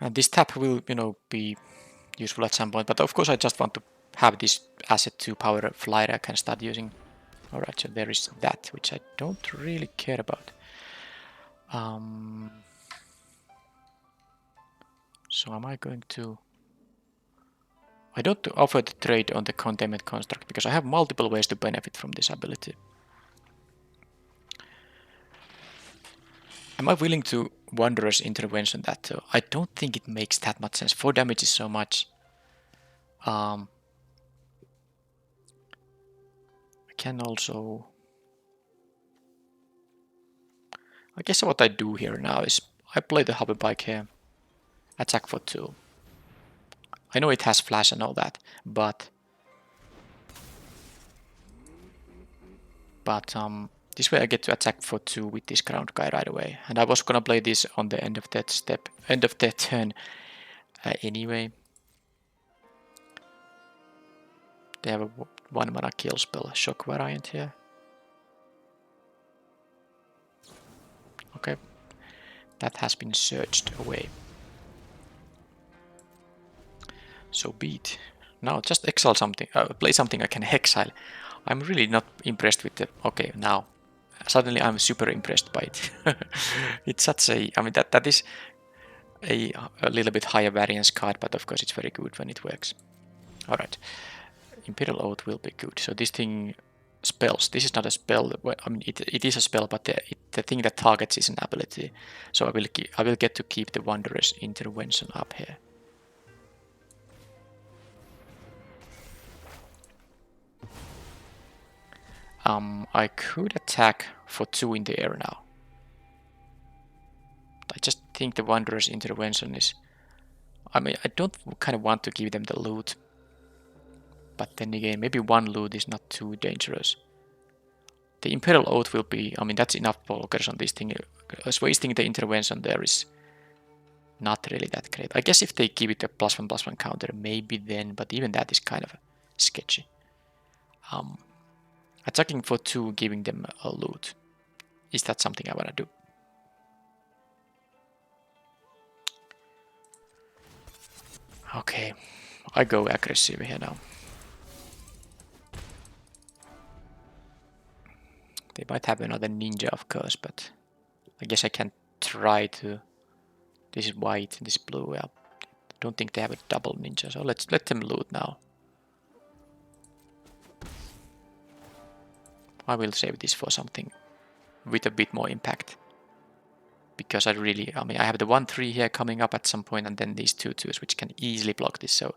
And this tap will, you know, be useful at some point. But of course I just want to have this asset to power a flyer I can start using. Alright, so there is that, which I don't really care about. So am I going to... I don't offer the trade on the containment construct because I have multiple ways to benefit from this ability. Am I willing to Wanderer's Intervention that though? I don't think it makes that much sense. 4 damage is so much. I can also... I guess what I do here now is I play the hover bike here. Attack for 2. I know it has flash and all that, but this way I get to attack for 2 with this ground guy right away. And I was gonna play this on the end of that step, end of that turn anyway. They have a 1 mana kill spell shock variant here. Okay, that has been searched away. So beat. Now just exile something, play something I can exile. I'm really not impressed with the... Okay, now suddenly I'm super impressed by it. It's such a... I mean, that is a little bit higher variance card, but of course it's very good when it works. Alright, Imperial Oath will be good. So this thing spells. This is not a spell. Well, I mean, it is a spell, but the thing that targets is an ability. So I will get to keep the Wanderer's Intervention up here. I could attack for 2 in the air now. I just think the Wanderer's Intervention is... I mean, I don't kind of want to give them the loot. But then again, maybe 1 loot is not too dangerous. The Imperial Oath will be... I mean, that's enough blockers on this thing. Wasting the intervention there is not really that great. I guess if they give it a +1/+1 counter, maybe then, but even that is kind of sketchy. Attacking for 2, giving them a loot. Is that something I want to do? Okay, I go aggressive here now. They might have another ninja, of course, but I guess I can try to... This is white, this is blue. I don't think they have a double ninja, so let's let them loot now. I will save this for something with a bit more impact. Because I mean, I have the 1/3 here coming up at some point, and then these 2/2s, which can easily block this. So,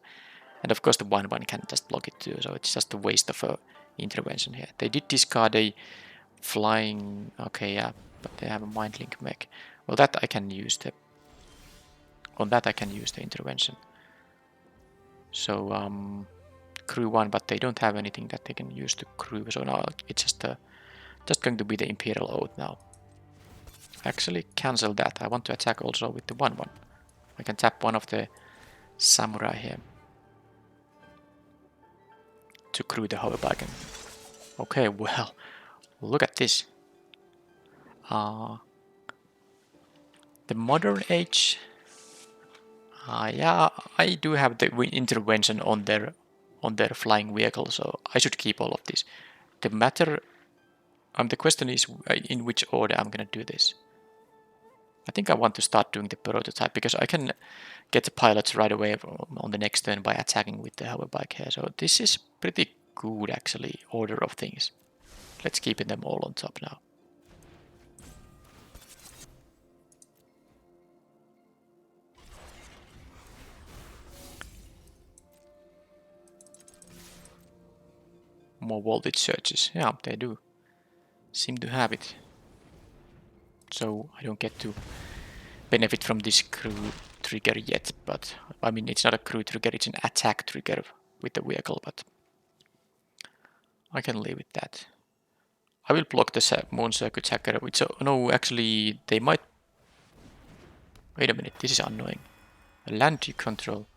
and of course the 1/1 can just block it too. So it's just a waste of a intervention here. They did discard a flying. Okay, yeah, but they have a mind link mech. Well, that I can use the. On that I can use the intervention. So crew 1, but they don't have anything that they can use to crew. So now it's just going to be the Imperial Oath now. Actually cancel that. I want to attack also with the 1/1. I can tap one of the samurai here to crew the hoverbike. Okay, well, look at this. The modern age. Yeah, I do have the intervention on their flying vehicle, so I should keep all of this. The question is in which order I'm gonna do this. I think I want to start doing the prototype because I can get the pilots right away on the next turn by attacking with the hoverbike here. So this is pretty good actually, order of things. Let's keep them all on top now. More voltage surges. Yeah, they do seem to have it. So I don't get to benefit from this crew trigger yet, but I mean it's not a crew trigger, it's an attack trigger with the vehicle, but I can live with that. I will block the Moon Circuit Hacker, which no, actually they might... Wait a minute, this is annoying. Land control.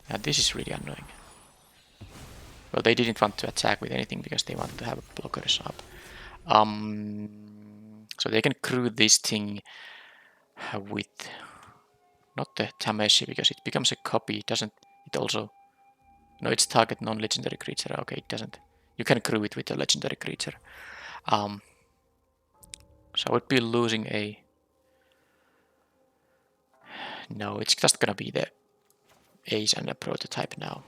Yeah, this is really annoying. Well, they didn't want to attack with anything because they want to have blockers up. So they can crew this thing with not the Tameshi because it becomes a copy. It doesn't It also... No, it's target non-legendary creature. Okay, it doesn't. You can crew it with a legendary creature. So I would be losing a... No, it's just gonna be the ace and a prototype now.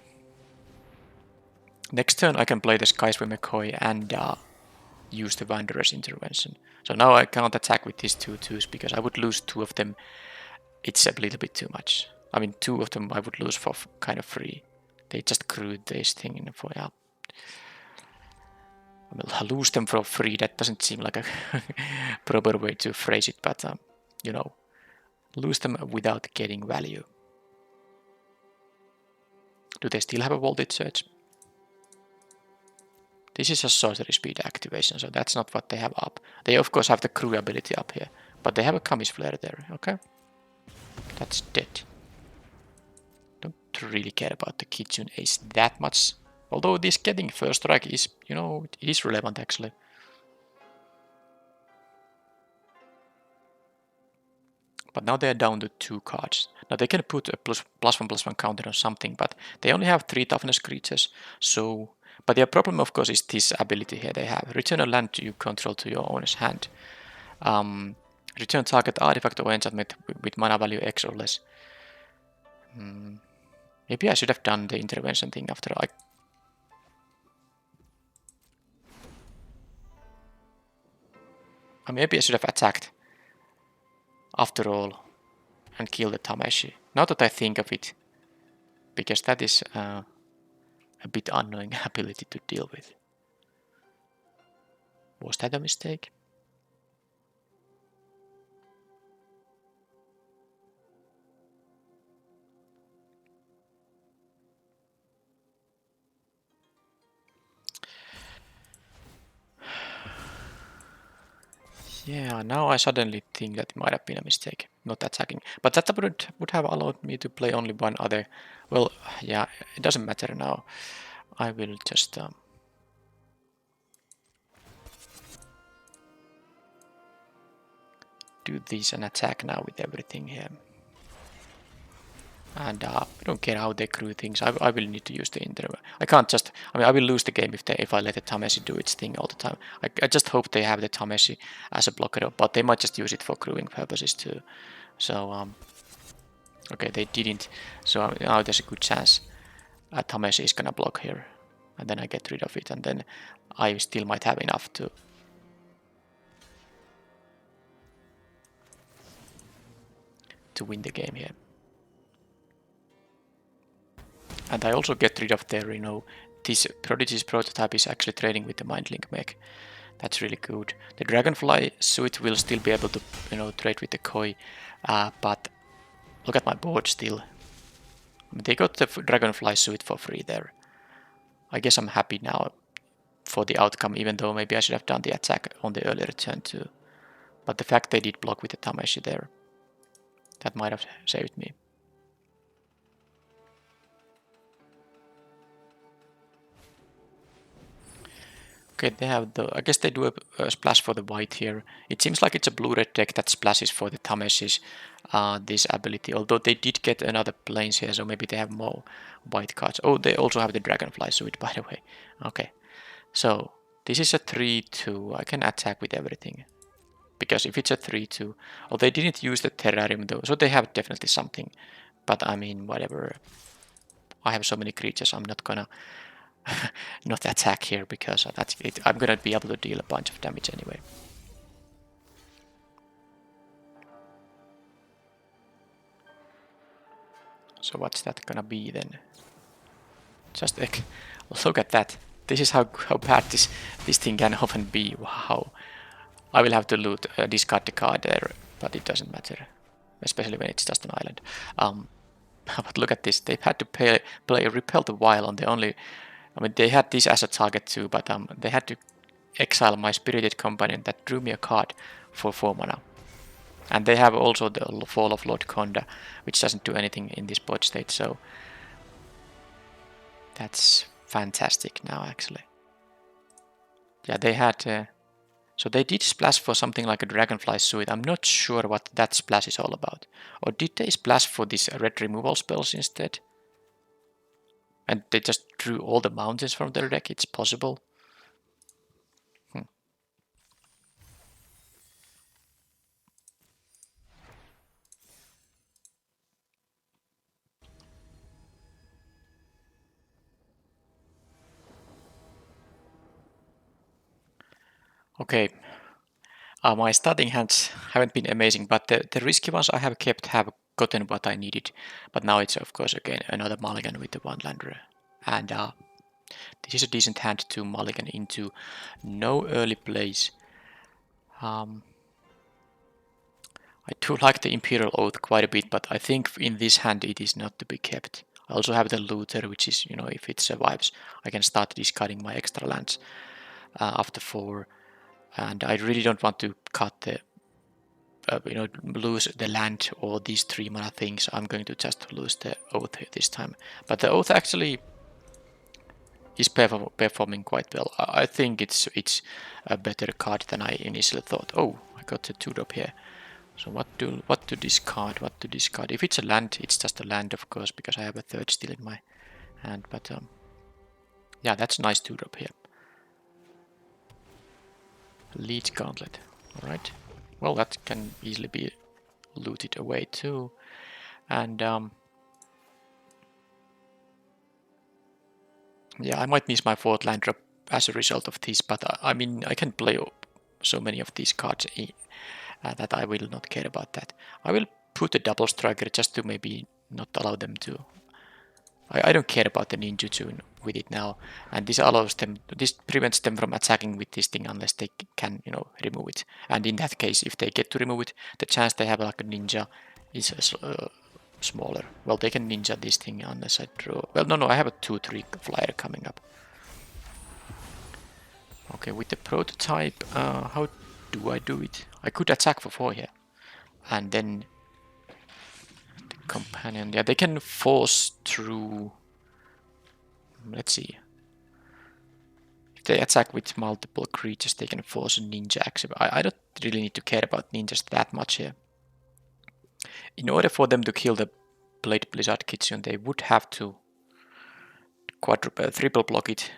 Next turn I can play the Skyswim McCoy and use the Wanderer's Intervention. So now I can't attack with these 2/2s because I would lose 2 of them. It's a little bit too much. I mean, 2 of them I would lose for kind of free. They just crewed this thing in for... Yeah. I mean, lose them for free, that doesn't seem like a proper way to phrase it, but you know, lose them without getting value. Do they still have a Voltage Surge? This is a sorcery speed activation, so that's not what they have up. They of course have the crew ability up here, but they have a Kami's Flare there, okay? That's dead. Don't really care about the Kitsune Ace that much. Although this getting first strike is, you know, it is relevant actually. But now they're down to 2 cards. Now they can put a +1/+1 counter on something, but they only have 3 toughness creatures, so... But their problem, of course, is this ability here they have. Return a land you control to your owner's hand. Return target artifact or enchantment with mana value X or less. Maybe I should have done the intervention thing after I... Maybe I should have attacked after all and killed the Tameshi. Now that I think of it, because that is a bit annoying ability to deal with. Was that a mistake? Yeah, now I suddenly think that it might have been a mistake, not attacking. But that would have allowed me to play only one other... Well, yeah, it doesn't matter now. I will just... do this and attack now with everything here. And I don't care how they crew things. I will need to use the interval. I can't just... I mean, I will lose the game if I let the Tameshi do its thing all the time. I just hope they have the Tameshi as a blocker, but they might just use it for crewing purposes too. So, okay, they didn't. So now there's a good chance Tameshi is gonna block here. And then I get rid of it, and then I still might have enough to... win the game here. And I also get rid of their, you know, this Prodigy's prototype is actually trading with the Mindlink mech. That's really good. The Dragonfly suit will still be able to, you know, trade with the Koi, but look at my board still. I mean, they got the Dragonfly suit for free there. I guess I'm happy now for the outcome, even though maybe I should have done the attack on the earlier turn too. But the fact they did block with the Tameshi there, that might have saved me. Okay, they have the... I guess they do a splash for the white here. It seems like it's a blue-red deck that splashes for the Tameshi's this ability. Although they did get another planes here, so maybe they have more white cards. Oh, they also have the Dragonfly suit, by the way. Okay, so this is a 3/2. I can attack with everything. Because if it's a 3/2... Oh, they didn't use the Terrarium though, so they have definitely something. But I mean, whatever. I have so many creatures, I'm not gonna... not attack here, because that's it. I'm gonna be able to deal a bunch of damage anyway. So what's that gonna be then? Just look at that. This is how bad this thing can often be. Wow. I will have to discard the card there, but it doesn't matter, especially when it's just an island. But look at this. They've had to play Repel the Wild on the only... I mean, they had this as a target too, but they had to exile my Spirited Companion that drew me a card for 4 mana. And they have also the Fall of Lord Konda, which doesn't do anything in this board state, so... That's fantastic now, actually. Yeah, they had... so they did splash for something like a Dragonfly suit. I'm not sure what that splash is all about. Or did they splash for these red removal spells instead? And they just drew all the mountains from their deck. It's possible. Okay. My starting hands haven't been amazing, but the risky ones I have kept have gotten what I needed. But now it's of course again another mulligan with the one lander. And this is a decent hand to mulligan into no early plays. I do like the Imperial Oath quite a bit, but I think in this hand it is not to be kept. I also have the Looter, which is, you know, if it survives, I can start discarding my extra lands after 4. And I really don't want to cut the, lose the land or these 3 mana things. I'm going to just lose the Oath this time. But the Oath actually is performing quite well. I think it's a better card than I initially thought. Oh, I got a 2-drop here. So what to discard? What to discard? If it's a land, it's just a land, of course, because I have a 3rd still in my hand. But yeah, that's a nice 2-drop here. Leech Gauntlet. All right. Well, that can easily be looted away too. And yeah, I might miss my 4th land drop as a result of this. But I mean, I can play so many of these cards that I will not care about that. I will put a double striker just to maybe not allow them to. I don't care about the ninjutsu with it now, and this allows them. This prevents them from attacking with this thing unless they can, remove it. And in that case, if they get to remove it, the chance they have like a ninja is smaller. Well, they can ninja this thing unless I draw. Well, no, I have a 2/3 flyer coming up. Okay, with the prototype, how do I do it? I could attack for 4 here, and then the companion. Yeah, they can force through. Let's see. If they attack with multiple creatures, they can force a ninja action. I don't really need to care about ninjas that much here. In order for them to kill the Blade Blizzard Kitchen, they would have to triple block it.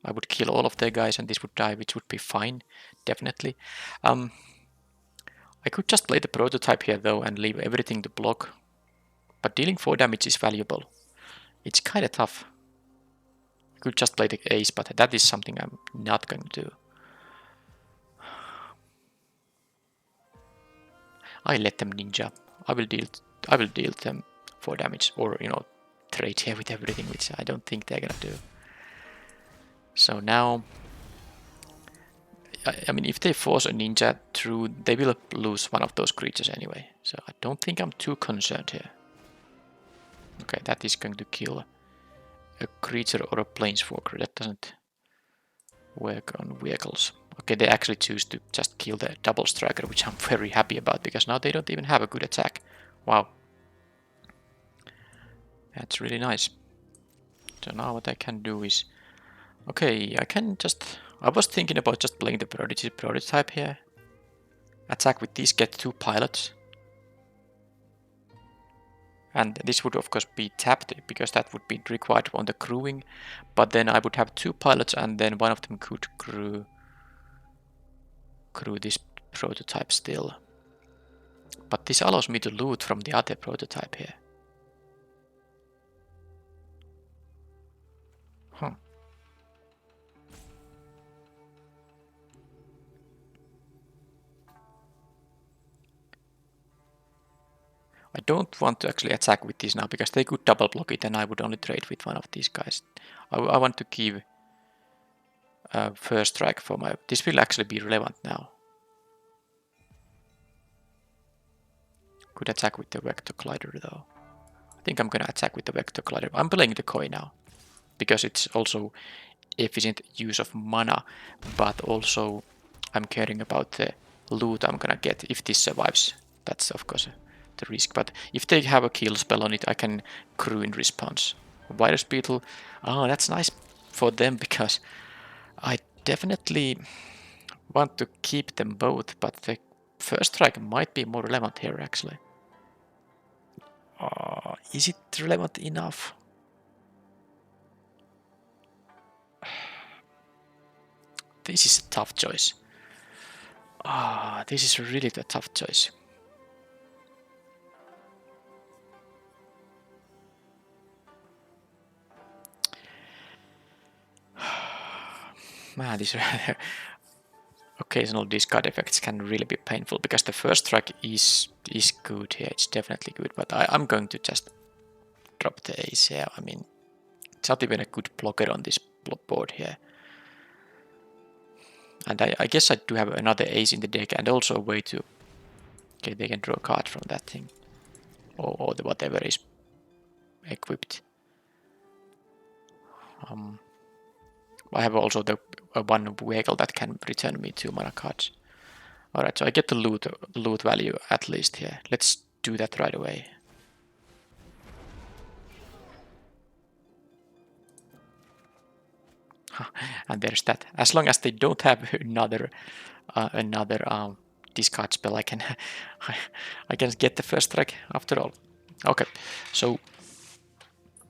I would kill all of their guys and this would die, which would be fine, definitely. I could just play the prototype here though and leave everything to block. But dealing 4 damage is valuable. It's kinda tough. I could just play the ace, but that is something I'm not going to do. I let them ninja. I will deal them 4 damage, or trade here with everything, which I don't think they're gonna do. So now, I mean, if they force a ninja through, they will lose one of those creatures anyway. So I don't think I'm too concerned here. Okay, that is going to kill a creature or a planeswalker. That doesn't work on vehicles. Okay, they actually choose to just kill the double striker, which I'm very happy about, because now they don't even have a good attack. Wow. That's really nice. So now what I can do is... Okay, I was thinking about just playing the Prodigy prototype here. Attack with these, get 2 pilots. And this would of course be tapped, because that would be required on the crewing. But then I would have 2 pilots, and then one of them could crew this prototype still. But this allows me to loot from the other prototype here. Huh. I don't want to actually attack with these now, because they could double block it and I would only trade with one of these guys. I want to give first strike for my... This will actually be relevant now. Could attack with the Vector Glider though. I think I'm gonna attack with the Vector Glider. I'm playing the Koi now, because it's also efficient use of mana, but also I'm caring about the loot I'm gonna get if this survives. That's of course the risk, but if they have a kill spell on it, I can crew in response. Virus Beetle, oh, that's nice for them, because I definitely want to keep them both, but the first strike might be more relevant here actually. Is it relevant enough? this is a tough choice. Ah, this is really a tough choice. Man, these occasional discard effects can really be painful, because the first strike is good here. It's definitely good, but I'm going to just drop the ace here. I mean, it's not even a good blocker on this board here. And I guess I do have another ace in the deck, and also a way to... Okay, they can draw a card from that thing. Or the whatever is equipped. I have also the one vehicle that can return me 2 mana cards. Alright, so I get the loot value at least here. Let's do that right away. And there's that. As long as they don't have another discard spell, I can I can get the first strike after all. Okay, so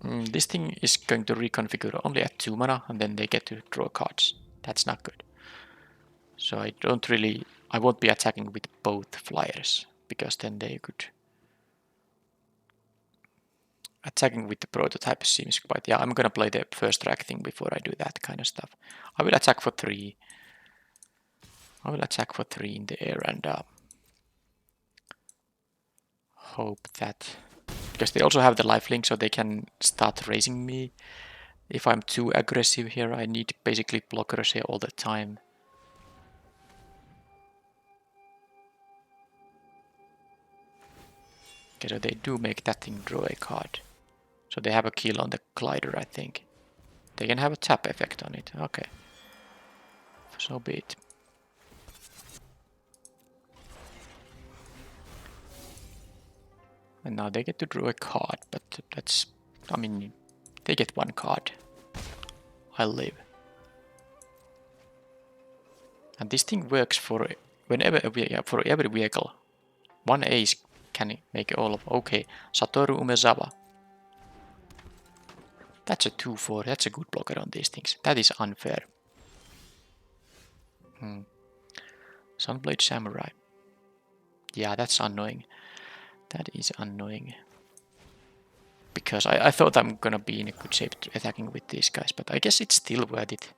this thing is going to reconfigure only at 2 mana, and then they get to draw cards. That's not good. So I won't be attacking with both flyers, because then they could... Attacking with the prototype seems quite... Yeah, I'm gonna play the first strike thing before I do that kind of stuff. I will attack for 3. I will attack for 3 in the air and hope that... Because they also have the lifelink, so they can start raising me. If I'm too aggressive here, I need basically blockers here all the time. Okay, so they do make that thing draw a card. So they have a kill on the glider, I think. They can have a tap effect on it. Okay. So be it. And now they get to draw a card, but that's... I mean, they get 1 card. I'll live. And this thing works for whenever for every vehicle. 1 ace can make all of... Okay, Satoru Umezawa. That's a 2-4. That's a good blocker on these things. That is unfair. Sunblade Samurai. Yeah, that's annoying. That is annoying. Because I thought I'm gonna be in a good shape attacking with these guys, but I guess it's still worth it.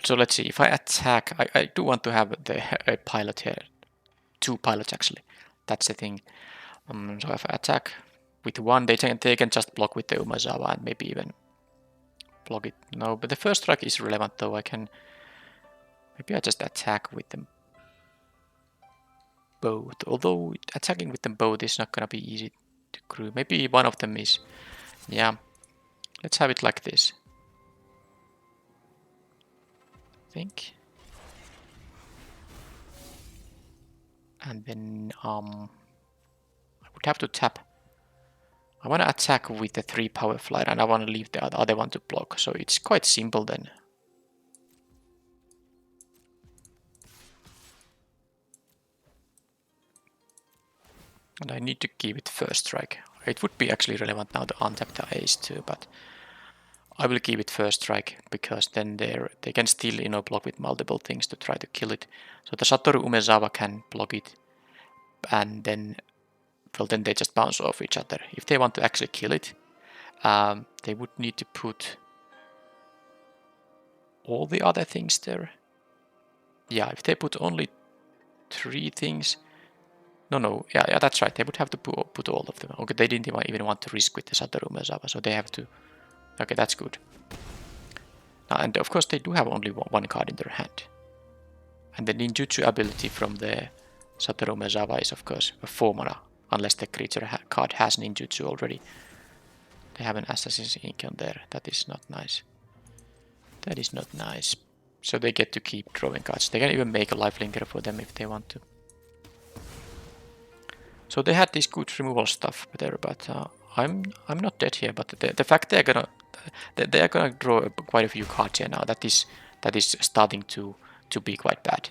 So let's see, if I attack, I do want to have a pilot here. 2 pilots actually, that's the thing. So if I attack with 1, they can just block with the Umezawa and maybe even block it. No, but the first strike is relevant though. Maybe I just attack with them both. Although attacking with them both is not gonna be easy to crew. Maybe one of them is. Yeah, let's have it like this. I think. And then I would have to tap. I want to attack with the 3 power flyer, and I want to leave the other one to block. So it's quite simple then. And I need to keep it first strike. It would be actually relevant now to untap the ace too, but I will keep it first strike, because then they can still, block with multiple things to try to kill it. So the Satoru Umezawa can block it, and then, well, then they just bounce off each other. If they want to actually kill it, they would need to put all the other things there. Yeah, if they put only 3 things. No, yeah, that's right. They would have to put all of them. Okay, they didn't even want to risk with the Satoru Umezawa, so they have to. Okay, that's good. And of course they do have only 1 card in their hand. And the ninjutsu ability from the Satoru Umezawa is of course a 4 mana, unless the creature card has ninjutsu already. They have an Assassin's Ink on there. That is not nice. That is not nice. So they get to keep drawing cards. They can even make a lifelinker for them if they want to. So they had this good removal stuff there, but I'm not dead here, but the fact they're gonna draw quite a few cards here now. That is starting to be quite bad.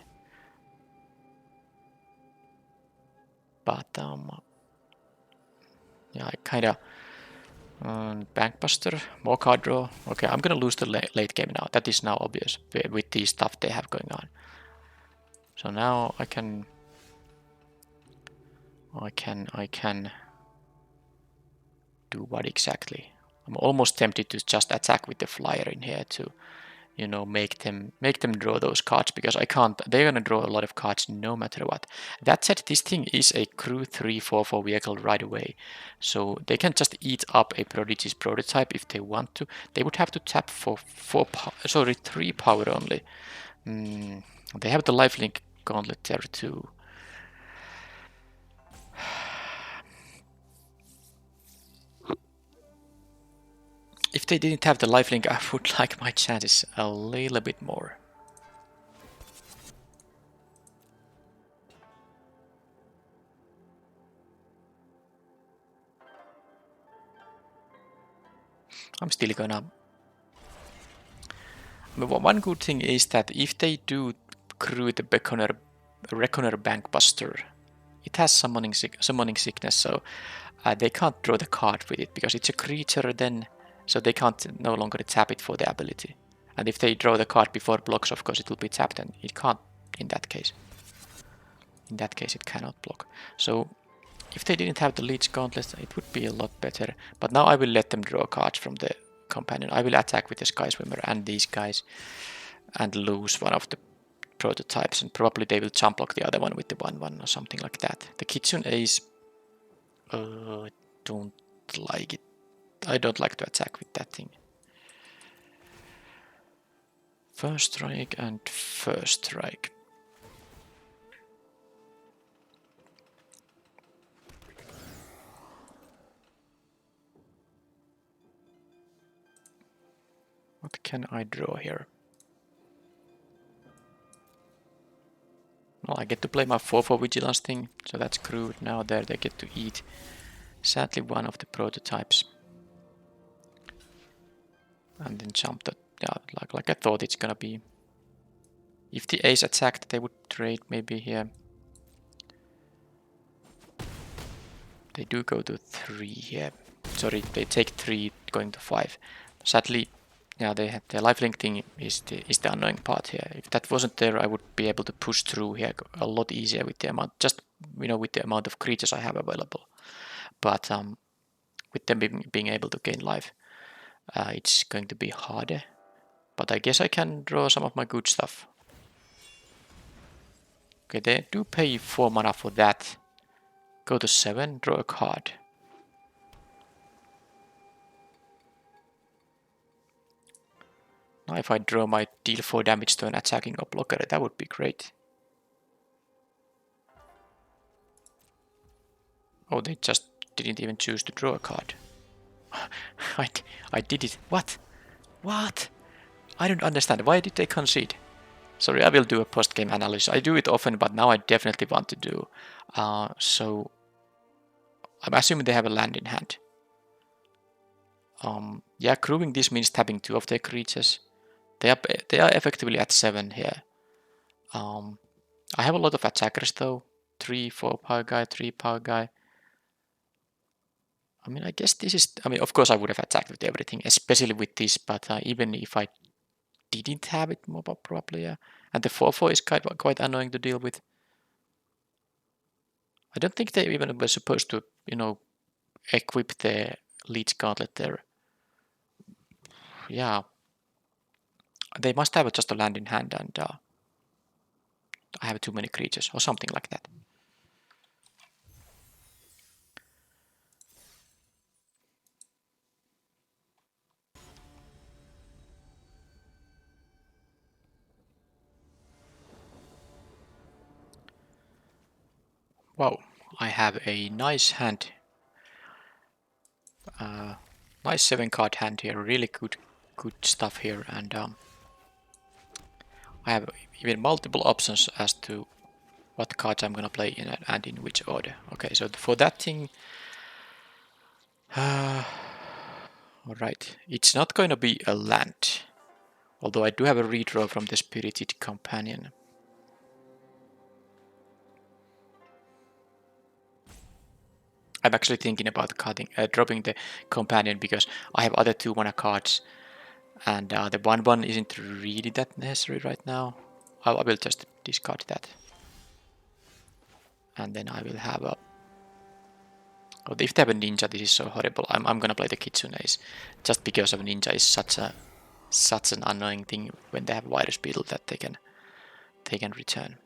But yeah, I kinda Bankbuster, more card draw. Okay, I'm gonna lose the late game now. That is now obvious with the stuff they have going on. So now I can do what exactly? I'm almost tempted to just attack with the flyer in here to, you know, make them draw those cards, because I can't. They're gonna draw a lot of cards no matter what. That said, this thing is a crew 3/4/4 vehicle right away, so they can just eat up a Prodigy's prototype if they want to. They would have to tap for 3 power only. They have the lifelink gauntlet there too. If they didn't have the lifelink, I would like my chances a little bit more. I'm still gonna... One good thing is that if they do crew the Reckoner Bankbuster, it has summoning sickness, so they can't draw the card with it, because it's a creature then, so they can't no longer tap it for the ability. And if they draw the card before blocks, of course it will be tapped, and it can't in that case. In that case it cannot block. So if they didn't have the Leech Gauntlet, it would be a lot better. But now I will let them draw cards from the companion. I will attack with the Sky Swimmer and these guys and lose one of the prototypes, and probably they will jump block the other one with the 1/1 or something like that. The Kitsune Ace, don't like it. I don't like to attack with that thing. First strike and first strike. What can I draw here? Well, I get to play my 4/4 vigilance thing, so that's crude. Now there they get to eat, sadly, one of the prototypes. And then jump that, yeah, like I thought it's gonna be. If the ace attacked, they would trade maybe here. They do go to 3 here. Sorry, they take 3 going to 5. Sadly, yeah, they had the lifelink thing is the annoying part here. If that wasn't there, I would be able to push through here a lot easier with the amount, just, you know, with the amount of creatures I have available. But with them being able to gain life, it's going to be harder. But I guess I can draw some of my good stuff. Okay, they do pay 4 mana for that. Go to 7, draw a card. Now if I draw my deal 4 damage to an attacking or blocker, that would be great. Oh, they just didn't even choose to draw a card. I did it. What? What? I don't understand. Why did they concede? Sorry, I will do a post-game analysis. I do it often, but now I definitely want to do. So I'm assuming they have a land in hand. Yeah, crewing this means tapping 2 of their creatures. They are effectively at 7 here. I have a lot of attackers though. 3, 4 power guy, 3 power guy. I mean, I guess this is... I mean, of course I would have attacked with everything, especially with this, but even if I didn't have it, more probably, yeah. And the 4/4 is quite annoying to deal with. I don't think they even were supposed to, you know, equip the Leech Gauntlet there. Yeah. They must have just a land in hand, and I have too many creatures, or something like that. Wow, I have a nice hand. Nice 7-card hand here, really good stuff here, and I have even multiple options as to what cards I'm gonna play in and in which order. Okay, so for that thing, Alright, it's not going to be a land. Although I do have a redraw from the Spirited Companion. I'm actually thinking about dropping the Companion because I have other 2-mana cards. And the 1/1 isn't really that necessary right now. I will just discard that. And then I will have a... Oh, if they have a ninja, this is so horrible. I'm gonna play the Kitsunes. Just because of ninja is such an annoying thing when they have virus beetle that they can return.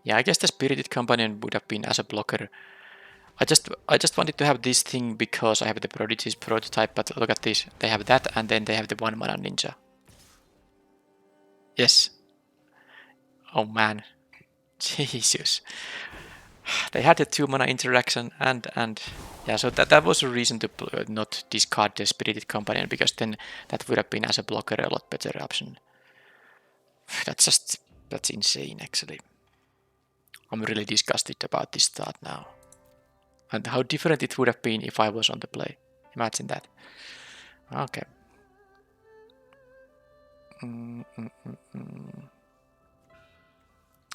Yeah, I guess the Spirited Companion would have been as a blocker. I just wanted to have this thing because I have the Prodigy's prototype, but look at this. They have that and then they have the 1-mana ninja. Yes. Oh man. Jesus. They had a 2-mana interaction and yeah, so that was a reason to not discard the Spirited Companion, because then that would have been as a blocker a lot better option. That's insane actually. I'm really disgusted about this start now. And how different it would have been if I was on the play. Imagine that. Okay.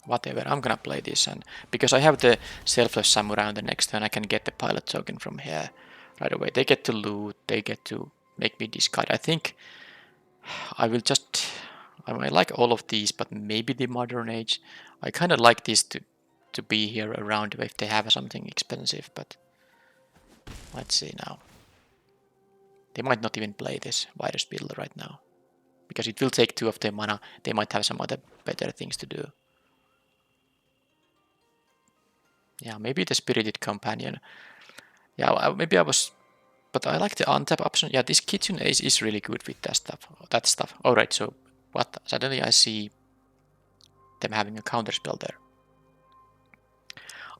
Whatever, I'm gonna play this, and because I have the Selfless Samurai on the next turn, I can get the pilot token from here right away. They get to loot, they get to make me discard. I think I will just... I like all of these, but maybe the Modern Age. I kind of like this to be here around if they have something expensive, but let's see now. They might not even play this Virus Builder right now, because it will take 2 of their mana. They might have some other better things to do. Yeah, maybe the Spirited Companion. Yeah, maybe I was... But I like the untap option. Yeah, this Kitchen Ace is really good with that stuff. Alright, so what? Suddenly I see them having a counterspell there.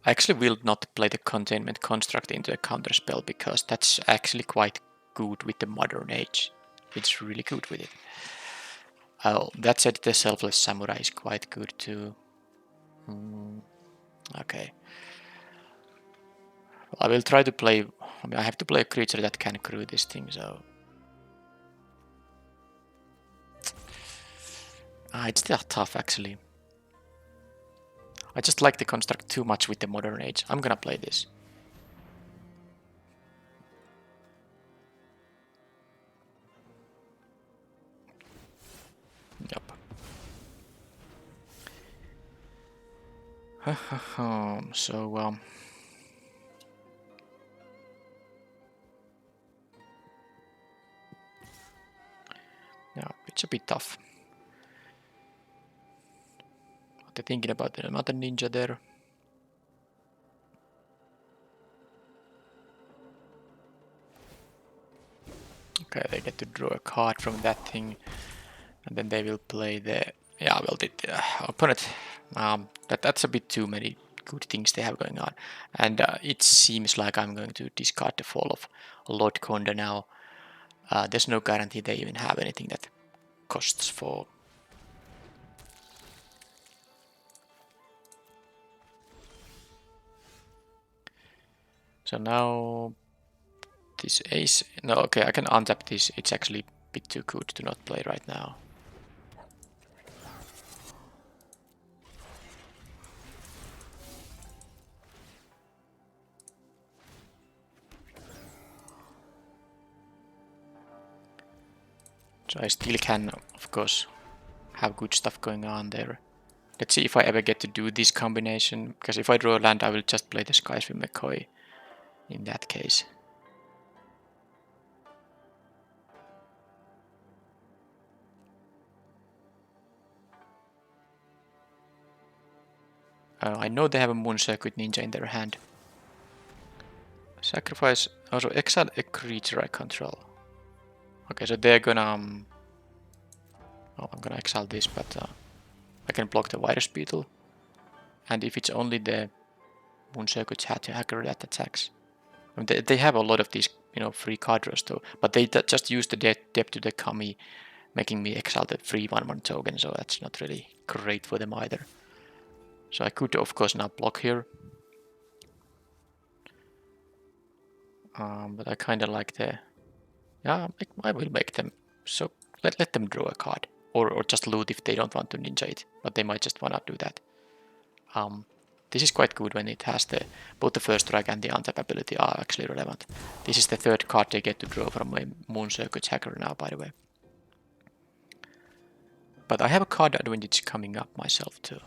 I actually will not play the Containment Construct into a counterspell because that's actually quite good with the Modern Age. It's really good with it. That said, the Selfless Samurai is quite good too. Okay. I will try to play... I mean, I have to play a creature that can crew this thing, so... It's still tough, actually. I just like the construct too much with the Modern Age. I'm gonna play this. Yep. So, yeah, it's a bit tough. What are thinking about another ninja there? Okay, they get to draw a card from that thing, and then they will play the... Yeah, well, the opponent... that's a bit too many good things they have going on. And it seems like I'm going to discard the Fall of Lord Konda now. There's no guarantee they even have anything that costs 4. So now this ace... No, okay, I can untap this. It's actually a bit too good to not play right now. So I still can, of course, have good stuff going on there. Let's see if I ever get to do this combination, because if I draw a land, I will just play the Skyswim McCoy in that case. I know they have a Moon Circuit Ninja in their hand. Sacrifice, also exile a creature I control. Okay, so they're gonna... oh, I'm gonna exile this, but I can block the Virus Beetle. And if it's only the Moon Circuit hacker that attacks. I mean, they have a lot of these, free card draws though, but they just use the depth to the Kami, making me exile the free 1/1 token, so that's not really great for them either. So I could, of course, now block here. But I kind of like the Yeah, I will make them. So let them draw a card. Or just loot if they don't want to ninja it. But they might just want to do that. This is quite good when it has both the first strike and the untap ability are actually relevant. This is the third card they get to draw from my Moon Circuit Hacker now, by the way. But I have a card advantage coming up myself too.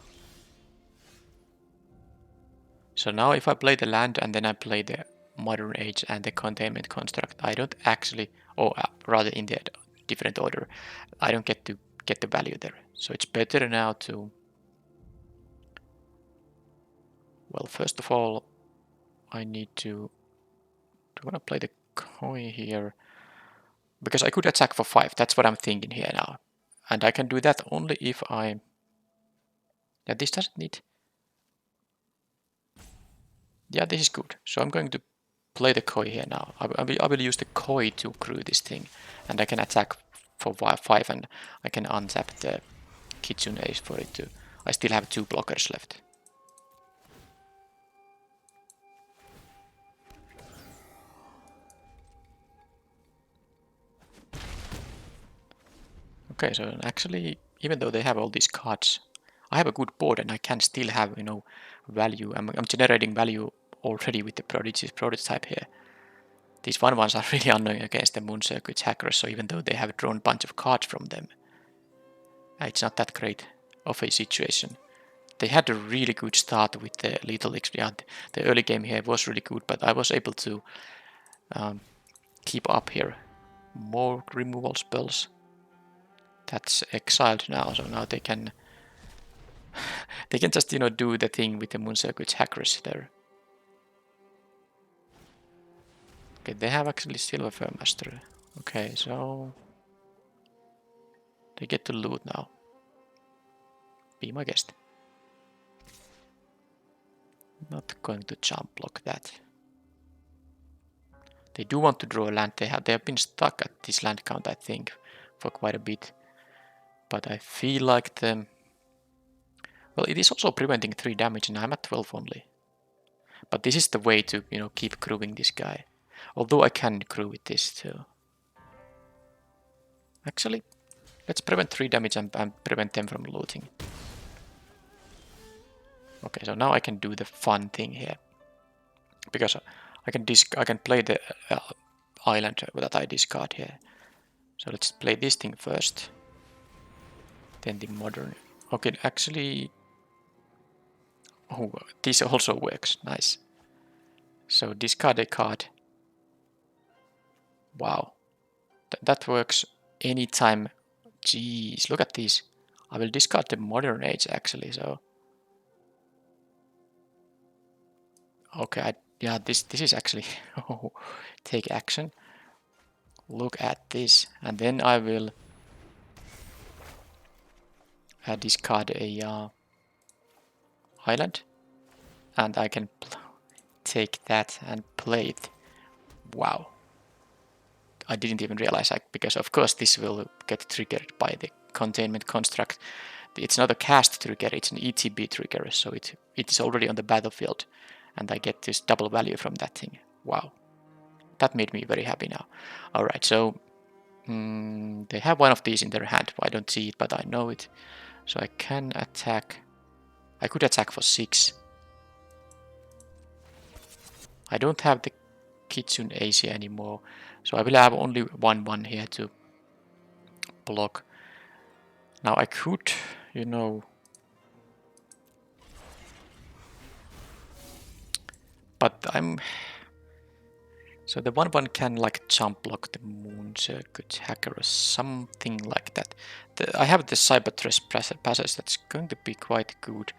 So now if I play the land and then I play the Modern Age and the Containment Construct, I don't actually, or rather in the different order, I don't get to get the value there. So it's better now to, well, first of all, I need to, do I want to play the coin here? Because I could attack for 5, that's what I'm thinking here now. And I can do that only if I, yeah, this doesn't need, yeah, this is good. So I'm going to play the koi here now. I will use the koi to crew this thing, and I can attack for 5, and I can untap the Kitsune Ace for it too. I still have 2 blockers left. Okay, so actually, even though they have all these cards, I have a good board and I can still have, you know, value. I'm generating value already with the prototype here. These 1/1s are really annoying against the Moon Circuit hackers, so even though they have drawn a bunch of cards from them, it's not that great of a situation. They had a really good start with the Lethal X. Yeah, the early game here was really good, but I was able to keep up here. More removal spells. That's exiled now, so now they can just, you know, do the thing with the Moon Circuit hackers there. Okay, they have actually Silver Master. Okay, so they get to loot now. Be my guest. Not going to jump block that. They do want to draw a land. They have been stuck at this land count, I think, for quite a bit. But I feel like the, well, it is also preventing 3 damage, and I'm at 12 only. But this is the way to, you know, keep crewing this guy. Although I can crew with this too. Actually, let's prevent 3 damage and prevent them from looting. Okay, so now I can do the fun thing here. Because I can play the island that I discard here. So let's play this thing first. Then the modern. Okay, actually, oh, this also works. Nice. So discard a card. Wow, that works anytime. Jeez, look at this. I will discard the Modern Age actually. So okay, yeah, this is actually take action. Look at this, and then I will discard a island, and I can take that and play it. Wow, I didn't even realize because of course this will get triggered by the containment construct. It's not a cast trigger, it's an ETB trigger, so it is already on the battlefield, and I get this double value from that thing. Wow, that made me very happy now. Alright, so they have one of these in their hand. I don't see it, but I know it. So I can attack. I could attack for 6. I don't have the Kitsune AC anymore, so I will have only 1/1 here to block. Now I could, you know, but I'm, so the 1/1 can like jump block the Moon Circuit hacker or something like that. I have the Cybertress passage that's going to be quite good,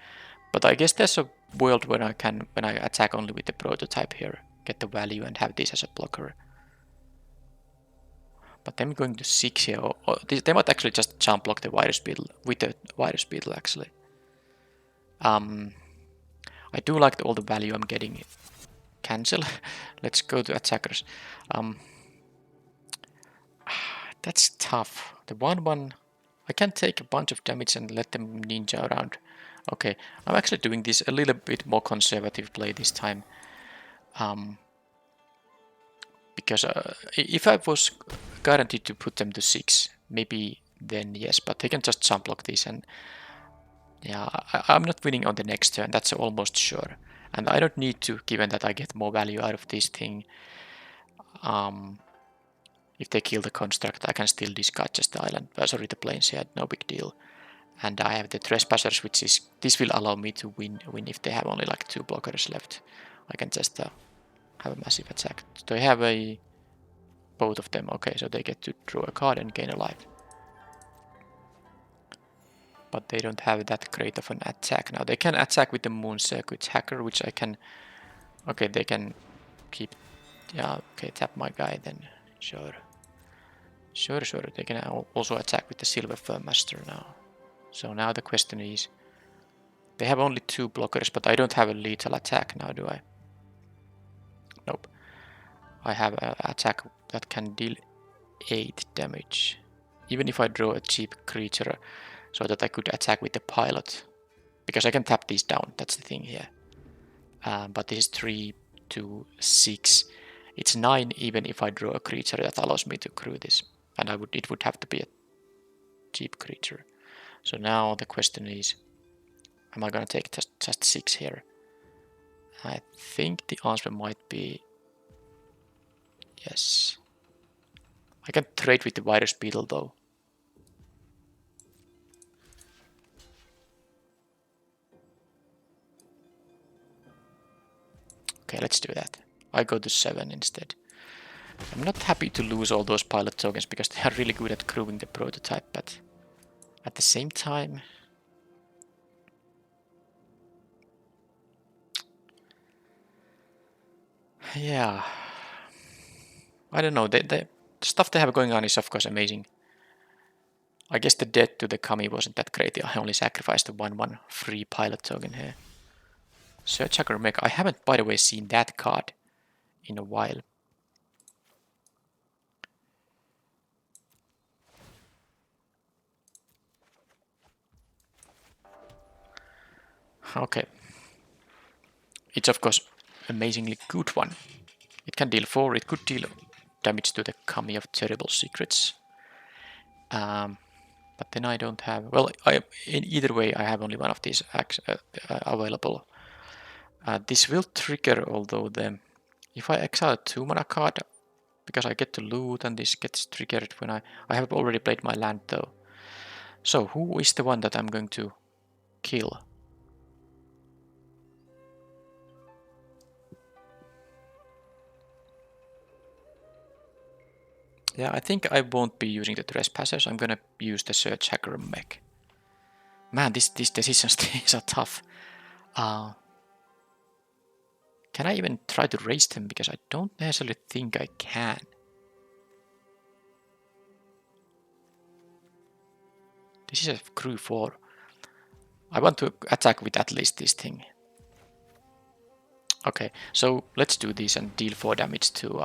but I guess there's a world where when I attack only with the prototype here, get the value and have this as a blocker. But I'm going to 6 here, or they might actually just jump block the virus beetle with the virus beetle actually. I do like all the value I'm getting. Cancel. Let's go to attackers. That's tough. The 1/1, I can take a bunch of damage and let them ninja around. Okay, I'm actually doing this a little bit more conservative play this time. Because if I was guaranteed to put them to 6, maybe then yes, but they can just jump block this, and yeah, I'm not winning on the next turn, that's almost sure. And I don't need to, given that I get more value out of this thing. If they kill the construct, I can still discard just the island, sorry, the plains here, no big deal. And I have the trespassers, which is, this will allow me to win if they have only like 2 blockers left. I can just have a massive attack. They have both of them, okay, so they get to draw a card and gain a life. But they don't have that great of an attack now. They can attack with the Moon Circuit Hacker, which I can... Okay, they can keep... Yeah, okay, tap my guy then. Sure. Sure. They can also attack with the Silver Firm Master now. So now the question is... They have only 2 blockers, but I don't have a lethal attack now, do I? Nope. I have an attack that can deal 8 damage. Even if I draw a cheap creature... So that I could attack with the pilot. Because I can tap these down, that's the thing here. But this is 3 to 6. It's 9 even if I draw a creature that allows me to crew this. And it would have to be a cheap creature. So now the question is, am I gonna take just 6 here? I think the answer might be yes. I can trade with the Virus Beetle though. Okay, let's do that. I go to 7 instead. I'm not happy to lose all those pilot tokens because they are really good at crewing the prototype, but at the same time... Yeah... I don't know, the stuff they have going on is of course amazing. I guess the death to the Kami wasn't that great, I only sacrificed the 1/1 free pilot token here. Search Hacker Mech, I haven't by the way seen that card in a while. Okay. It's of course amazingly good one. It can deal 4, it could deal damage to the Kami of Terrible Secrets. But then I don't have... Well, in either way I have only one of these available. This will trigger, although if I exile a 2-mana card, because I get to loot and this gets triggered when I have already played my land though. So who is the one that I'm going to kill? Yeah, I think I won't be using the Trespassers, I'm gonna use the Search Hacker Mech. Man, these decisions are tough. Can I even try to raise them? Because I don't necessarily think I can. This is a crew 4. I want to attack with at least this thing. Okay, so let's do this and deal 4 damage to,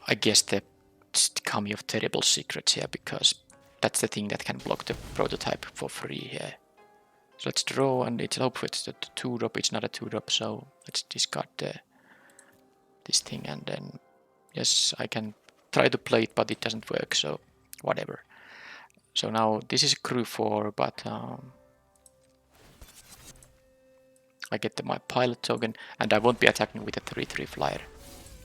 I guess, the Kami of Terrible Secrets here, because that's the thing that can block the prototype for free here. So let's draw, and it's hopefully it's a 2-drop, it's not a 2-drop, so let's discard this thing, and then, yes, I can try to play it, but it doesn't work, so whatever. So now this is crew 4, but I get my pilot token, and I won't be attacking with a 3/3 flyer.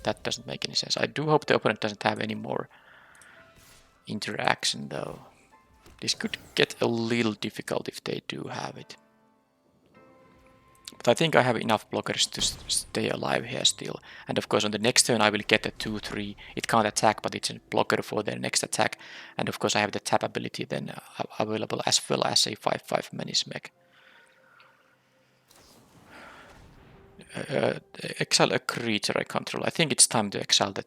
That doesn't make any sense. I do hope the opponent doesn't have any more interaction though. This could get a little difficult if they do have it. But I think I have enough blockers to stay alive here still. And of course on the next turn I will get a 2/3. It can't attack, but it's a blocker for their next attack. And of course I have the tap ability then available, as well as a 5/5 Menace Mech. Exile a creature I control. I think it's time to exile the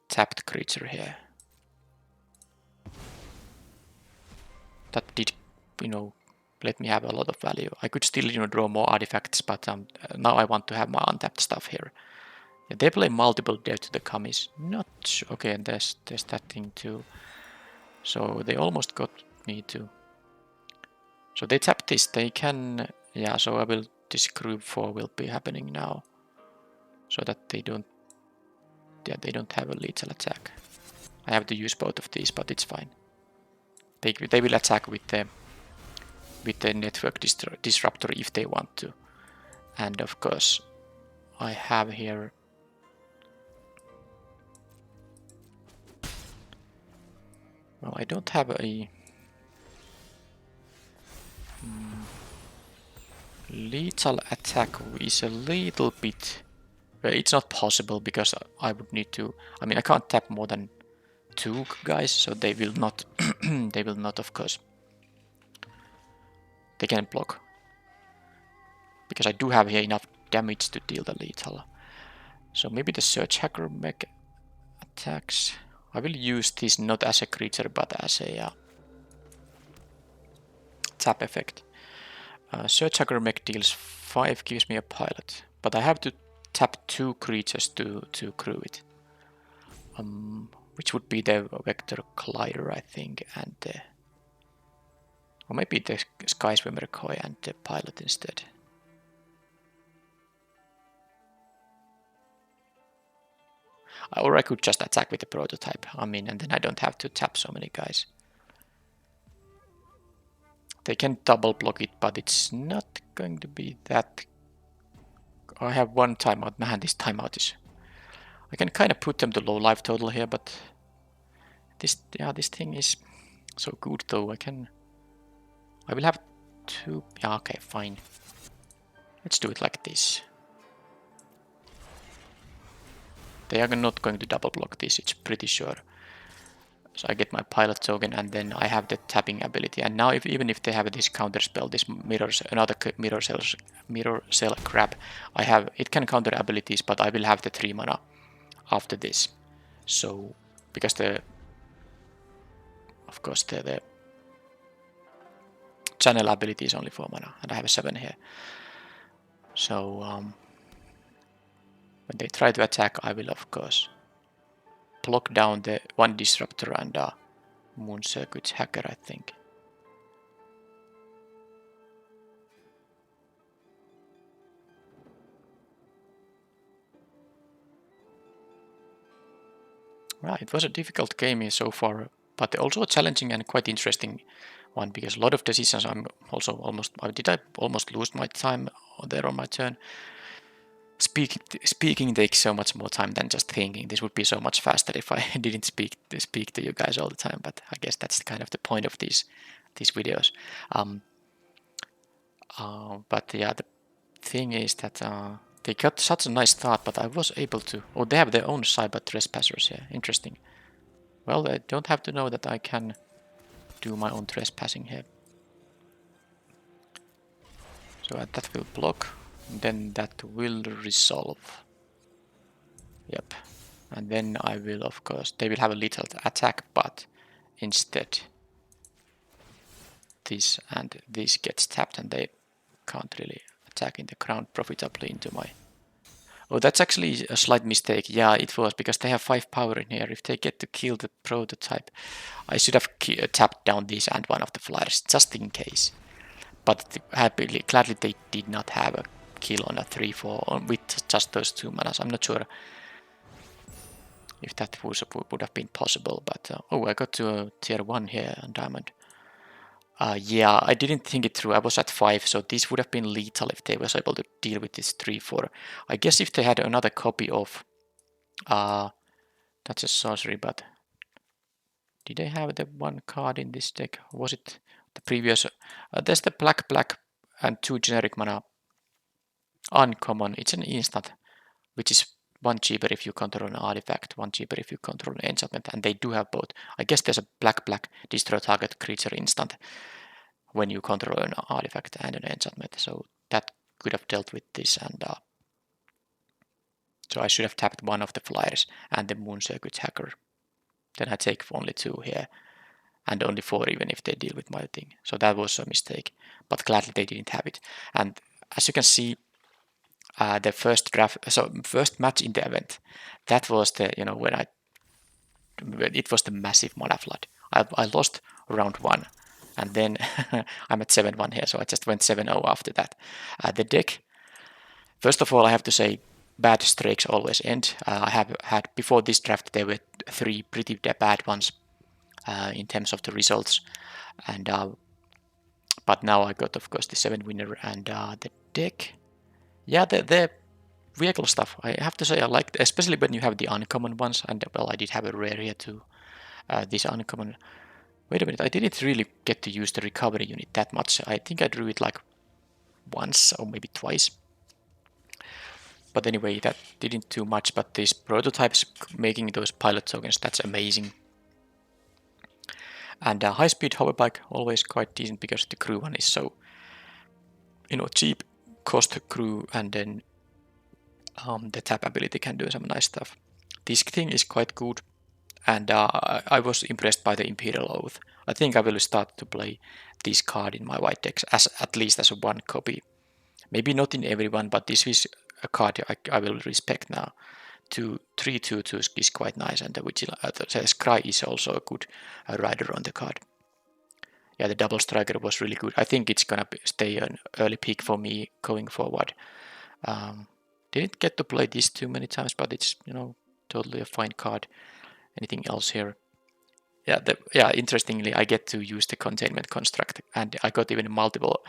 tapped creature here. That did, let me have a lot of value. I could still, draw more artifacts, but now I want to have my untapped stuff here. Yeah, they play multiple death to the Kamis. Not sure. Okay, and there's that thing too. So they almost got me to. So they tap this. They can. Yeah. So I will this group 4 will be happening now, so that they don't have a lethal attack. I have to use both of these, but it's fine. They will attack with the network disruptor if they want to. And of course, I have here well, I don't have a lethal attack is a little bit. It's not possible because I would need to. I mean, I can't tap more than 2 guys, so they will not. They will not, of course. They can block because I do have here enough damage to deal the lethal. So maybe the search hacker mech attacks. I will use this not as a creature but as a tap effect. Search hacker mech deals 5, gives me a pilot, but I have to tap 2 creatures to crew it. Which would be the Vector Collider, I think, and or maybe the Sky Swimmer Koi and the pilot instead. Or I could just attack with the prototype, I mean, and then I don't have to tap so many guys. They can double block it, but it's not going to be that. I have 1 timeout. Man, this timeout is. I can kind of put them to low life total here, but this thing is so good though. I will have 2. Yeah, okay, fine. Let's do it like this. They are not going to double block this, it's pretty sure. So I get my pilot token and then I have the tapping ability. And now even if they have this counter spell, this another mirror cell crab, it can counter abilities, but I will have the 3 mana after this. So because of course the channel ability is only 4 mana and I have a 7 here. So when they try to attack, I will of course block down the 1 disruptor and moon circuit hacker, I think. Right, it was a difficult game here so far, but also a challenging and quite interesting one because a lot of decisions I'm also almost. Did I almost lose my time there on my turn? Speaking takes so much more time than just thinking. This would be so much faster if I didn't speak to you guys all the time. But I guess that's kind of the point of these videos. But yeah, the thing is that they got such a nice start, but I was able to. Oh, they have their own cyber trespassers here. Interesting. Well, they don't have to know that I can do my own trespassing here. So that will block. Then that will resolve. Yep. And then I will, of course, they will have a little attack, but instead this and this gets tapped and they can't really attack in the ground profitably into my. Oh, that's actually a slight mistake. Yeah, it was because they have 5 power in here. If they get to kill the prototype, I should have tapped down this and one of the flyers just in case. But gladly they did not have a kill on a 3/4 with just those 2 manas. I'm not sure if that would have been possible, but oh, I got to a tier 1 here on diamond. Yeah, I didn't think it through. I was at 5, so this would have been lethal if they was able to deal with this 3/4. I guess if they had another copy of that's a sorcery, but did they have the 1 card in this deck? Was it the previous? There's the black and 2 generic mana. Uncommon, it's an instant, which is 1 cheaper if you control an artifact, 1 cheaper if you control an enchantment, and they do have both. I guess there's a black destroy target creature instant when you control an artifact and an enchantment, so that could have dealt with this, and so I should have tapped 1 of the flyers and the moon circuit hacker. Then I take only 2 here, and only 4 even if they deal with my thing. So that was a mistake, but gladly they didn't have it. And as you can see, the first match in the event, that was the, when it was the massive mana flood. I lost round 1, and then I'm at 7-1 here, so I just went 7-0 after that. The deck, first of all, I have to say bad streaks always end. I have had, before this draft, there were 3 pretty bad ones in terms of the results, and but now I got, of course, the 7 winner. And the deck, yeah, the vehicle stuff, I have to say I like, especially when you have the uncommon ones, and well, I did have a rare here too. This uncommon, wait a minute, I didn't really get to use the recovery unit that much. I think I drew it like once or maybe twice. But anyway, that didn't do much, but these prototypes making those pilot tokens, that's amazing. And high-speed hoverbike, always quite decent because the crew one is so, cheap cost crew, and then the tap ability can do some nice stuff. This thing is quite good, and I was impressed by the Imperial Oath. I think I will start to play this card in my white decks, at least as one copy. Maybe not in everyone, but this is a card I will respect now. 3/2/2 is quite nice, and the Scry is also a good rider on the card. Yeah, the double striker was really good. I think it's gonna stay an early pick for me going forward. Didn't get to play this too many times, but it's totally a fine card. Anything else here? Yeah, interestingly, I get to use the containment construct, and I got even multiple,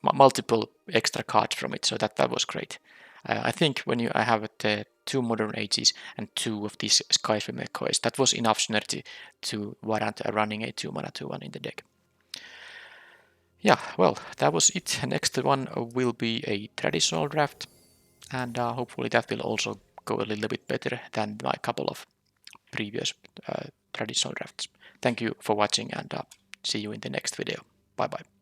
multiple extra cards from it. So that was great. I think when I have the 2 modern ages and 2 of these Skyfall McCoys, that was enough synergy to warrant running a 2-mana 2/1 in the deck. Yeah, well, that was it. Next one will be a traditional draft, and hopefully that will also go a little bit better than my couple of previous traditional drafts. Thank you for watching, and see you in the next video. Bye bye.